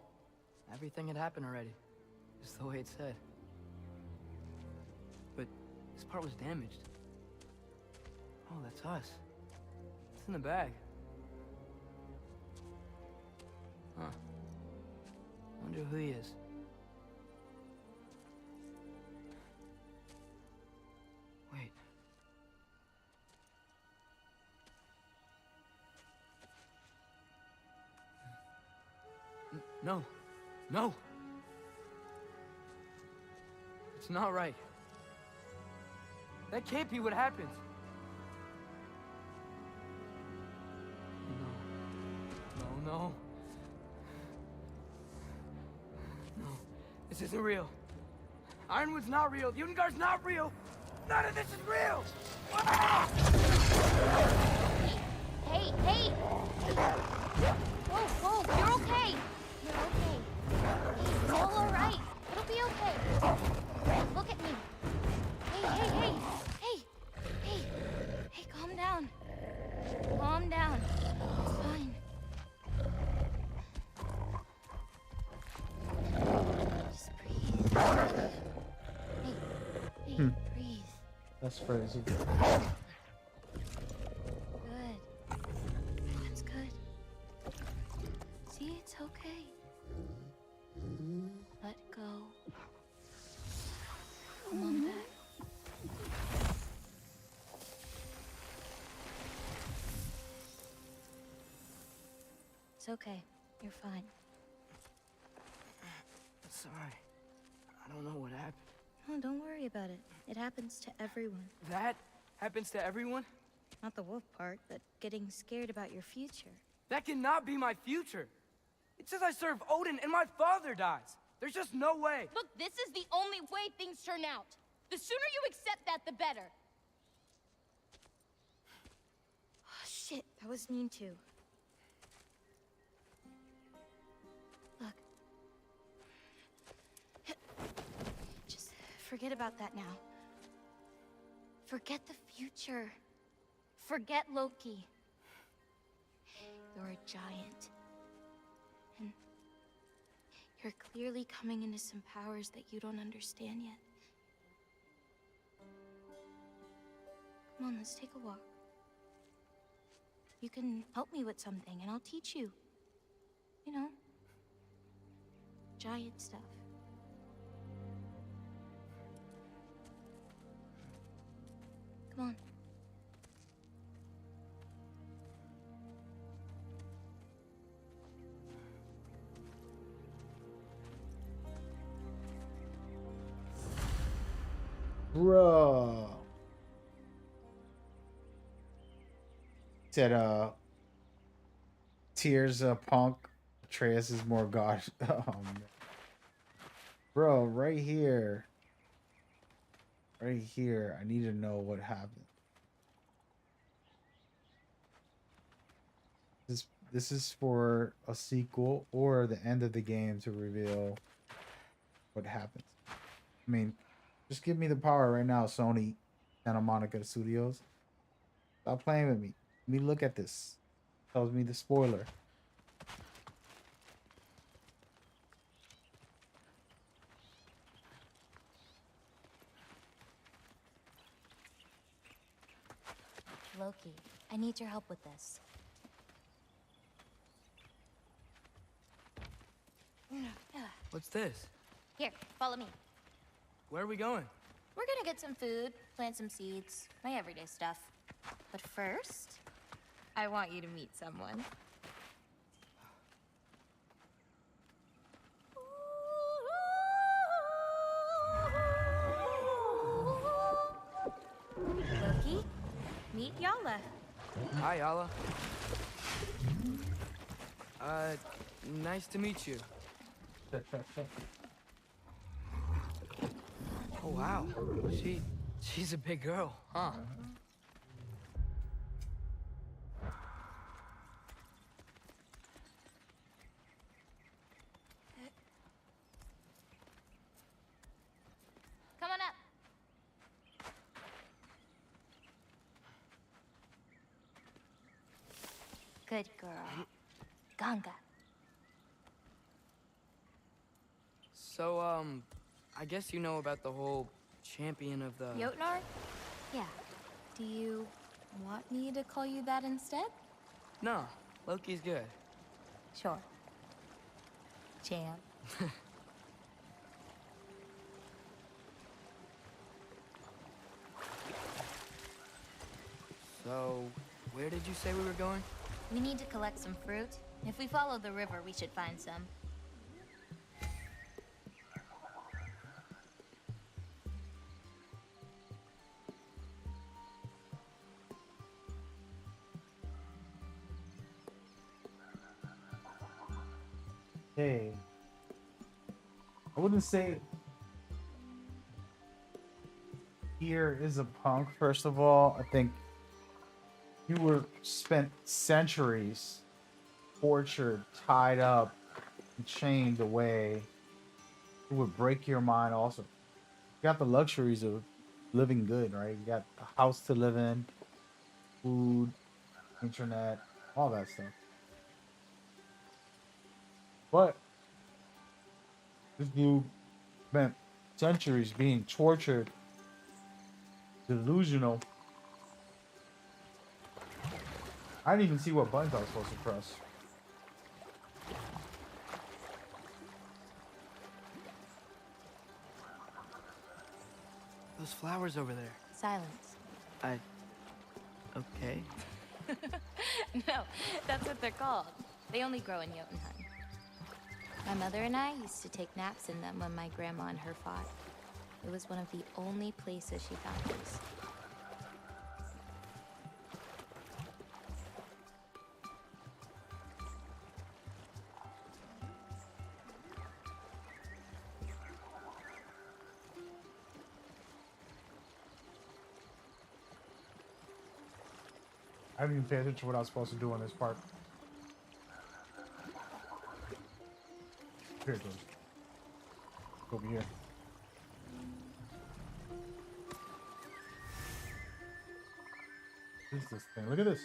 Everything had happened already. Just the way it said. But this part was damaged. Oh, that's us. It's in the bag. Huh. Wonder who he is. Wait. No. No! It's not right. That can't be what happened. No. No. This isn't real. Ironwood's not real. Ungar's not real. None of this is real! Ah! Hey! Whoa, you're okay! Hmm. Breathe. That's crazy. Good. That's good. See, it's okay. Let go. Come on back. It's okay. You're fine. Sorry. I don't know what happened. Oh, don't worry about it. It happens to everyone. That happens to everyone? Not the wolf part, but getting scared about your future. That cannot be my future. It says I serve Odin and my father dies. There's just no way. Look, this is the only way things turn out. The sooner you accept that, the better. Oh, shit, that was mean too. Look. Just forget about that now. Forget the future. Forget Loki. You're a giant. And you're clearly coming into some powers that you don't understand yet. Come on, let's take a walk. You can help me with something, and I'll teach you. You know, giant stuff. Come on. Bruh. Said Tears Punk. Atreus is more god. Oh, man. Bro, right here. Right here. I need to know what happened. This is for a sequel or the end of the game to reveal what happens. I mean, just give me the power right now, Sony Santa Monica Studios. Stop playing with me. Let me look at this. Tells me the spoiler. Loki, I need your help with this. What's this? Here, follow me. Where are we going? We're gonna get some food, plant some seeds, my everyday stuff. But first, I want you to meet someone. Loki, meet Yala. Hi, Yala. Nice to meet you. Oh, wow. She's a big girl, huh? Come on up. Good girl. Ganga. So, I guess you know about the whole champion of the... Jotnar? Yeah. Do you want me to call you that instead? No, Loki's good. Sure. Champ. So, where did you say we were going? We need to collect some fruit. If we follow the river, we should find some. Hey. I wouldn't say here is a punk. First of all, I think you were spent centuries tortured, tied up, and chained away. It would break your mind also. You got the luxuries of living good, right? You got a house to live in, food, internet, all that stuff. But this dude spent centuries being tortured Delusional. I didn't even see what buttons I was supposed to press. Those flowers over there. Silence. Okay. No, that's what they're called. They only grow in Jotunheim. My mother and I used to take naps in them when my grandma and her fought. It was one of the only places she found peace. I didn't even pay attention to what I was supposed to do in this part. Here it goes. Over here. What is this thing? Look at this.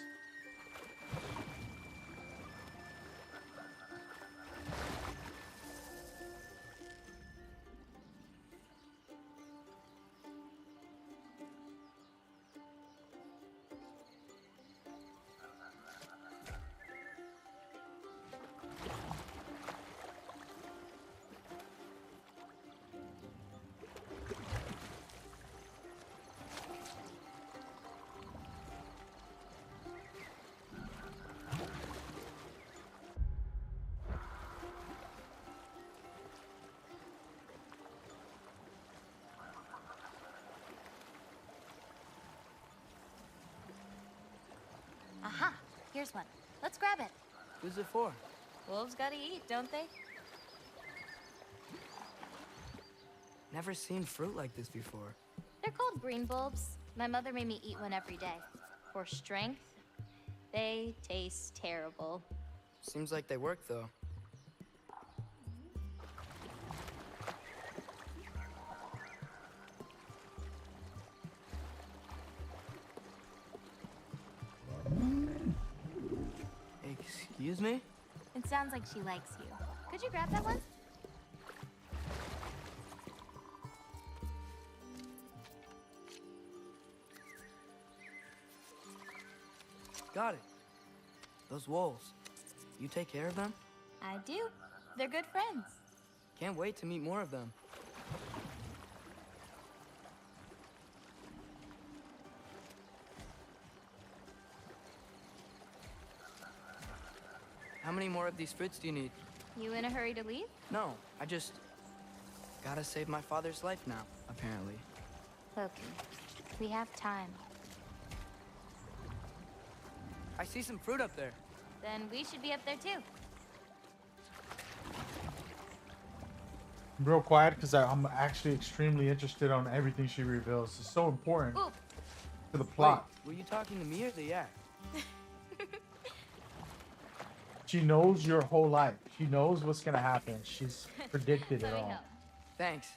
Aha! Here's one. Let's grab it. Who's it for? Wolves gotta eat, don't they? Never seen fruit like this before. They're called green bulbs. My mother made me eat one every day. For strength, they taste terrible. Seems like they work, though. Excuse me? It sounds like she likes you. Could you grab that one? Got it. Those wolves. You take care of them? I do. They're good friends. Can't wait to meet more of them. How many more of these fruits do you need? You in a hurry to leave? No, I just gotta save my father's life now, apparently. Loki, we have time. I see some fruit up there. Then we should be up there too. I'm real quiet because I'm actually extremely interested on everything she reveals. It's so important Ooh. to the plot. Wait, were you talking to me or the yak? She knows your whole life. She knows what's gonna happen. She's predicted it Let me all. help. Thanks.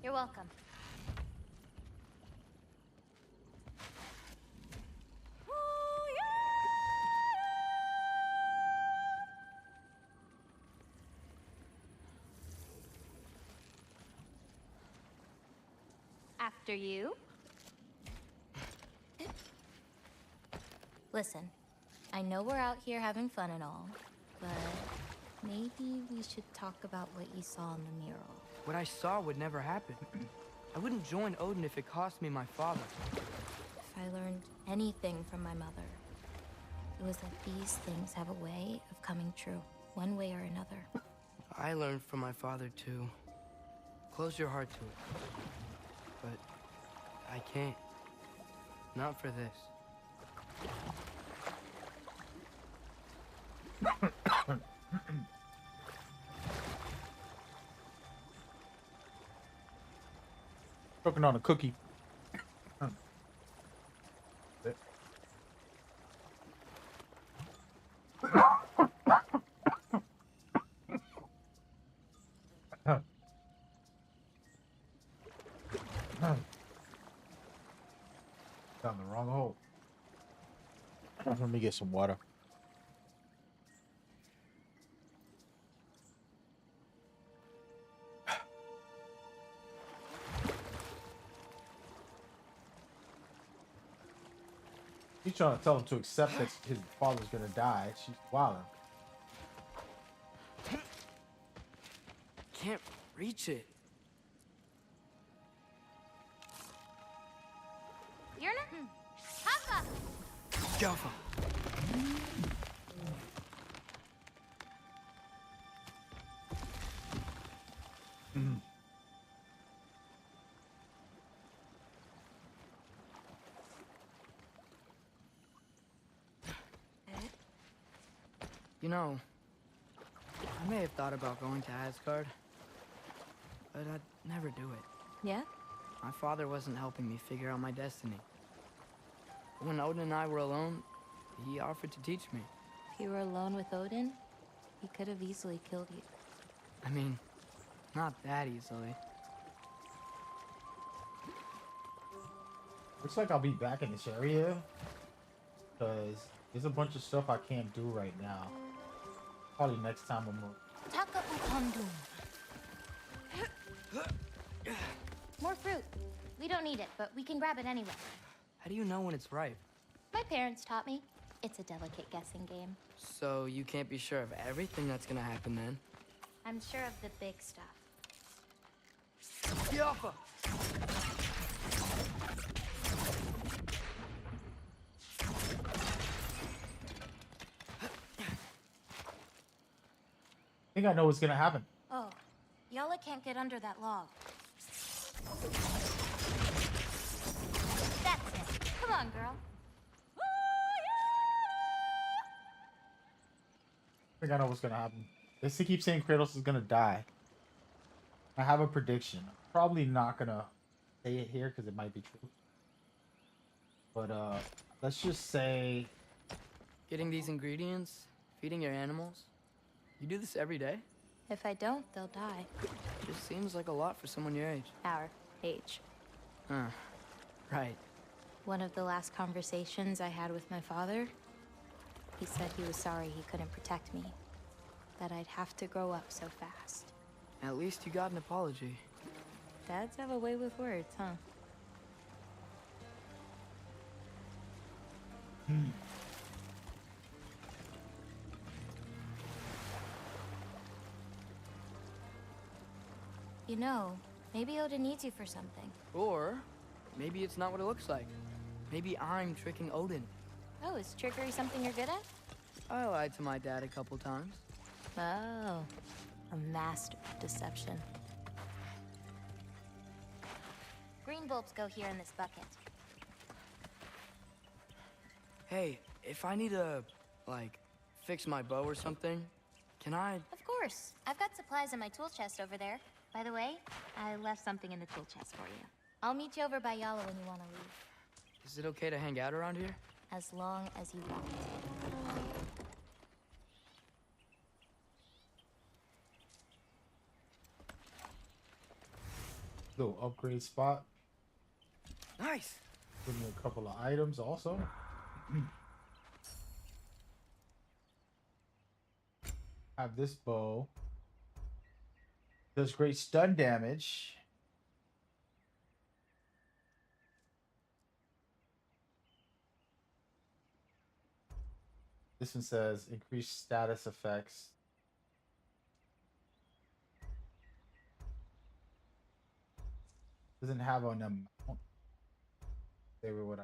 You're welcome. After you. Listen, I know we're out here having fun and all, but maybe we should talk about what you saw in the mural. What I saw would never happen. I wouldn't join Odin if it cost me my father. If I learned anything from my mother, it was that these things have a way of coming true, one way or another. I learned from my father too. Close your heart to it. But I can't. Not for this. Choking on a cookie. wrong hole. Let me get some water. She's trying to tell him to accept that his father's gonna die. She's wilding. Can't reach it. You're not. Papa! Jaffa. You know, I may have thought about going to Asgard, but I'd never do it. Yeah? My father wasn't helping me figure out my destiny. When Odin and I were alone, he offered to teach me. If you were alone with Odin, he could have easily killed you. I mean, not that easily. Looks like I'll be back in this area because there's a bunch of stuff I can't do right now. Probably next time I'm. Taka ukondum. More fruit. We don't need it, but we can grab it anyway. How do you know when it's ripe? My parents taught me. It's a delicate guessing game. So you can't be sure of everything that's gonna happen then? I'm sure of the big stuff. Jaffa! I think I know what's gonna happen. Oh, Yala can't get under that log. That's it. Come on, girl. I think I know what's gonna happen. They keep saying Kratos is gonna die. I have a prediction. I'm probably not gonna say it here because it might be true. But let's just say Getting these ingredients, feeding your animals. You do this every day? If I don't, they'll die. Just seems like a lot for someone your age. Our age. Huh. Right. One of the last conversations I had with my father, he said he was sorry he couldn't protect me. That I'd have to grow up so fast. At least you got an apology. Dads have a way with words, huh? You know, maybe Odin needs you for something. Or maybe it's not what it looks like. Maybe I'm tricking Odin. Oh, is trickery something you're good at? I lied to my dad a couple times. Oh, a master of deception. Green bulbs go here in this bucket. Hey, if I need to, like, fix my bow or something, can I? Of course. I've got supplies in my tool chest over there. By the way, I left something in the tool chest for you. I'll meet you over by Yala when you want to leave. Is it okay to hang out around here? As long as you want. little upgrade spot. Nice. Give me a couple of items also. Have this bow. Does great stun damage. This one says increased status effects. Doesn't have an amount. They were what I.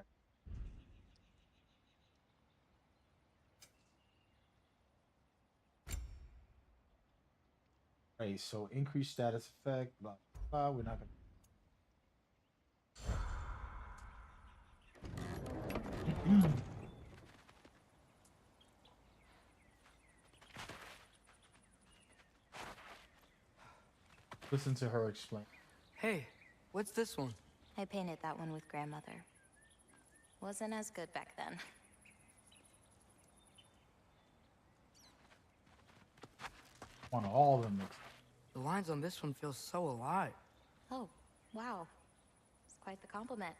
Right, so increased status effect, blah, blah, we're not gonna. Listen to her explain. Hey, what's this one? I painted that one with grandmother. Wasn't as good back then. On all of them. The lines on this one feel so alive. Oh, wow. It's quite the compliment.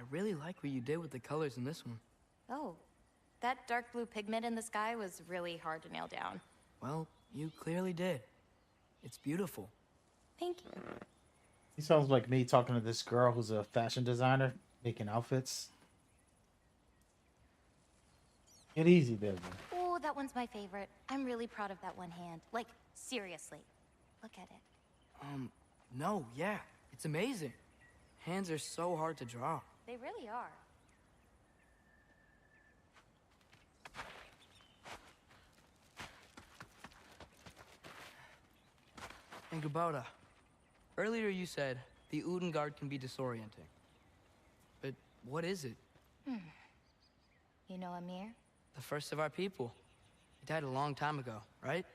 really like what you did with the colors in this one. Oh, that dark blue pigment in the sky was really hard to nail down. Well, you clearly did. It's beautiful. Thank you. He sounds like me talking to this girl who's a fashion designer making outfits. Get easy there, man. Oh, that one's my favorite. I'm really proud of that one hand. Like, seriously. Look at it. No, yeah. It's amazing. Hands are so hard to draw. They really are. And Kubota, earlier you said the Udengard can be disorienting. But what is it? You know Amir? The first of our people. He died a long time ago, right?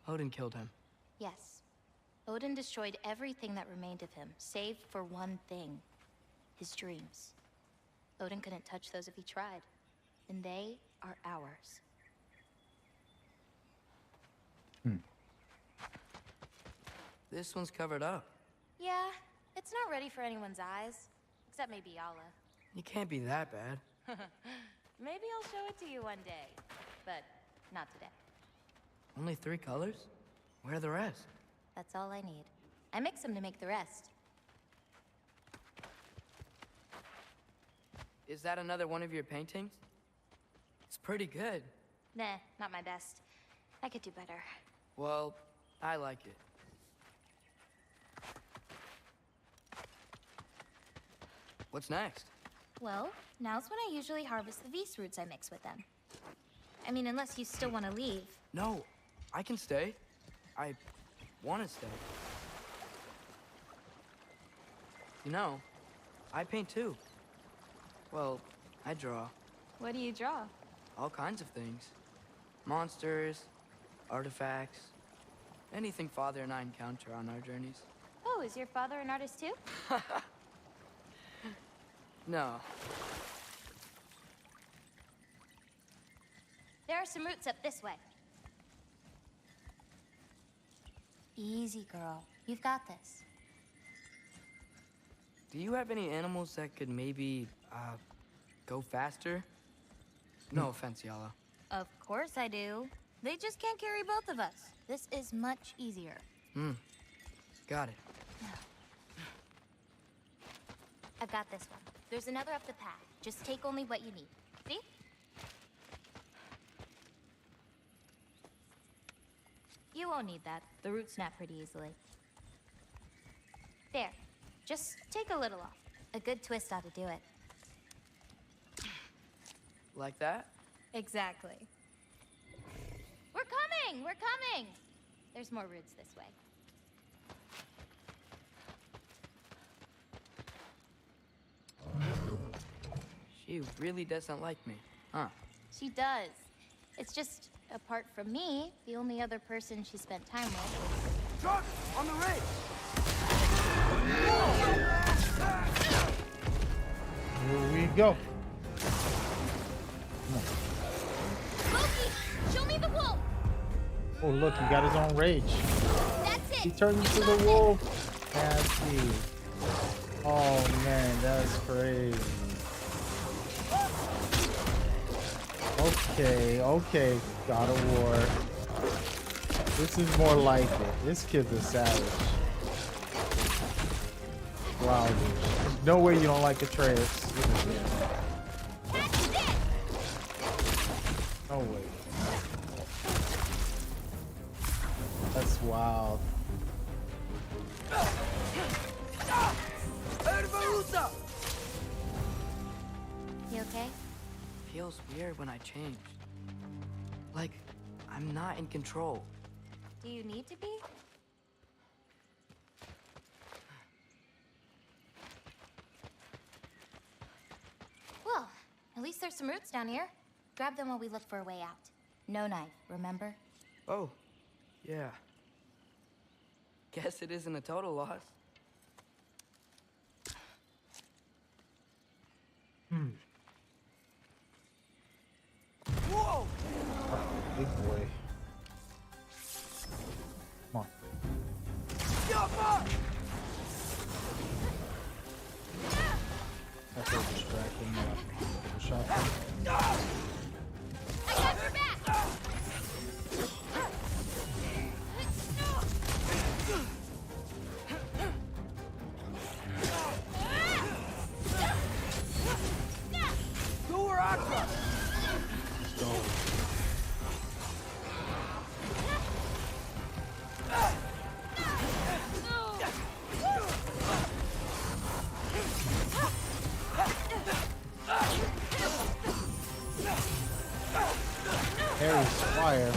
Odin killed him. Yes. Odin destroyed everything that remained of him, save for one thing. His dreams. Odin couldn't touch those if he tried. And they are ours. This one's covered up. Yeah, it's not ready for anyone's eyes. Except maybe Yala. You can't be that bad. Maybe I'll show it to you one day. But not today. Only 3 colors? Where are the rest? That's all I need. I mix them to make the rest. Is that another one of your paintings? It's pretty good. Nah, not my best. I could do better. Well, I like it. What's next? Well, now's when I usually harvest the Vis roots I mix with them. I mean, unless you still want to leave. No, I can stay. I want to stay. You know, I paint too. Well, I draw. What do you draw? All kinds of things. Monsters, artifacts, anything Father and I encounter on our journeys. Oh, is your father an artist too? No. There are some roots up this way. Easy, girl. You've got this. Do you have any animals that could maybe, go faster? No offense, Yala. Of course I do. They just can't carry both of us. This is much easier. Got it. I've got this one. There's another up the path. Just take only what you need. See? You won't need that. The roots snap pretty easily. There. Just take a little off. A good twist ought to do it. Like that? Exactly. We're coming! We're coming! There's more roots this way. She really doesn't like me, huh? She does. It's just, apart from me, the only other person she spent time with. Truck! On the ridge! Here we go. Loki! Show me the wolf! Oh, look, he got his own rage. That's it! He turned into the wolf. Nasty. Oh, man, that's crazy. Okay, God of War. This is more like it. This kid's a savage. Wow, dude. There's no way you don't like Atreus. No way. That's wild. You okay? Feels weird when I change. Like, I'm not in control. Do you need to be? Well, at least there's some roots down here. Grab them while we look for a way out. No knife, remember? Oh, yeah. Guess it isn't a total loss. Whoa! Big boy. Come on. That's so distracting. Give a shot. I got your back! Go where I come! Let's go. Harry's fire.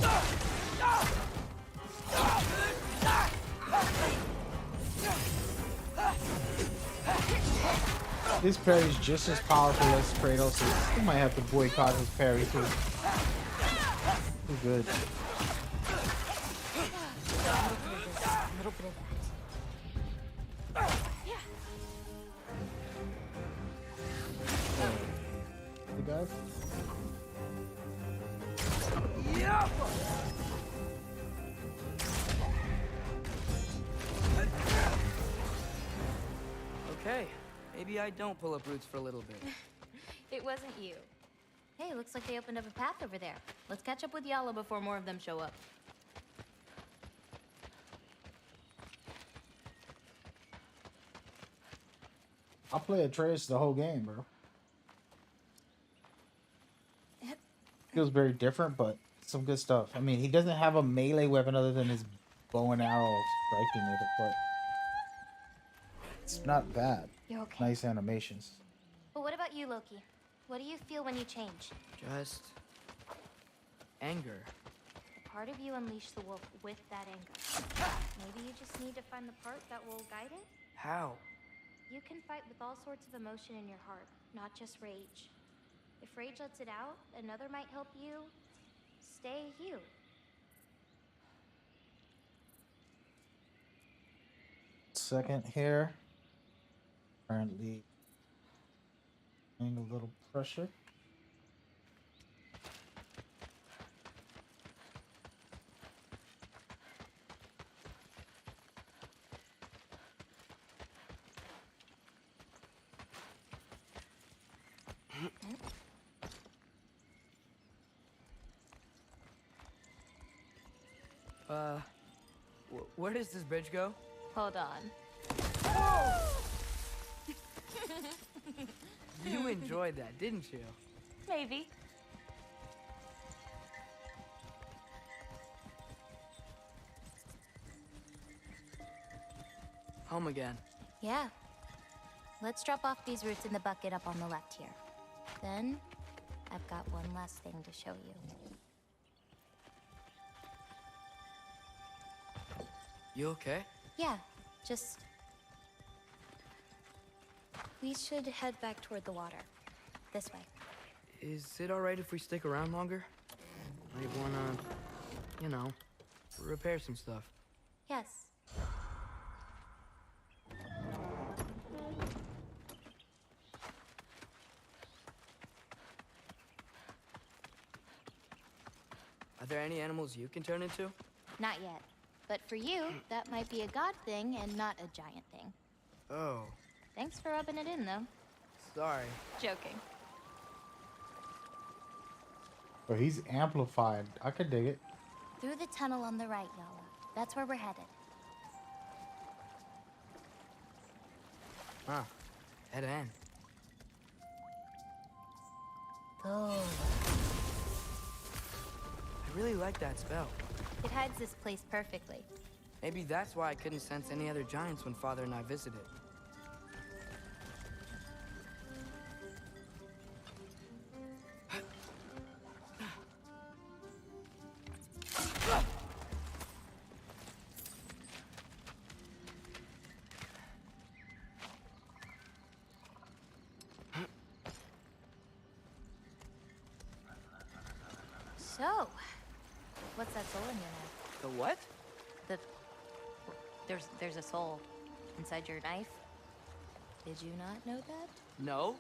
This parry's just as powerful as Kratos'. He might have to boycott his parry too. Too good. A little bit of that. The guy? Okay, maybe I don't pull up roots for a little bit. It wasn't you. Hey, looks like they opened up a path over there. Let's catch up with Yala before more of them show up. I'll play Atreus the whole game, bro. Feels very different, but some good stuff. I mean, he doesn't have a melee weapon other than his bow and arrow striking with it, but it's not bad. You're okay. Nice animations. But what about you, Loki? What do you feel when you change? Just anger. A part of you unleashed the wolf with that anger. Maybe you just need to find the part that will guide it? How? You can fight with all sorts of emotion in your heart, not just rage. If rage lets it out, another might help you stay you. Second here. Currently feeling a little pressure. Where does this bridge go? Hold on. You enjoyed that, didn't you? Maybe. Home again. Yeah. Let's drop off these roots in the bucket up on the left here. Then, I've got one last thing to show you. You okay? Yeah, just... We should head back toward the water. This way. Is it alright if we stick around longer? Might wanna, you know, repair some stuff. Yes. Are there any animals you can turn into? Not yet. But for you, that might be a god thing and not a giant thing. Oh, Thanks for rubbing it in, though. sorry. Joking. But he's amplified. I could dig it. Through the tunnel on the right, Yala. That's where we're headed. Huh. Head in. Oh. I really like that spell. It hides this place perfectly. Maybe that's why I couldn't sense any other giants when Father and I visited. So, what's that soul in your knife? The what? There's a soul inside your knife. Did you not know that? No.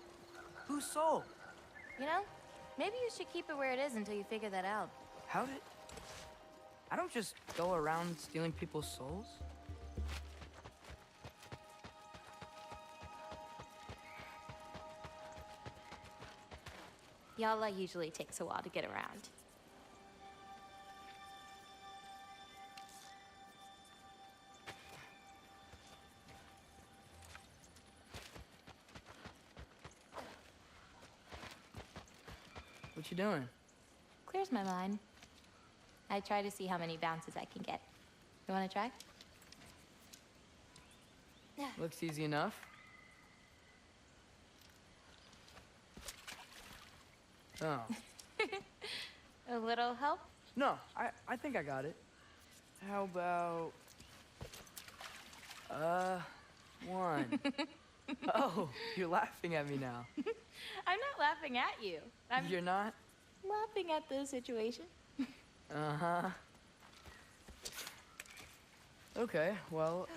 Whose soul? You know, maybe you should keep it where it is until you figure that out. How did... I don't just go around stealing people's souls. Yala usually takes a while to get around. What you doing? Clears my mind. I try to see how many bounces I can get. You want to try? Looks easy enough. Oh. A little help? No, I think I got it. How about... one. Oh, you're laughing at me now. I'm not laughing at you. You're not? Laughing at the situation. Uh-huh. Okay, well,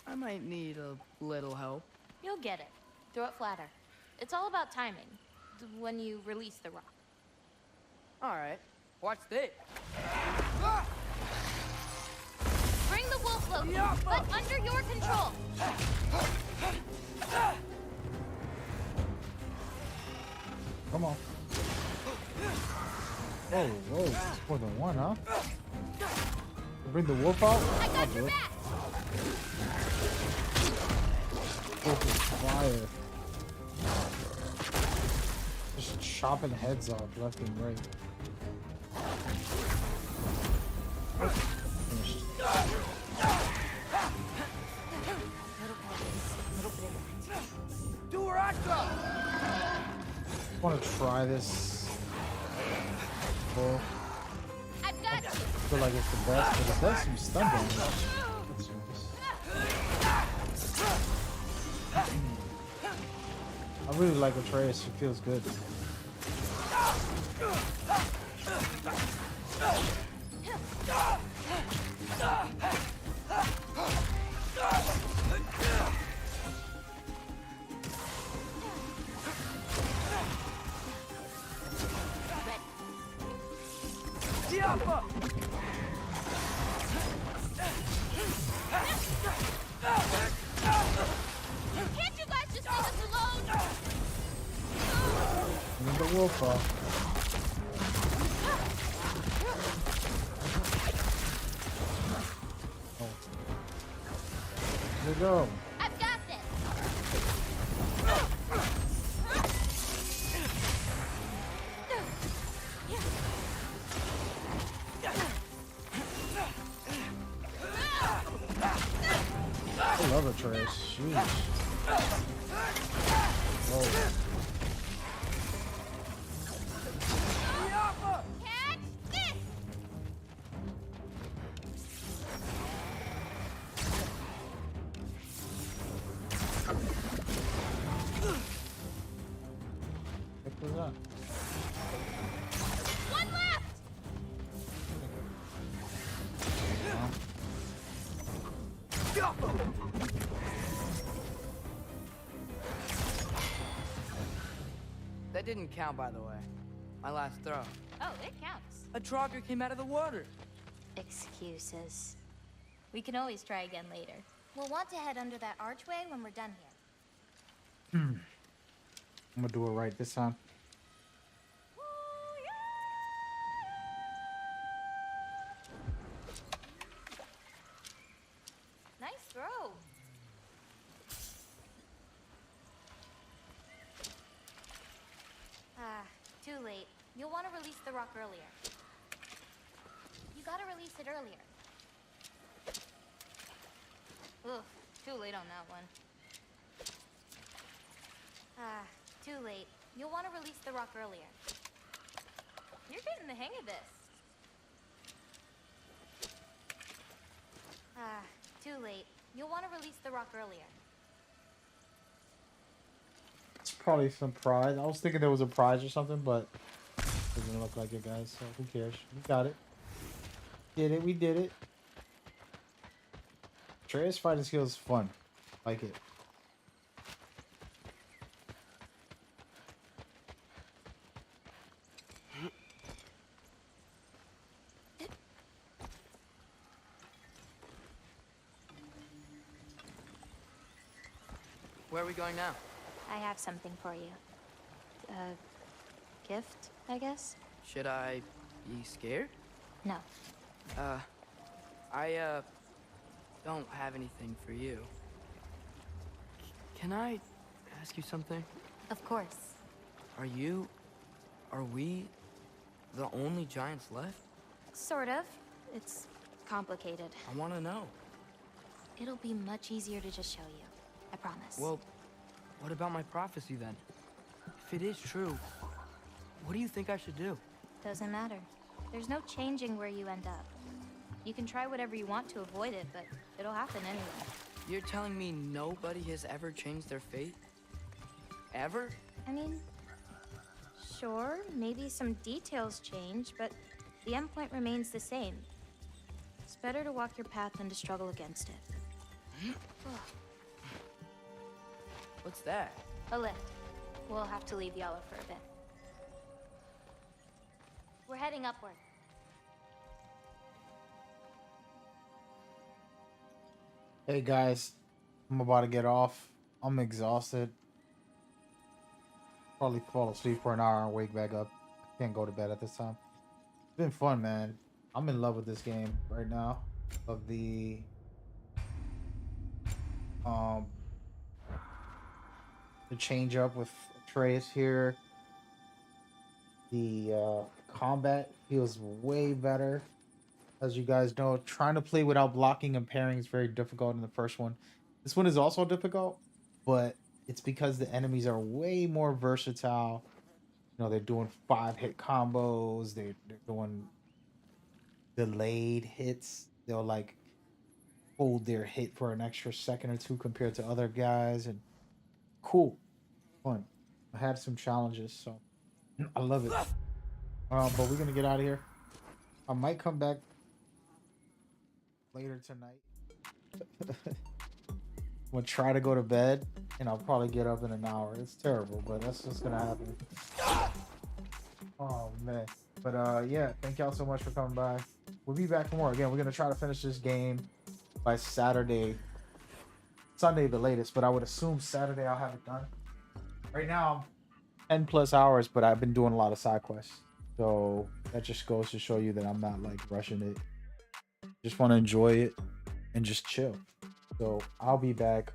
I might need a little help. You'll get it. Throw it flatter. It's all about timing. When you release the rock. All right, watch this. Bring the wolf load, but under your control. Come on. Whoa, whoa, it's more than one, huh? Bring the wolf out? I got your back. Wolf is fire. Just chopping heads off left and right. Finished. I want to try this. Wolf. I've got you. I feel like it's the best, but it does some stun damage. That's nice. I really like Atreus. He feels good. Can't you guys just leave us alone? Leave the wolf off. Oh. Here we go. I've got this. I love Atreus. Sheesh. Whoa. Catch this. What was that? One left. That didn't count, by the way. My last throw. Oh, it counts. A Trogger came out of the water. Excuses. We can always try again later. We'll want to head under that archway when we're done here. I'm gonna do it right this time. Nice throw. Too late. You'll want to release the rock earlier. You gotta release it earlier. Ugh, too late on that one. Too late. You'll want to release the rock earlier. You're getting the hang of this. Too late. You'll want to release the rock earlier. It's probably some prize. I was thinking there was a prize or something, but doesn't look like it, guys. So who cares? We got it. Did it? We did it. Atreus fighting skills is fun. Like it. Where are we going now? I have something for you. gift, I guess. Should I be scared? No. I don't have anything for you. Can I ask you something? Of course. Are we the only giants left? Sort of. It's complicated. I want to know. It'll be much easier to just show you. I promise. Well, what about my prophecy then? If it is true, what do you think I should do? Doesn't matter. There's no changing where you end up. You can try whatever you want to avoid it, but it'll happen anyway. You're telling me nobody has ever changed their fate? Ever? I mean, sure, maybe some details change, but the endpoint remains the same. It's better to walk your path than to struggle against it. What's that? A lift. We'll have to leave Yellow for a bit. We're heading upward. Hey guys, I'm about to get off. I'm exhausted. Probably fall asleep for an hour and wake back up. I can't go to bed at this time. It's been fun, man. I'm in love with this game right now. Of the change up with Atreus here. The combat feels way better. As you guys know, trying to play without blocking and parrying is very difficult in the first one. This one is also difficult, but it's because the enemies are way more versatile. You know, they're doing 5-hit combos. They're doing delayed hits. They'll like hold their hit for an extra second or two compared to other guys. And cool, fun. I had some challenges, so I love it. But we're gonna get out of here. I might come back later tonight. I'm gonna try to go to bed, and I'll probably get up in an hour. It's terrible, but that's just gonna happen. Oh man. But yeah, thank y'all so much for coming by. We'll be back for more. Again, we're gonna try to finish this game by Saturday, Sunday the latest, but I would assume Saturday I'll have it done. Right now I'm 10 plus hours, but I've been doing a lot of side quests, so that just goes to show you that I'm not like rushing it. Just want to enjoy it and just chill. So I'll be back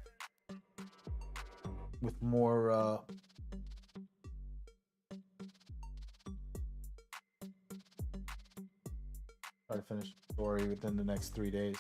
with more try to finish the story within the next 3 days.